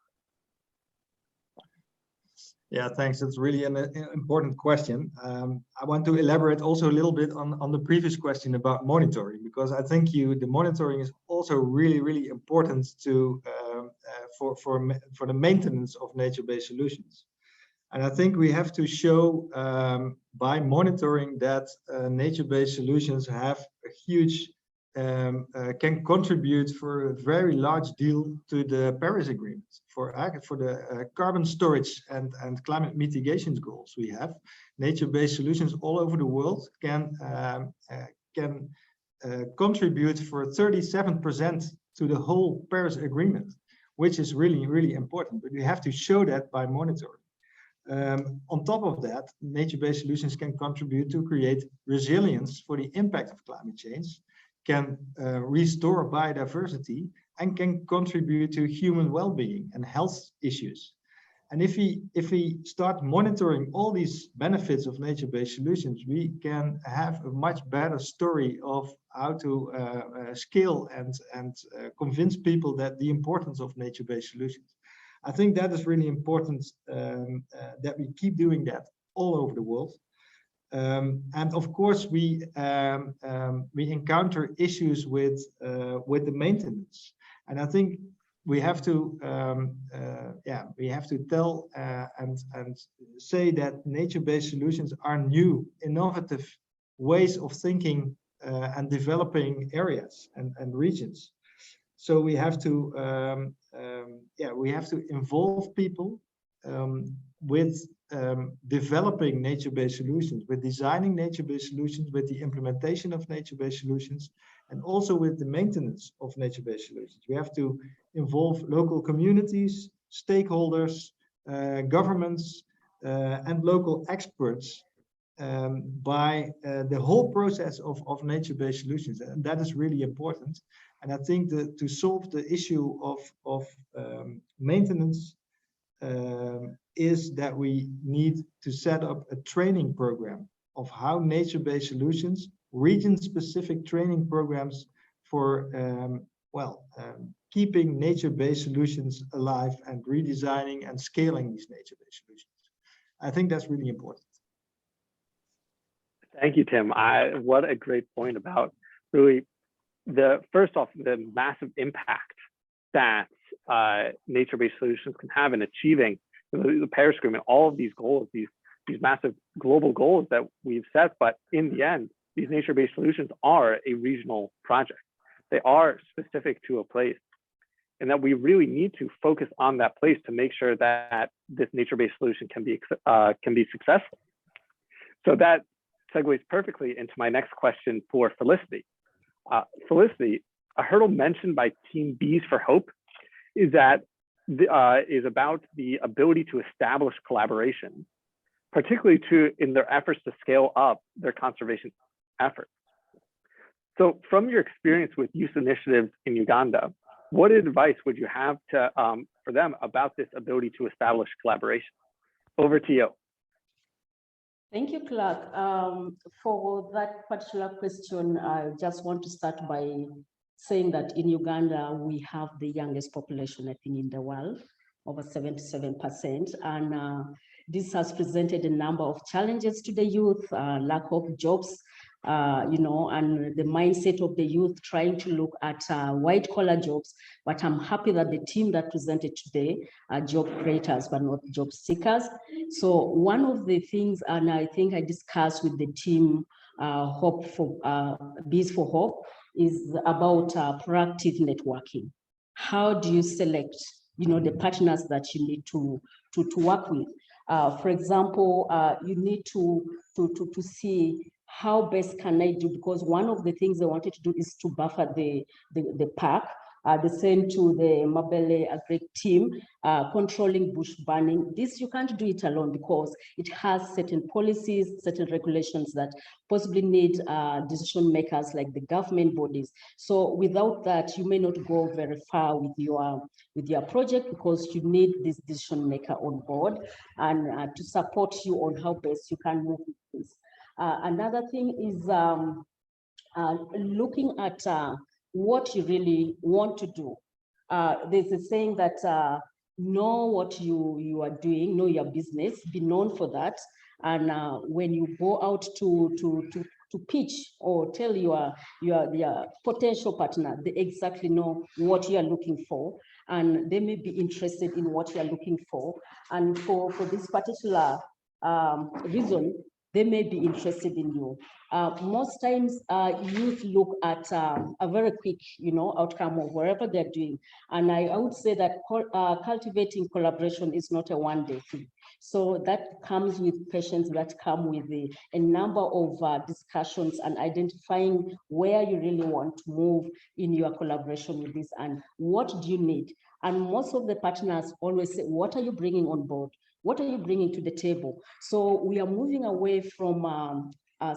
Yeah, thanks. That's really an important question. I want to elaborate also a little bit on the previous question about monitoring, because I think the monitoring is also really important to for the maintenance of nature-based solutions. And I think we have to show by monitoring that nature-based solutions have a huge can contribute for a very large deal to the Paris Agreement for the carbon storage and climate mitigation goals we have. Nature-based solutions all over the world can contribute for 37% to the whole Paris Agreement, which is really important. But we have to show that by monitoring. On top of that, nature-based solutions can contribute to create resilience for the impact of climate change, can restore biodiversity, and can contribute to human well-being and health issues. And if we start monitoring all these benefits of nature-based solutions, we can have a much better story of how to scale and convince people that the importance of nature-based solutions. I think that is really important that we keep doing that all over the world. And of course, we encounter issues with the maintenance, and I think we have to tell and say that nature-based solutions are new, innovative ways of thinking and developing areas and regions. So we have to involve people with developing nature-based solutions, with designing nature-based solutions, with the implementation of nature-based solutions, and also with the maintenance of nature-based solutions. We have to involve local communities, stakeholders, governments, and local experts by the whole process of nature-based solutions. And that is really important. And I think that to solve the issue of maintenance is that we need to set up a training program of how nature-based solutions, region-specific training programs for keeping nature-based solutions alive and redesigning and scaling these nature-based solutions. I think that's really important. Thank you, Tim. What a great point about really first off, the massive impact that nature-based solutions can have in achieving the Paris Agreement, all of these goals, these massive global goals that we've set. But in the end, these nature-based solutions are a regional project. They are specific to a place, and that we really need to focus on that place to make sure that this nature-based solution can be successful. So that segues perfectly into my next question for Felicity. Felicity, a hurdle mentioned by Team Bees for Hope is about the ability to establish collaboration, particularly in their efforts to scale up their conservation efforts. So from your experience with youth initiatives in Uganda, what advice would you have for them about this ability to establish collaboration? Over to you. Thank you, Clark. For that particular question, I just want to start by saying that in Uganda, we have the youngest population, I think, in the world, over 77%. And this has presented a number of challenges to the youth, lack of jobs, and the mindset of the youth trying to look at white-collar jobs. But I'm happy that the team that presented today are job creators, but not job seekers. So one of the things, and I think I discussed with the team, Bees for Hope, is about proactive networking. How do you select, the partners that you need to work with? For example, you need to see how best can I do, because one of the things they wanted to do is to buffer the park. They sent to the Mabele Agri team, controlling bush burning. This, you can't do it alone because it has certain policies, certain regulations that possibly need decision makers like the government bodies. So without that, you may not go very far with your project because you need this decision maker on board and to support you on how best you can move this. Another thing is looking at what you really want to do. There's a saying that know what you are doing, know your business, be known for that. And when you go out to pitch or tell your potential partner, they exactly know what you are looking for, and they may be interested in what you are looking for. And for this particular reason, they may be interested in you. Most times, youth look at a very quick, outcome of whatever they're doing. And I would say that cultivating collaboration is not a one-day thing. So that comes with patience, that come with a number of discussions and identifying where you really want to move in your collaboration with this and what do you need. And most of the partners always say, what are you bringing on board? What are you bringing to the table? So we are moving away from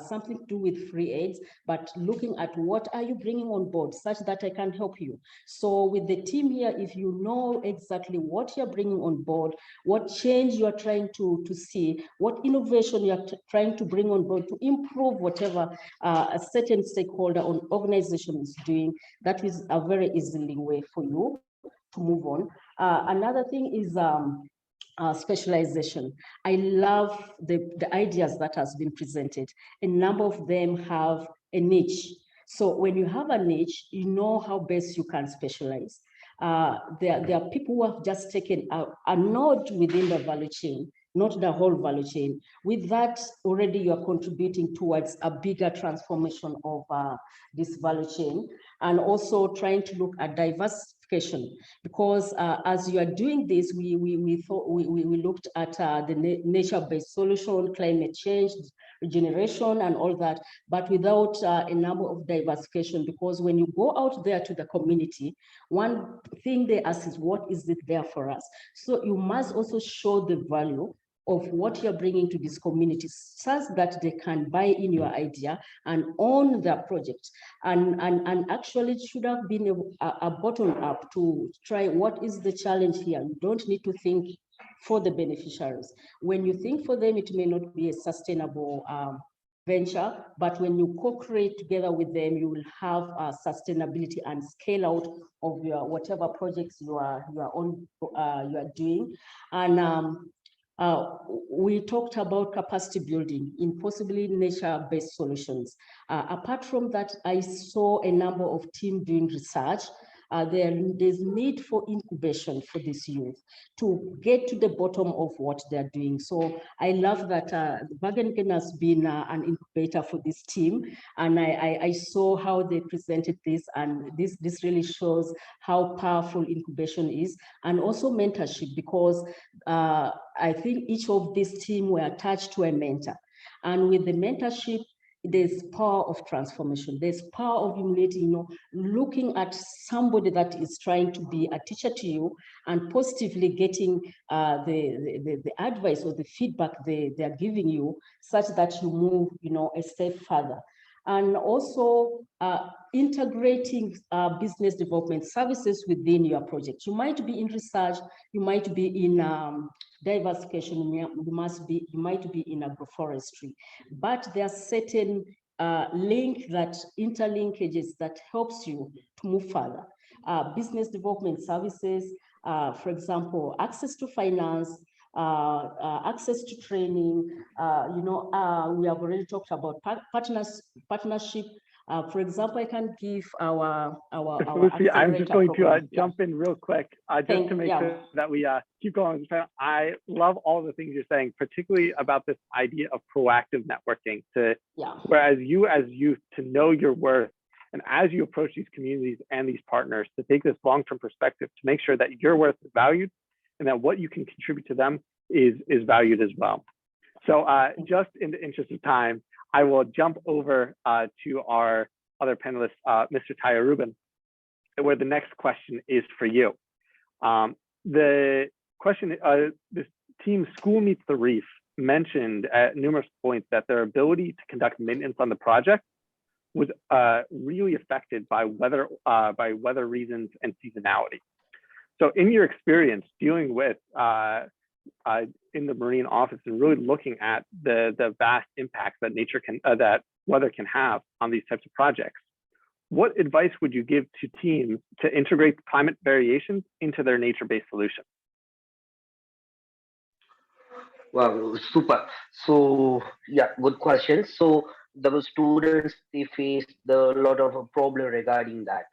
something to do with free aids, but looking at what are you bringing on board such that I can help you. So with the team here, if you know exactly what you're bringing on board, what change you are trying to see, what innovation you are trying to bring on board to improve whatever a certain stakeholder or organization is doing, that is a very easy way for you to move on. Another thing is specialization. I love the ideas that has been presented. A number of them have a niche. So when you have a niche, you know how best you can specialize. There are people who have just taken a node within the value chain, not the whole value chain. With that, already you're contributing towards a bigger transformation of this value chain, and also trying to look at diversification diversification, because as you are doing this, we looked at the nature-based solution, climate change, regeneration, and all that, but without a number of diversification. Because when you go out there to the community, one thing they ask is, what is it there for us? So you must also show the value of what you're bringing to this community, such that they can buy in your idea and own their project. And actually, it should have been a bottom up to try what is the challenge here. You don't need to think for the beneficiaries. When you think for them, it may not be a sustainable venture, but when you co-create together with them, you will have sustainability and scale out of your whatever projects you are doing. And we talked about capacity building in possibly nature-based solutions. Apart from that, I saw a number of teams doing research. There's need for incubation for this youth to get to the bottom of what they're doing. So I love that Wageningen has been an incubator for this team, and I saw how they presented this, and this really shows how powerful incubation is, and also mentorship, because I think each of these teams were attached to a mentor, and with the mentorship, there's power of transformation. There's power of humility, looking at somebody that is trying to be a teacher to you and positively getting the advice or the feedback they're giving you, such that you move, a step further. And also integrating business development services within your project. You might be in research, you might be in diversification, you might be in agroforestry, but there are certain interlinkages that helps you to move further. Business development services, for example, access to finance, access to training. We have already talked about partnership. For example, I can give our Lucy, I'm just going to jump in real quick, just to make sure that we keep going. I love all the things you're saying, particularly about this idea of proactive networking. Whereas you as youth, to know your worth, and as you approach these communities and these partners, to take this long-term perspective to make sure that your worth is valued and that what you can contribute to them is valued as well. So just in the interest of time, I will jump over to our other panelist, Mr. Taya Rubin, where the next question is for you. The question, this team School Meets the Reef mentioned at numerous points that their ability to conduct maintenance on the project was really affected by weather reasons and seasonality. So in your experience dealing with in the Marine Office and really looking at the vast impacts that that weather can have on these types of projects, what advice would you give to teams to integrate climate variations into their nature-based solutions? Well, super. So yeah, good question. So the students, they faced a lot of problem regarding that.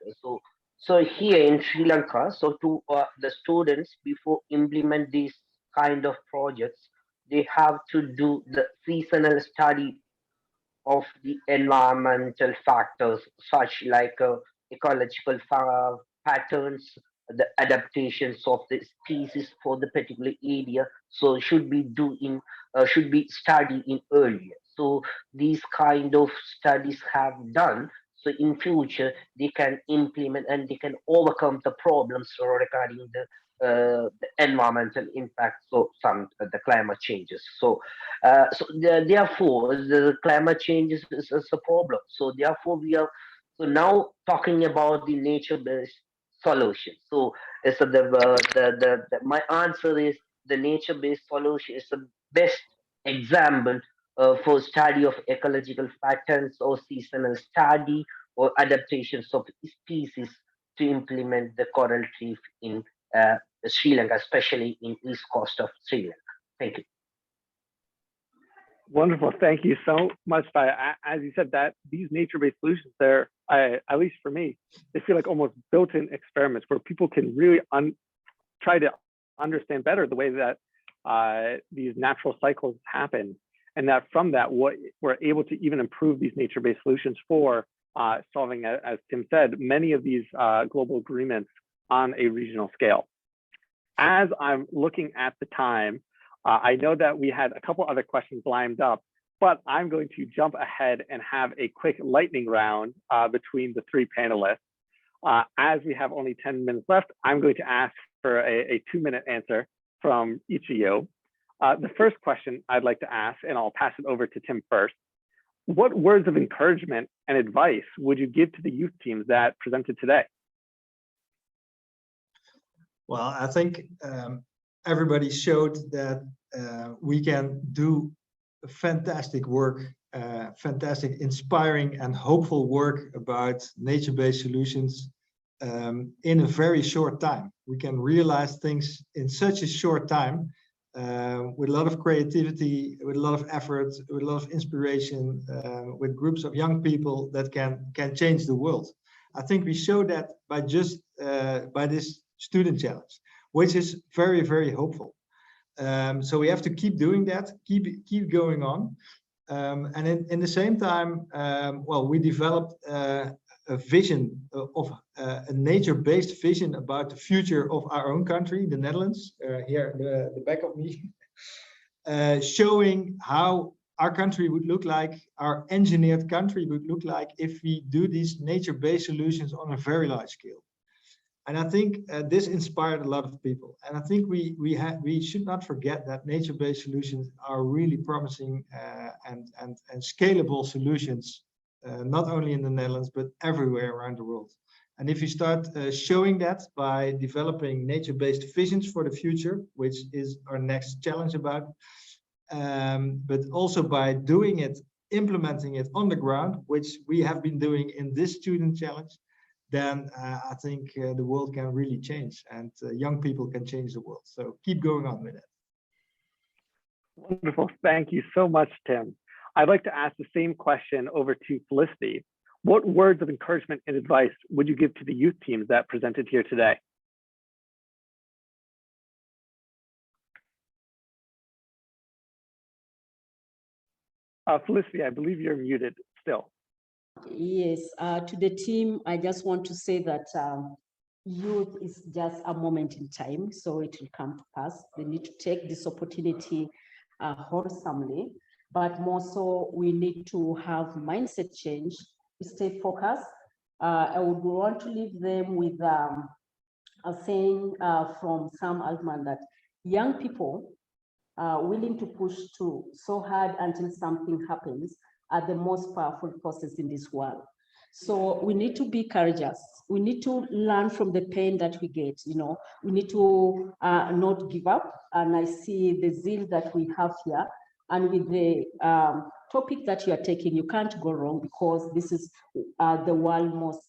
So here in Sri Lanka, so to the students, before implement these kind of projects, they have to do the seasonal study of the environmental factors, such like ecological patterns, the adaptations of the species for the particular area. So should be studied in earlier. So these kind of studies have done. So in future, they can implement and they can overcome the problems regarding the environmental impact, so the climate changes. So therefore, the climate changes is a problem. So therefore, we are now talking about the nature-based solution. So my answer is the nature-based solution is the best example for study of ecological patterns or seasonal study or adaptations of species to implement the coral reef in Sri Lanka, especially in east coast of Sri Lanka. Thank you. Wonderful. Thank you so much. As you said, that these nature-based solutions, they're, at least for me, they feel like almost built-in experiments where people can really try to understand better the way that these natural cycles happen. And that from that, what we're able to even improve these nature-based solutions for solving, as Tim said, many of these global agreements on a regional scale. As I'm looking at the time, I know that we had a couple other questions lined up, but I'm going to jump ahead and have a quick lightning round between the three panelists. As we have only 10 minutes left, I'm going to ask for a 2-minute answer from each of you. The first question I'd like to ask, and I'll pass it over to Tim first. What words of encouragement and advice would you give to the youth teams that presented today? Well, I think everybody showed that we can do fantastic work, fantastic, inspiring and hopeful work about nature-based solutions in a very short time. We can realize things in such a short time with a lot of creativity, with a lot of effort, with a lot of inspiration, with groups of young people that can change the world. I think we show that by just by this student challenge, which is very, very hopeful. So we have to keep doing that, keep going on. And in the same time, well, we developed a vision of a nature-based vision about the future of our own country, the Netherlands, here the back of me, showing how our country would look like, our engineered country would look like if we do these nature-based solutions on a very large scale. And I think this inspired a lot of people. And I think we should not forget that nature-based solutions are really promising and scalable solutions, not only in the Netherlands, but everywhere around the world. And if you start showing that by developing nature-based visions for the future, which is our next challenge about, but also by doing it, implementing it on the ground, which we have been doing in this student challenge, then I think the world can really change and young people can change the world. So keep going on with it. Wonderful. Thank you so much, Tim. I'd like to ask the same question over to Felicity. What words of encouragement and advice would you give to the youth teams that presented here today? Felicity, I believe you're muted still. Yes, to the team, I just want to say that youth is just a moment in time, so it will come to pass. They need to take this opportunity wholesomely, but more so we need to have mindset change, stay focused. I would want to leave them with a saying from Sam Altman that young people willing to push through so hard until something happens are the most powerful forces in this world. So we need to be courageous. We need to learn from the pain that we get. You know, we need to not give up. And I see the zeal that we have here. And with the topic that you are taking, you can't go wrong because this is the world's most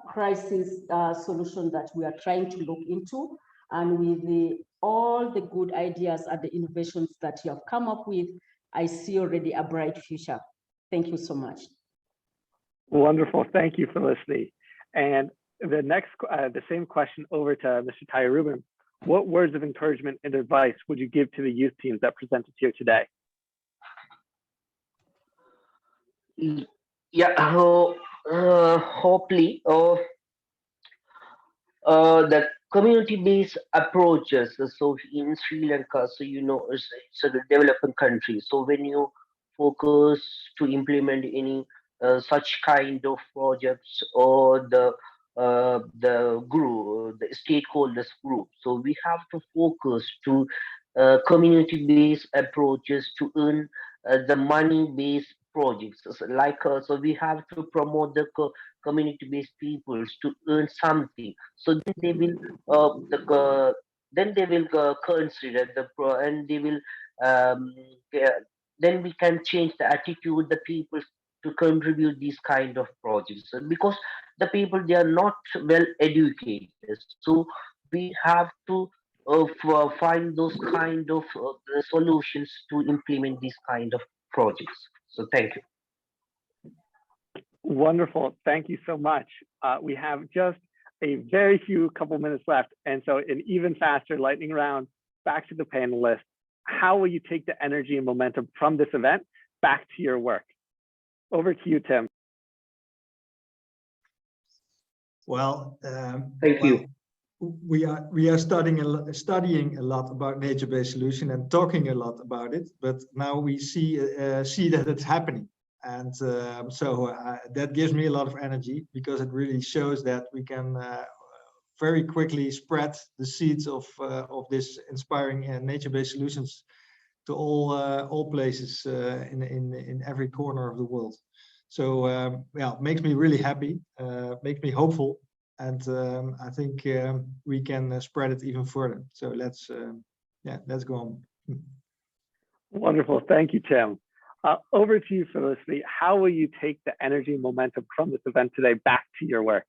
crisis solution that we are trying to look into. And with all the good ideas and the innovations that you have come up with, I see already a bright future. Thank you so much. Wonderful. Thank you, Felicity. And the next, the same question over to Mr. Tyre Rubin. What words of encouragement and advice would you give to the youth teams that presented here today? Yeah, hopefully, the community-based approaches. So in Sri Lanka, so you know, it's a developing country. So when you focus to implement any such kind of projects or the group, the stakeholders group, so we have to focus to community-based approaches to earn the money-based projects. So we have to promote the community-based peoples to earn something. So then they will consider the and they will then we can change the attitude the people to contribute these kind of projects, because the people, they are not well educated. So we have to find those kind of solutions to implement these kind of projects. So thank you. Wonderful. Thank you so much. We have just a very few couple minutes left. And so an even faster lightning round. Back to the panelists. How will you take the energy and momentum from this event back to your work? Over to you, Tim. Well, Thank you. We are studying a lot about nature-based solution and talking a lot about it, but now we see that it's happening, and that gives me a lot of energy, because it really shows that we can very quickly spread the seeds of this inspiring nature-based solutions to all places in every corner of the world. So yeah, it makes me really happy, makes me hopeful. And I think we can spread it even further. So let's go on. Wonderful, thank you, Tim. Over to you, Felicity. How will you take the energy and momentum from this event today back to your work?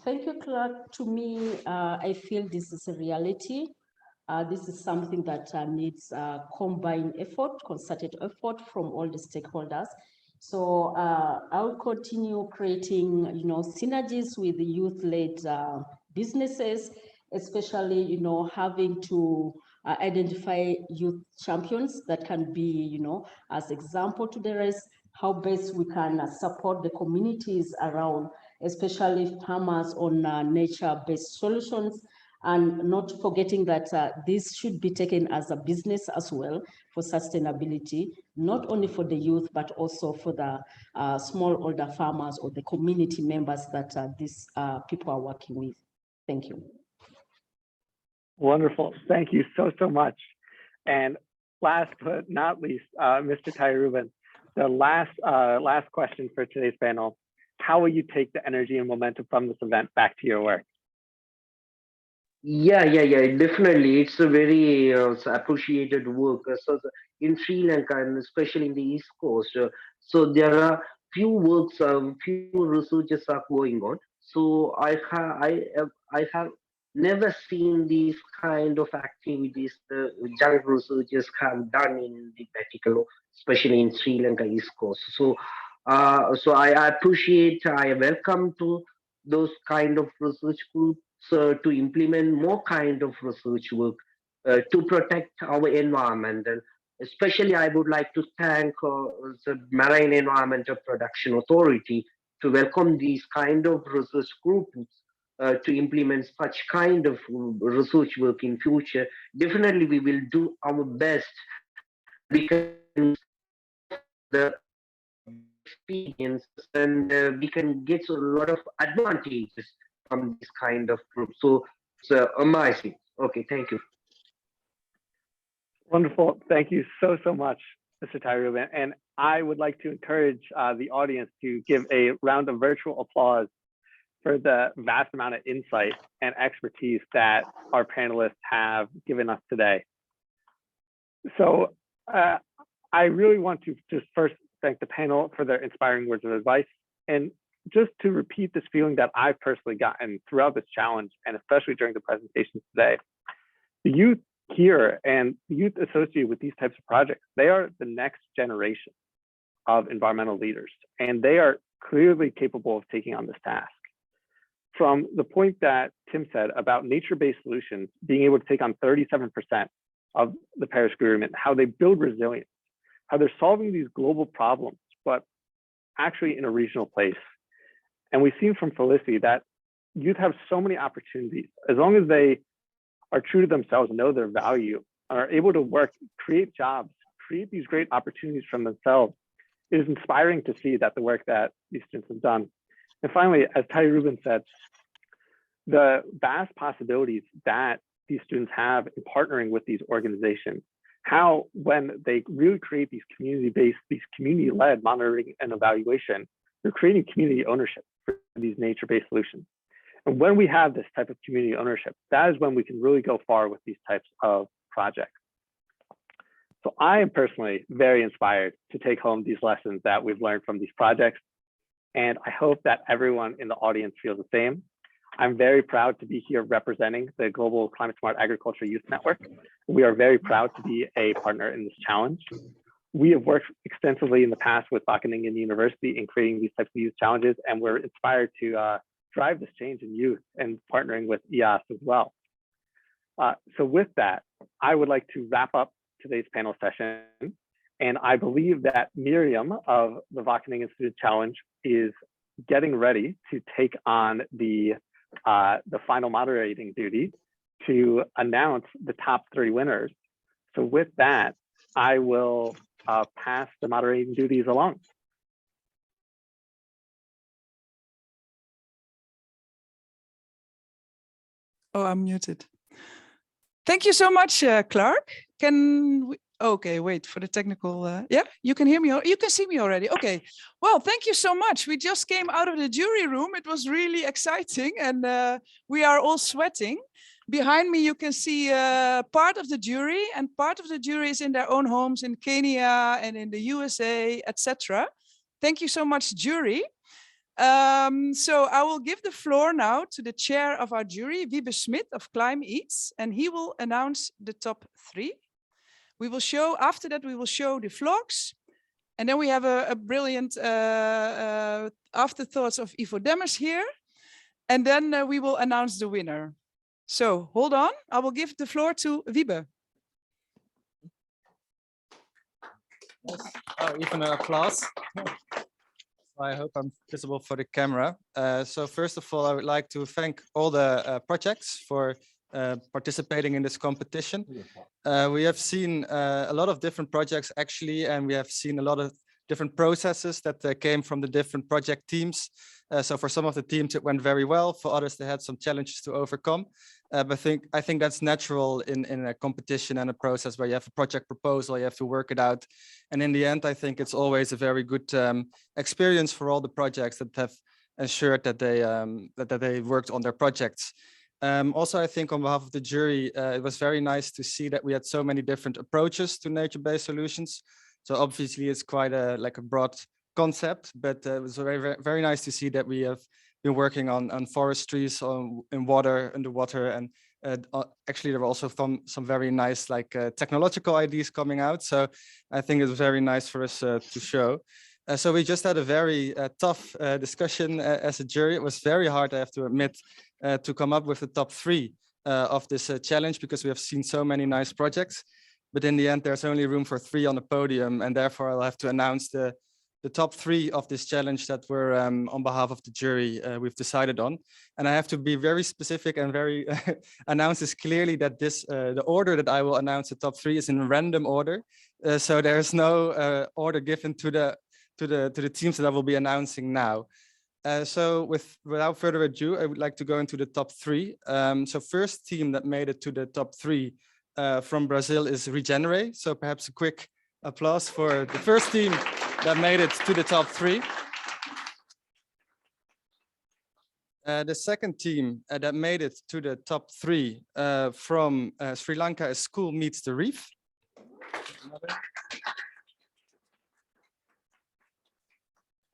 Thank you, Clark. To me, I feel this is a reality. This is something that needs combined effort, concerted effort from all the stakeholders. So I'll continue creating, synergies with the youth-led businesses, especially, having to identify youth champions that can be, as example to the rest, how best we can support the communities around, especially farmers on nature-based solutions, and not forgetting that this should be taken as a business as well for sustainability, not only for the youth, but also for the smallholder farmers or the community members that these people are working with. Thank you. Wonderful, thank you so much. And last but not least, Mr. Tairuban, the last question for today's panel: how will you take the energy and momentum from this event back to your work? Yeah, definitely. It's a very appreciated work. In Sri Lanka, and especially in the East Coast, so there are few works, few researches are going on. So I have never seen these kind of activities the young researchers have done in the particular, especially in Sri Lanka East Coast. So I appreciate, I welcome to those kind of research groups to implement more kind of research work to protect our environment. And especially I would like to thank the Marine Environmental Protection Authority to welcome these kind of research groups to implement such kind of research work in future. Definitely we will do our best, because the experience, and we can get a lot of advantages from this kind of group. So it's amazing. Okay, thank you. Wonderful, thank you so much, Mr. Tairuban. And I would like to encourage the audience to give a round of virtual applause for the vast amount of insight and expertise that our panelists have given us today. So I really want to just first thank the panel for their inspiring words of advice, and just to repeat this feeling that I've personally gotten throughout this challenge, and especially during the presentations today. The youth here and the youth associated with these types of projects, they are the next generation of environmental leaders, and they are clearly capable of taking on this task. From the point that Tim said about nature-based solutions being able to take on 37% of the Paris Agreement, how they build resilience, how they're solving these global problems, but actually in a regional place. And we've seen from Felicity that youth have so many opportunities, as long as they are true to themselves, know their value, are able to work, create jobs, create these great opportunities from themselves. It is inspiring to see that the work that these students have done. And finally, as Tairuban said, the vast possibilities that these students have in partnering with these organizations, how when they really create these community-based, these community-led monitoring and evaluation, they're creating community ownership for these nature-based solutions. And when we have this type of community ownership, that is when we can really go far with these types of projects. So I am personally very inspired to take home these lessons that we've learned from these projects. And I hope that everyone in the audience feels the same. I'm very proud to be here representing the Global Climate Smart Agriculture Youth Network. We are very proud to be a partner in this challenge. We have worked extensively in the past with Wageningen University in creating these types of youth challenges, and we're inspired to drive this change in youth and partnering with EAS as well. So with that, I would like to wrap up today's panel session. And I believe that Miriam of the Wageningen Institute Challenge is getting ready to take on the final moderating duty to announce the top 3 winners. So with that, I will pass the moderating duties along. Oh, I'm muted. Thank you so much, Clark. Can we, okay, wait for the technical, yeah, you can hear me, you can see me already. Okay, well, thank you so much. We just came out of the jury room. It was really exciting and we are all sweating. Behind me, you can see part of the jury, and part of the jury is in their own homes in Kenya and in the USA, etc. Thank you so much, jury. So I will give the floor now to the chair of our jury, Wiebe Smit of Climb Eats, and he will announce the top 3. We will show, after that, we will show the vlogs. And then we have a brilliant afterthoughts of Ivo Demmers here. And then we will announce the winner. So hold on, I will give the floor to Wiebe. Yes. Oh, even an applause. I hope I'm visible for the camera. So first of all, I would like to thank all the projects for participating in this competition. We have seen a lot of different projects actually, and we have seen a lot of different processes that came from the different project teams. So for some of the teams, it went very well. For others, they had some challenges to overcome. But I think that's natural in a competition and a process where you have a project proposal, you have to work it out. And in the end, I think it's always a very good experience for all the projects that have ensured that they worked on their projects. Also, I think on behalf of the jury, it was very nice to see that we had so many different approaches to nature-based solutions. So obviously, it's quite a broad concept, but it was very, very nice to see that we have been working on forestries, in water, underwater, and actually there were also some very nice technological ideas coming out. So I think it was very nice for us to show. So we just had a very tough discussion as a jury. It was very hard, I have to admit, to come up with the top 3 of this challenge, because we have seen so many nice projects. But in the end, there's only room for 3 on the podium, and therefore I'll have to announce the top 3 of this challenge that we're on behalf of the jury we've decided on. And I have to be very specific and very announce this clearly that this the order that I will announce the top 3 is in random order. So there's no order given to the teams that I will be announcing now. So without further ado, I would like to go into the top 3. So first team that made it to the top 3 from Brazil is Regenerate. So perhaps a quick applause for the first team that made it to the top 3. The second team that made it to the top 3 from Sri Lanka is School Meets the Reef.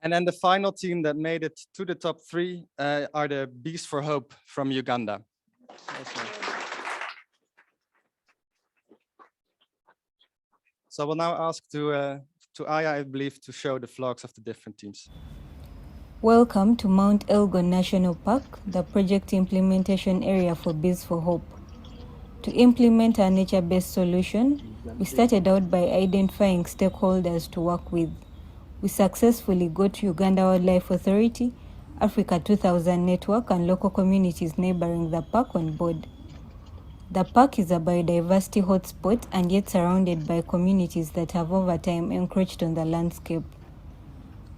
And then the final team that made it to the top 3 are the Bees for Hope from Uganda. So I will now ask to Aya, I believe, to show the vlogs of the different teams. Welcome to Mount Elgin National Park, the project implementation area for Bees for Hope. To implement a nature-based solution, we started out by identifying stakeholders to work with. We successfully got Uganda Wildlife Authority, Africa 2000 Network, and local communities neighboring the park on board. The park is a biodiversity hotspot and yet surrounded by communities that have over time encroached on the landscape.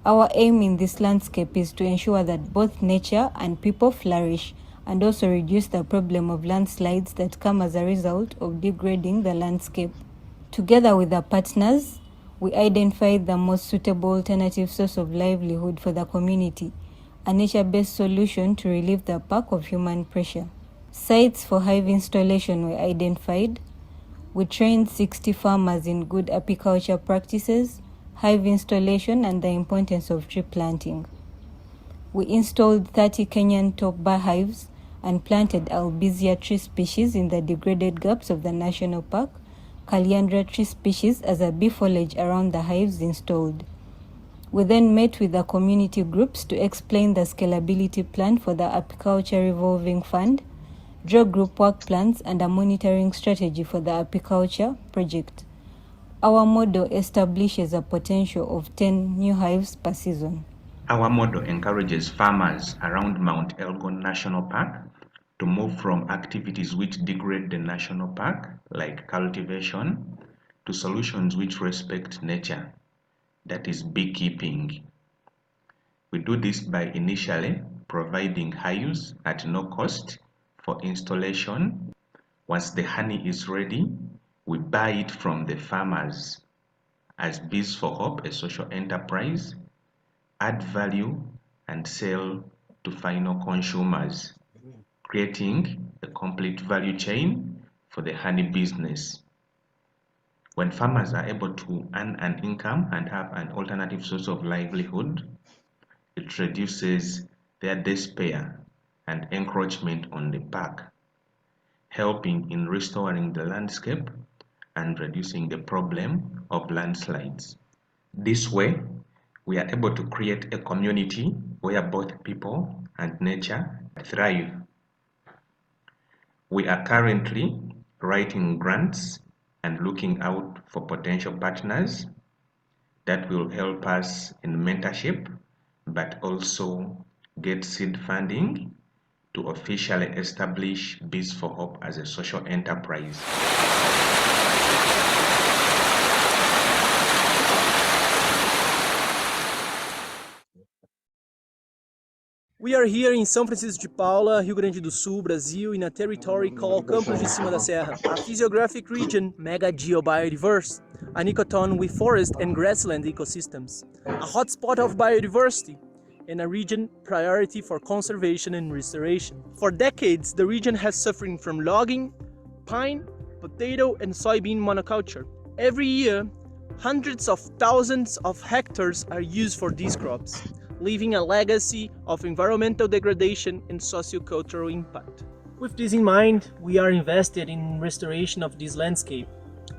Our aim in this landscape is to ensure that both nature and people flourish, and also reduce the problem of landslides that come as a result of degrading the landscape. Together with our partners, we identified the most suitable alternative source of livelihood for the community, a nature-based solution to relieve the park of human pressure. Sites for hive installation were identified. We trained 60 farmers in good apiculture practices, hive installation, and the importance of tree planting. We installed 30 Kenyan top bar hives and planted Albizia tree species in the degraded gaps of the national park, Caliandra tree species as a bee foliage around the hives installed. We then met with the community groups to explain the scalability plan for the apiculture revolving fund, draw group work plans, and a monitoring strategy for the apiculture project. Our model establishes a potential of 10 new hives per season. Our model encourages farmers around Mount Elgon National Park to move from activities which degrade the national park, like cultivation, to solutions which respect nature, that is beekeeping. We do this by initially providing hives at no cost for installation. Once the honey is ready, we buy it from the farmers as Bees for Hope, a social enterprise, add value and sell to final consumers, creating a complete value chain for the honey business. When farmers are able to earn an income and have an alternative source of livelihood, it reduces their despair and encroachment on the park, helping in restoring the landscape and reducing the problem of landslides. This way, we are able to create a community where both people and nature thrive. We are currently writing grants and looking out for potential partners that will help us in mentorship, but also get seed funding to officially establish Bees for Hope as a social enterprise. We are here in São Francisco de Paula, Rio Grande do Sul, Brazil, in a territory called Campos de Cima da Serra, a physiographic region mega geobiodiverse, an ecotone with forest and grassland ecosystems, a hotspot of biodiversity, and a region priority for conservation and restoration. For decades, the region has suffered from logging, pine, potato, and soybean monoculture. Every year, hundreds of thousands of hectares are used for these crops, leaving a legacy of environmental degradation and sociocultural impact. With this in mind, we are invested in restoration of this landscape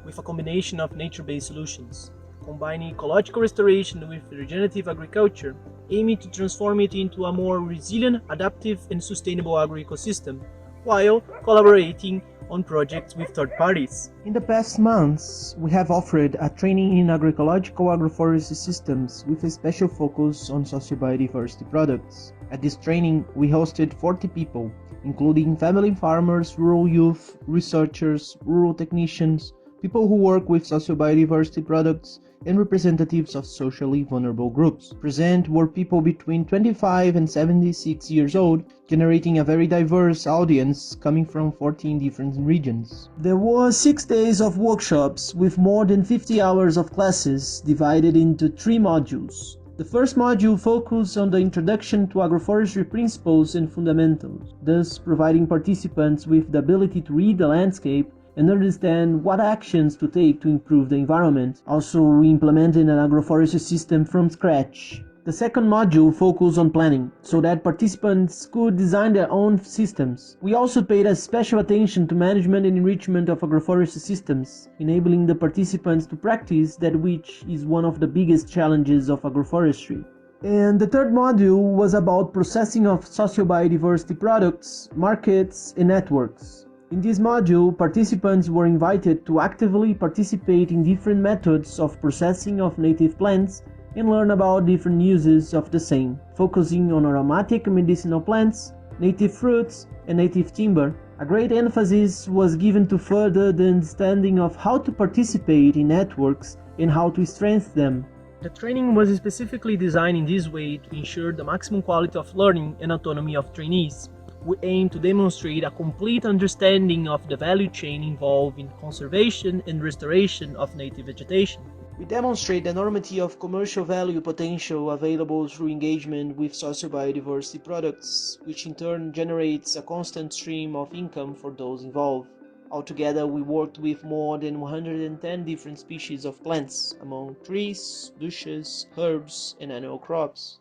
with a combination of nature-based solutions, combining ecological restoration with regenerative agriculture, aiming to transform it into a more resilient, adaptive, and sustainable agro-ecosystem, while collaborating on projects with third parties. In the past months, we have offered a training in agroecological agroforestry systems with a special focus on socio-biodiversity products. At this training, we hosted 40 people, including family farmers, rural youth, researchers, rural technicians, people who work with socio-biodiversity products, and representatives of socially vulnerable groups. Present were people between 25 and 76 years old, generating a very diverse audience coming from 14 different regions. There were 6 days of workshops with more than 50 hours of classes divided into 3 modules. The first module focused on the introduction to agroforestry principles and fundamentals, thus providing participants with the ability to read the landscape and understand what actions to take to improve the environment. Also, we implemented an agroforestry system from scratch. The second module focused on planning, so that participants could design their own systems. We also paid a special attention to management and enrichment of agroforestry systems, enabling the participants to practice that, which is one of the biggest challenges of agroforestry. And the third module was about processing of socio-biodiversity products, markets, and networks. In this module, participants were invited to actively participate in different methods of processing of native plants and learn about different uses of the same, focusing on aromatic medicinal plants, native fruits, and native timber. A great emphasis was given to further the understanding of how to participate in networks and how to strengthen them. The training was specifically designed in this way to ensure the maximum quality of learning and autonomy of trainees. We aim to demonstrate a complete understanding of the value chain involved in conservation and restoration of native vegetation. We demonstrate the enormity of commercial value potential available through engagement with socio-biodiversity products, which in turn generates a constant stream of income for those involved. Altogether, we worked with more than 110 different species of plants, among trees, bushes, herbs, and annual crops.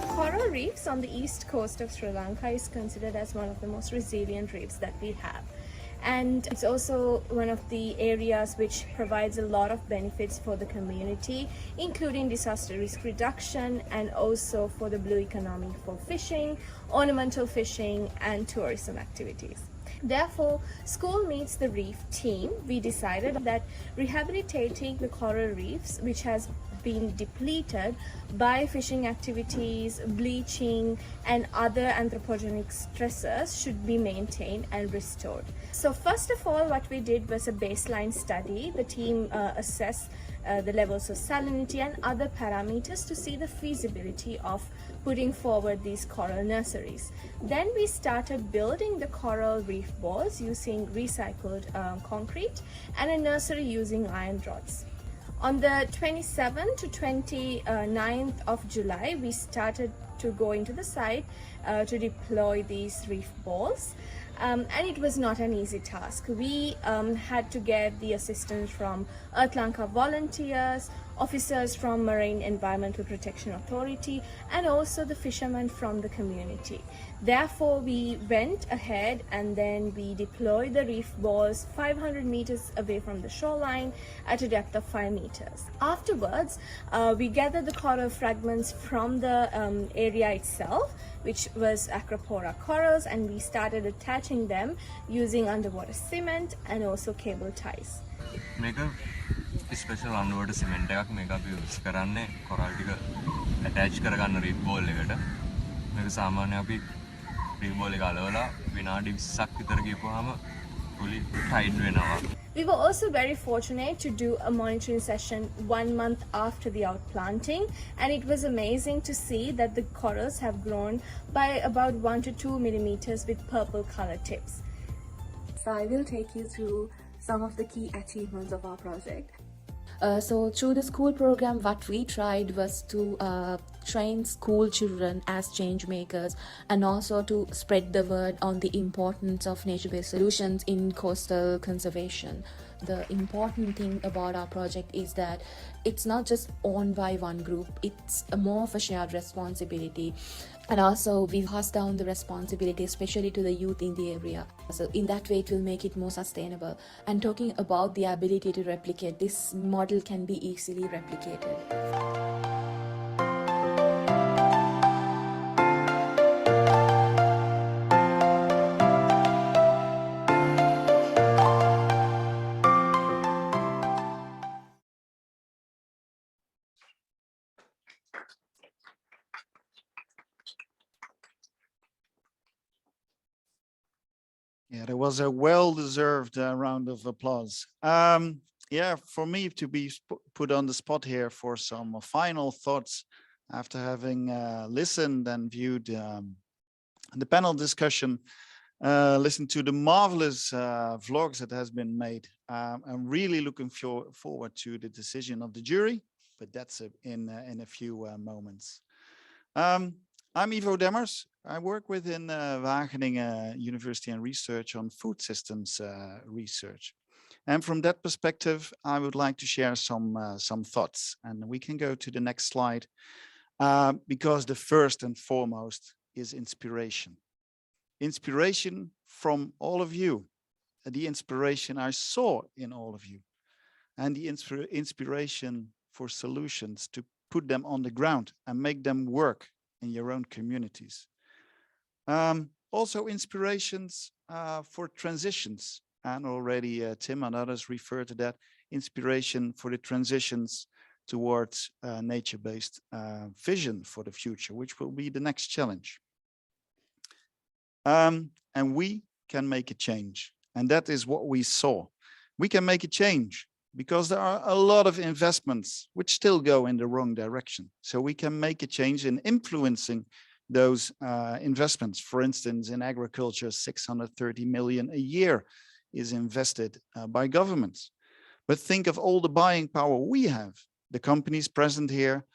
Coral reefs on the east coast of Sri Lanka is considered as one of the most resilient reefs that we have. and it's also one of the areas which provides a lot of benefits for the community, including disaster risk reduction and also for the blue economy for fishing, ornamental fishing and tourism activities. Therefore, School Meets the Reef team, we decided that rehabilitating the coral reefs, which has been depleted by fishing activities, bleaching and other anthropogenic stressors, should be maintained and restored. So first of all, what we did was a baseline study. The team assessed the levels of salinity and other parameters to see the feasibility of putting forward these coral nurseries. Then we started building the coral reef balls using recycled concrete and a nursery using iron rods. On the 27th to 29th of July, we started to go into the site to deploy these reef balls. And it was not an easy task. We had to get the assistance from Earthlanka volunteers, officers from Marine Environmental Protection Authority, and also the fishermen from the community. Therefore, we went ahead and then we deployed the reef balls 500 meters away from the shoreline at a depth of 5 meters. Afterwards, we gathered the coral fragments from the area itself, which was Acropora corals, and we started attaching them using underwater cement and also cable ties. Special underwater cement එකක් මේක අපි use කරන්නේ coral ටික attach කරගන්න reef ball එකට. මේක සාමාන්‍යයෙන් අපි reef ball එක අලවලා විනාඩි 20ක් විතර ගියපුවාම fully tied වෙනවා. We were also very fortunate to do a monitoring session 1 month after the outplanting, and it was amazing to see that the corals have grown by about 1 to 2 millimeters with purple color tips. So I will take you through some of the key achievements of our project. So through the school program, what we tried was to train school children as change makers and also to spread the word on the importance of nature-based solutions in coastal conservation. The important thing about our project is that it's not just owned by one group, it's more of a shared responsibility. And also we pass down the responsibility, especially to the youth in the area. So in that way, it will make it more sustainable. And talking about the ability to replicate, this model can be easily replicated. Yeah, there was a well-deserved round of applause. Yeah, for me to be put on the spot here for some final thoughts after having listened and viewed the panel discussion, listened to the marvelous vlogs that has been made. I'm really looking forward to the decision of the jury, but that's in a few moments. I'm Ivo Demmers. I work within Wageningen University and Research on food systems research. And from that perspective, I would like to share some thoughts. And we can go to the next slide, because the first and foremost is inspiration. Inspiration from all of you, the inspiration I saw in all of you, and the inspiration for solutions to put them on the ground and make them work in your own communities. Also inspirations for transitions, and already Tim and others refer to that, inspiration for the transitions towards nature-based vision for the future, which will be the next challenge. And we can make a change, and that is what we saw. We can make a change because there are a lot of investments which still go in the wrong direction. So we can make a change in influencing those investments. For instance, in agriculture, 630 million a year is invested by governments. But think of all the buying power we have, the companies present here,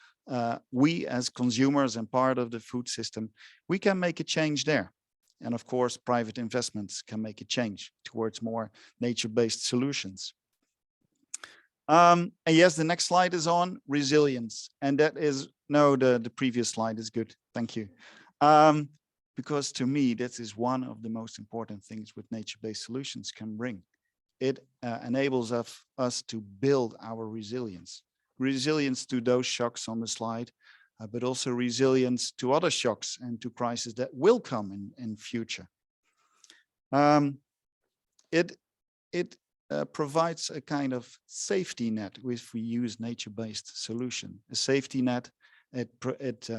we as consumers and part of the food system, we can make a change there. And of course, private investments can make a change towards more nature-based solutions. And yes, the next slide is on resilience. And that is, no, the previous slide is good. Thank you. because to me, that is one of the most important things what nature-based solutions can bring. It enables us to build our resilience. Resilience to those shocks on the slide, but also resilience to other shocks and to crises that will come in future. It provides a kind of safety net if we use nature-based solution. A safety net, it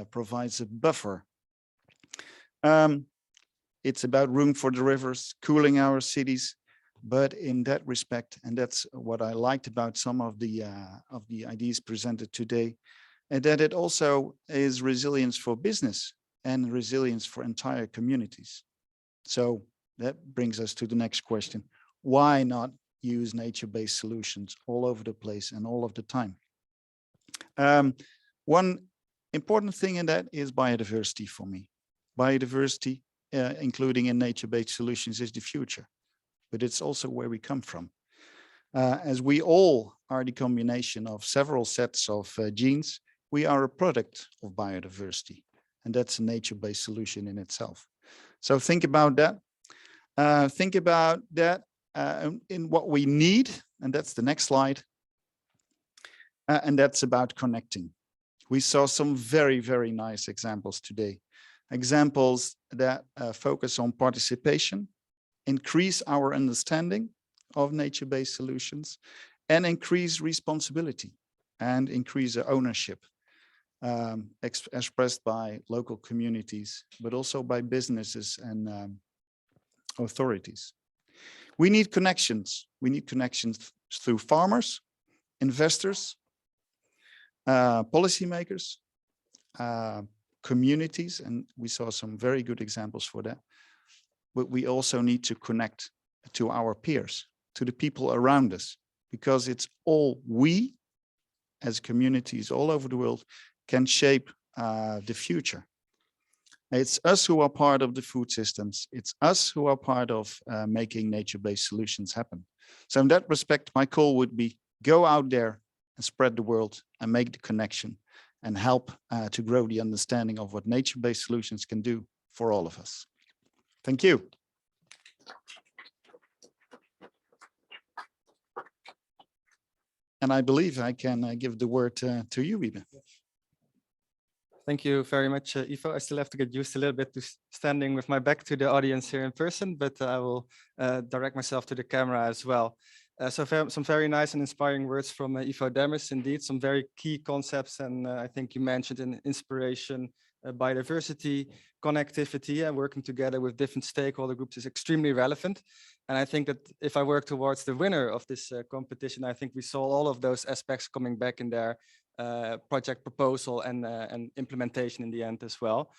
provides a buffer. It's about room for the rivers, cooling our cities, but in that respect, and that's what I liked about some of the ideas presented today, and that it also is resilience for business and resilience for entire communities. So that brings us to the next question. Why not use nature-based solutions all over the place and all of the time? One important thing in that is biodiversity for me. Biodiversity, including in nature-based solutions, is the future, but it's also where we come from. As we all are the combination of several sets of genes, we are a product of biodiversity, and that's a nature-based solution in itself. So think about that. Think about that in what we need, and that's the next slide. And that's about connecting. We saw some very, very nice examples today. Examples that focus on participation, increase our understanding of nature-based solutions, and increase responsibility and increase ownership, expressed by local communities, but also by businesses and authorities. We need connections. We need connections through farmers, investors, policymakers, communities, and we saw some very good examples for that. But we also need to connect to our peers, to the people around us, because it's all we, as communities all over the world, can shape the future. It's us who are part of the food systems. It's us who are part of making nature-based solutions happen. So in that respect, my call would be go out there and spread the word and make the connection and help to grow the understanding of what nature-based solutions can do for all of us. Thank you. And I believe I can give the word to you, Wiebe. Thank you very much, Ivo. I still have to get used a little bit to standing with my back to the audience here in person, but I will direct myself to the camera as well. So some very nice and inspiring words from Ivo Demmers, indeed, some very key concepts, and I think you mentioned in inspiration, biodiversity, connectivity, and working together with different stakeholder groups is extremely relevant. And I think that if I work towards the winner of this competition, I think we saw all of those aspects coming back in their project proposal and implementation in the end as well.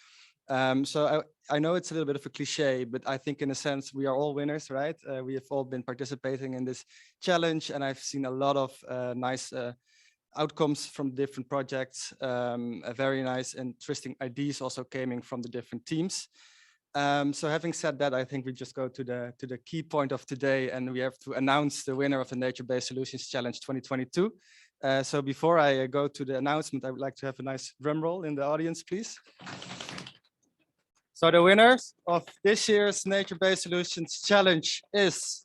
So I know it's a little bit of a cliche, but I think in a sense we are all winners, right? We have all been participating in this challenge, and I've seen a lot of nice outcomes from different projects. Very nice, interesting ideas also coming from the different teams. So having said that, I think we just go to the key point of today, and we have to announce the winner of the Nature-Based Solutions Challenge 2022. So before I go to the announcement, I would like to have a nice drum roll in the audience, please. So the winners of this year's Nature-Based Solutions Challenge is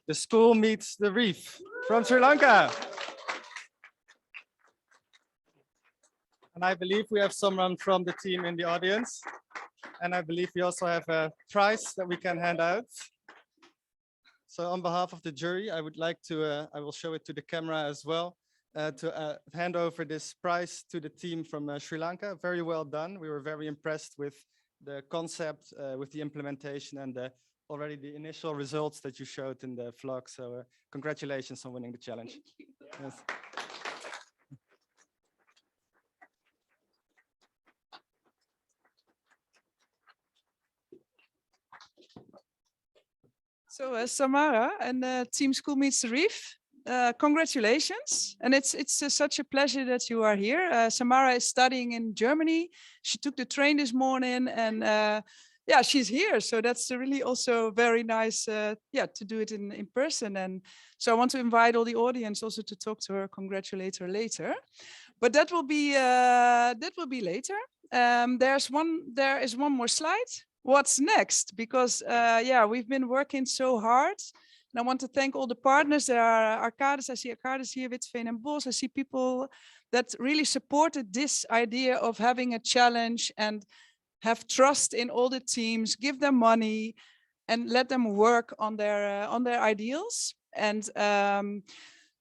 the School Meets the Reef from Sri Lanka. And I believe we have someone from the team in the audience. And I believe we also have a prize that we can hand out. So on behalf of the jury, I would like to, I will show it to the camera as well, to hand over this prize to the team from Sri Lanka. Very well done. We were very impressed with the concept, with the implementation, and already the initial results that you showed in the vlog. So congratulations on winning the challenge. Yes. So Samara and Team School Meets the Reef, congratulations. And it's such a pleasure that you are here. Samara is studying in Germany. She took the train this morning and yeah, she's here. So that's really also very nice, yeah, to do it in person. And so I want to invite all the audience also to talk to her, congratulate her later. But that will be later. there is one more slide. What's next? Because yeah, we've been working so hard. And I want to thank all the partners. There are Arcades, I see Arcades here, Witveen and Bos. I see people that really supported this idea of having a challenge and have trust in all the teams, give them money and let them work on their ideals. And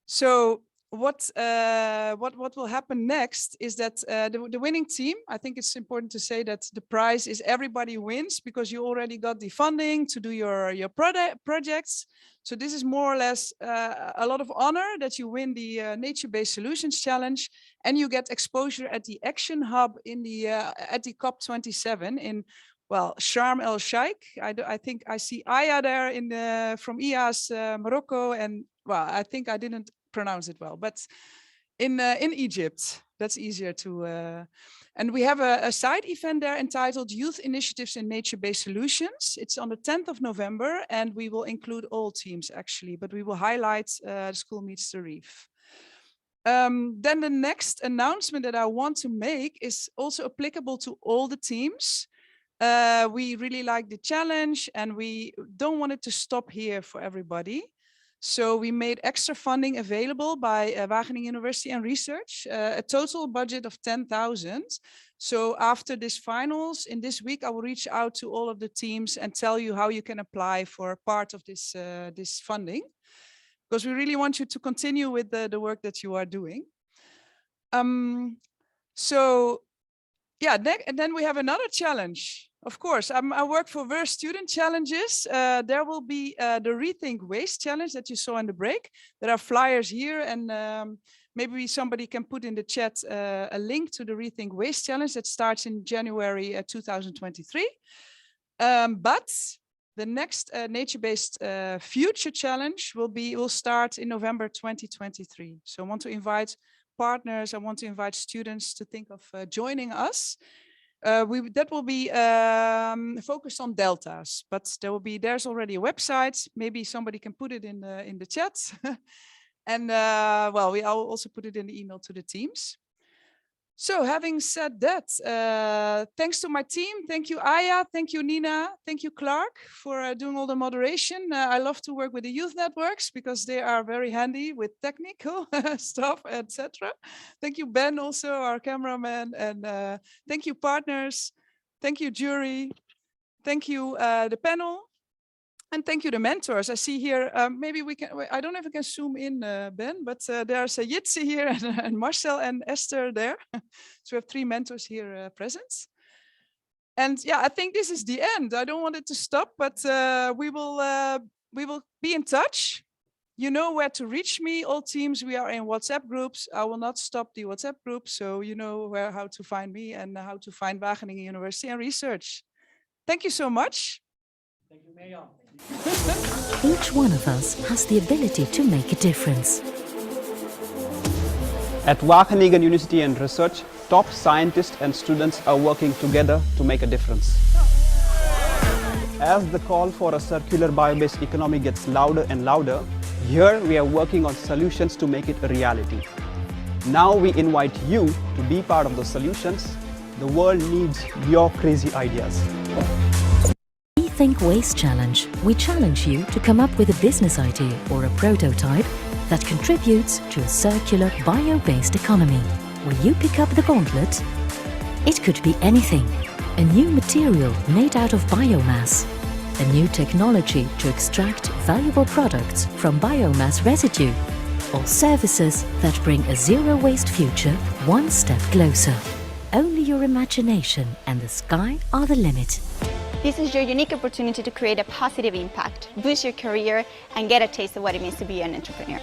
so what will happen next is that the winning team, I think it's important to say that the prize is everybody wins because you already got the funding to do your projects. So this is more or less a lot of honor that you win the Nature-Based Solutions Challenge, and you get exposure at the Action Hub in the at the COP27 in, well, Sharm El Sheikh. I think I see Aya there in from IAS Morocco, and well, I think I didn't pronounce it well, but in Egypt. That's easier to. And we have a side event there entitled Youth Initiatives in Nature-Based Solutions. It's on the 10th of November, and we will include all teams actually, but we will highlight the School Meets the Reef. Then the next announcement that I want to make is also applicable to all the teams. We really like the challenge and we don't want it to stop here for everybody. So we made extra funding available by Wageningen University and Research, a total budget of 10,000. So after this finals, in this week, I will reach out to all of the teams and tell you how you can apply for part of this, this funding, because we really want you to continue with the work that you are doing. So yeah, and then we have another challenge. Of course, I work for Worst Student Challenges. There will be the Rethink Waste Challenge that you saw in the break. There are flyers here, and maybe somebody can put in the chat a link to the Rethink Waste Challenge that starts in January 2023. But the next Nature-Based Future Challenge will start in November 2023. So I want to invite partners, I want to invite students to think of joining us. That will be focused on deltas, but there's already a website. Maybe somebody can put it in the chat, and well, I'll also put it in the email to the teams. So having said that, thanks to my team. Thank you, Aya. Thank you, Nina. Thank you, Clark, for doing all the moderation. I love to work with the youth networks because they are very handy with technical stuff, etc. Thank you, Ben, also our cameraman, and thank you, partners. Thank you, jury. Thank you, the panel. And thank you, the mentors. I see here, maybe we can, I don't know if I can zoom in, Ben, but there's a Jitsi here and Marcel and Esther there. So we have 3 mentors here present. And yeah, I think this is the end. I don't want it to stop, but we will be in touch. You know where to reach me, all teams. We are in WhatsApp groups. I will not stop the WhatsApp group. So you know how to find me and how to find Wageningen University and Research. Thank you so much. Thank you, Mirjam. Each one of us has the ability to make a difference. At Wageningen University and Research, top scientists and students are working together to make a difference. As the call for a circular bio-based economy gets louder and louder, here we are working on solutions to make it a reality. Now we invite you to be part of the solutions. The world needs your crazy ideas. Rethink Waste Challenge. We challenge you to come up with a business idea or a prototype that contributes to a circular bio-based economy. Will you pick up the gauntlet? It could be anything. A new material made out of biomass. A new technology to extract valuable products from biomass residue. Or services that bring a zero-waste future one step closer. Only your imagination and the sky are the limit. This is your unique opportunity to create a positive impact, boost your career, and get a taste of what it means to be an entrepreneur.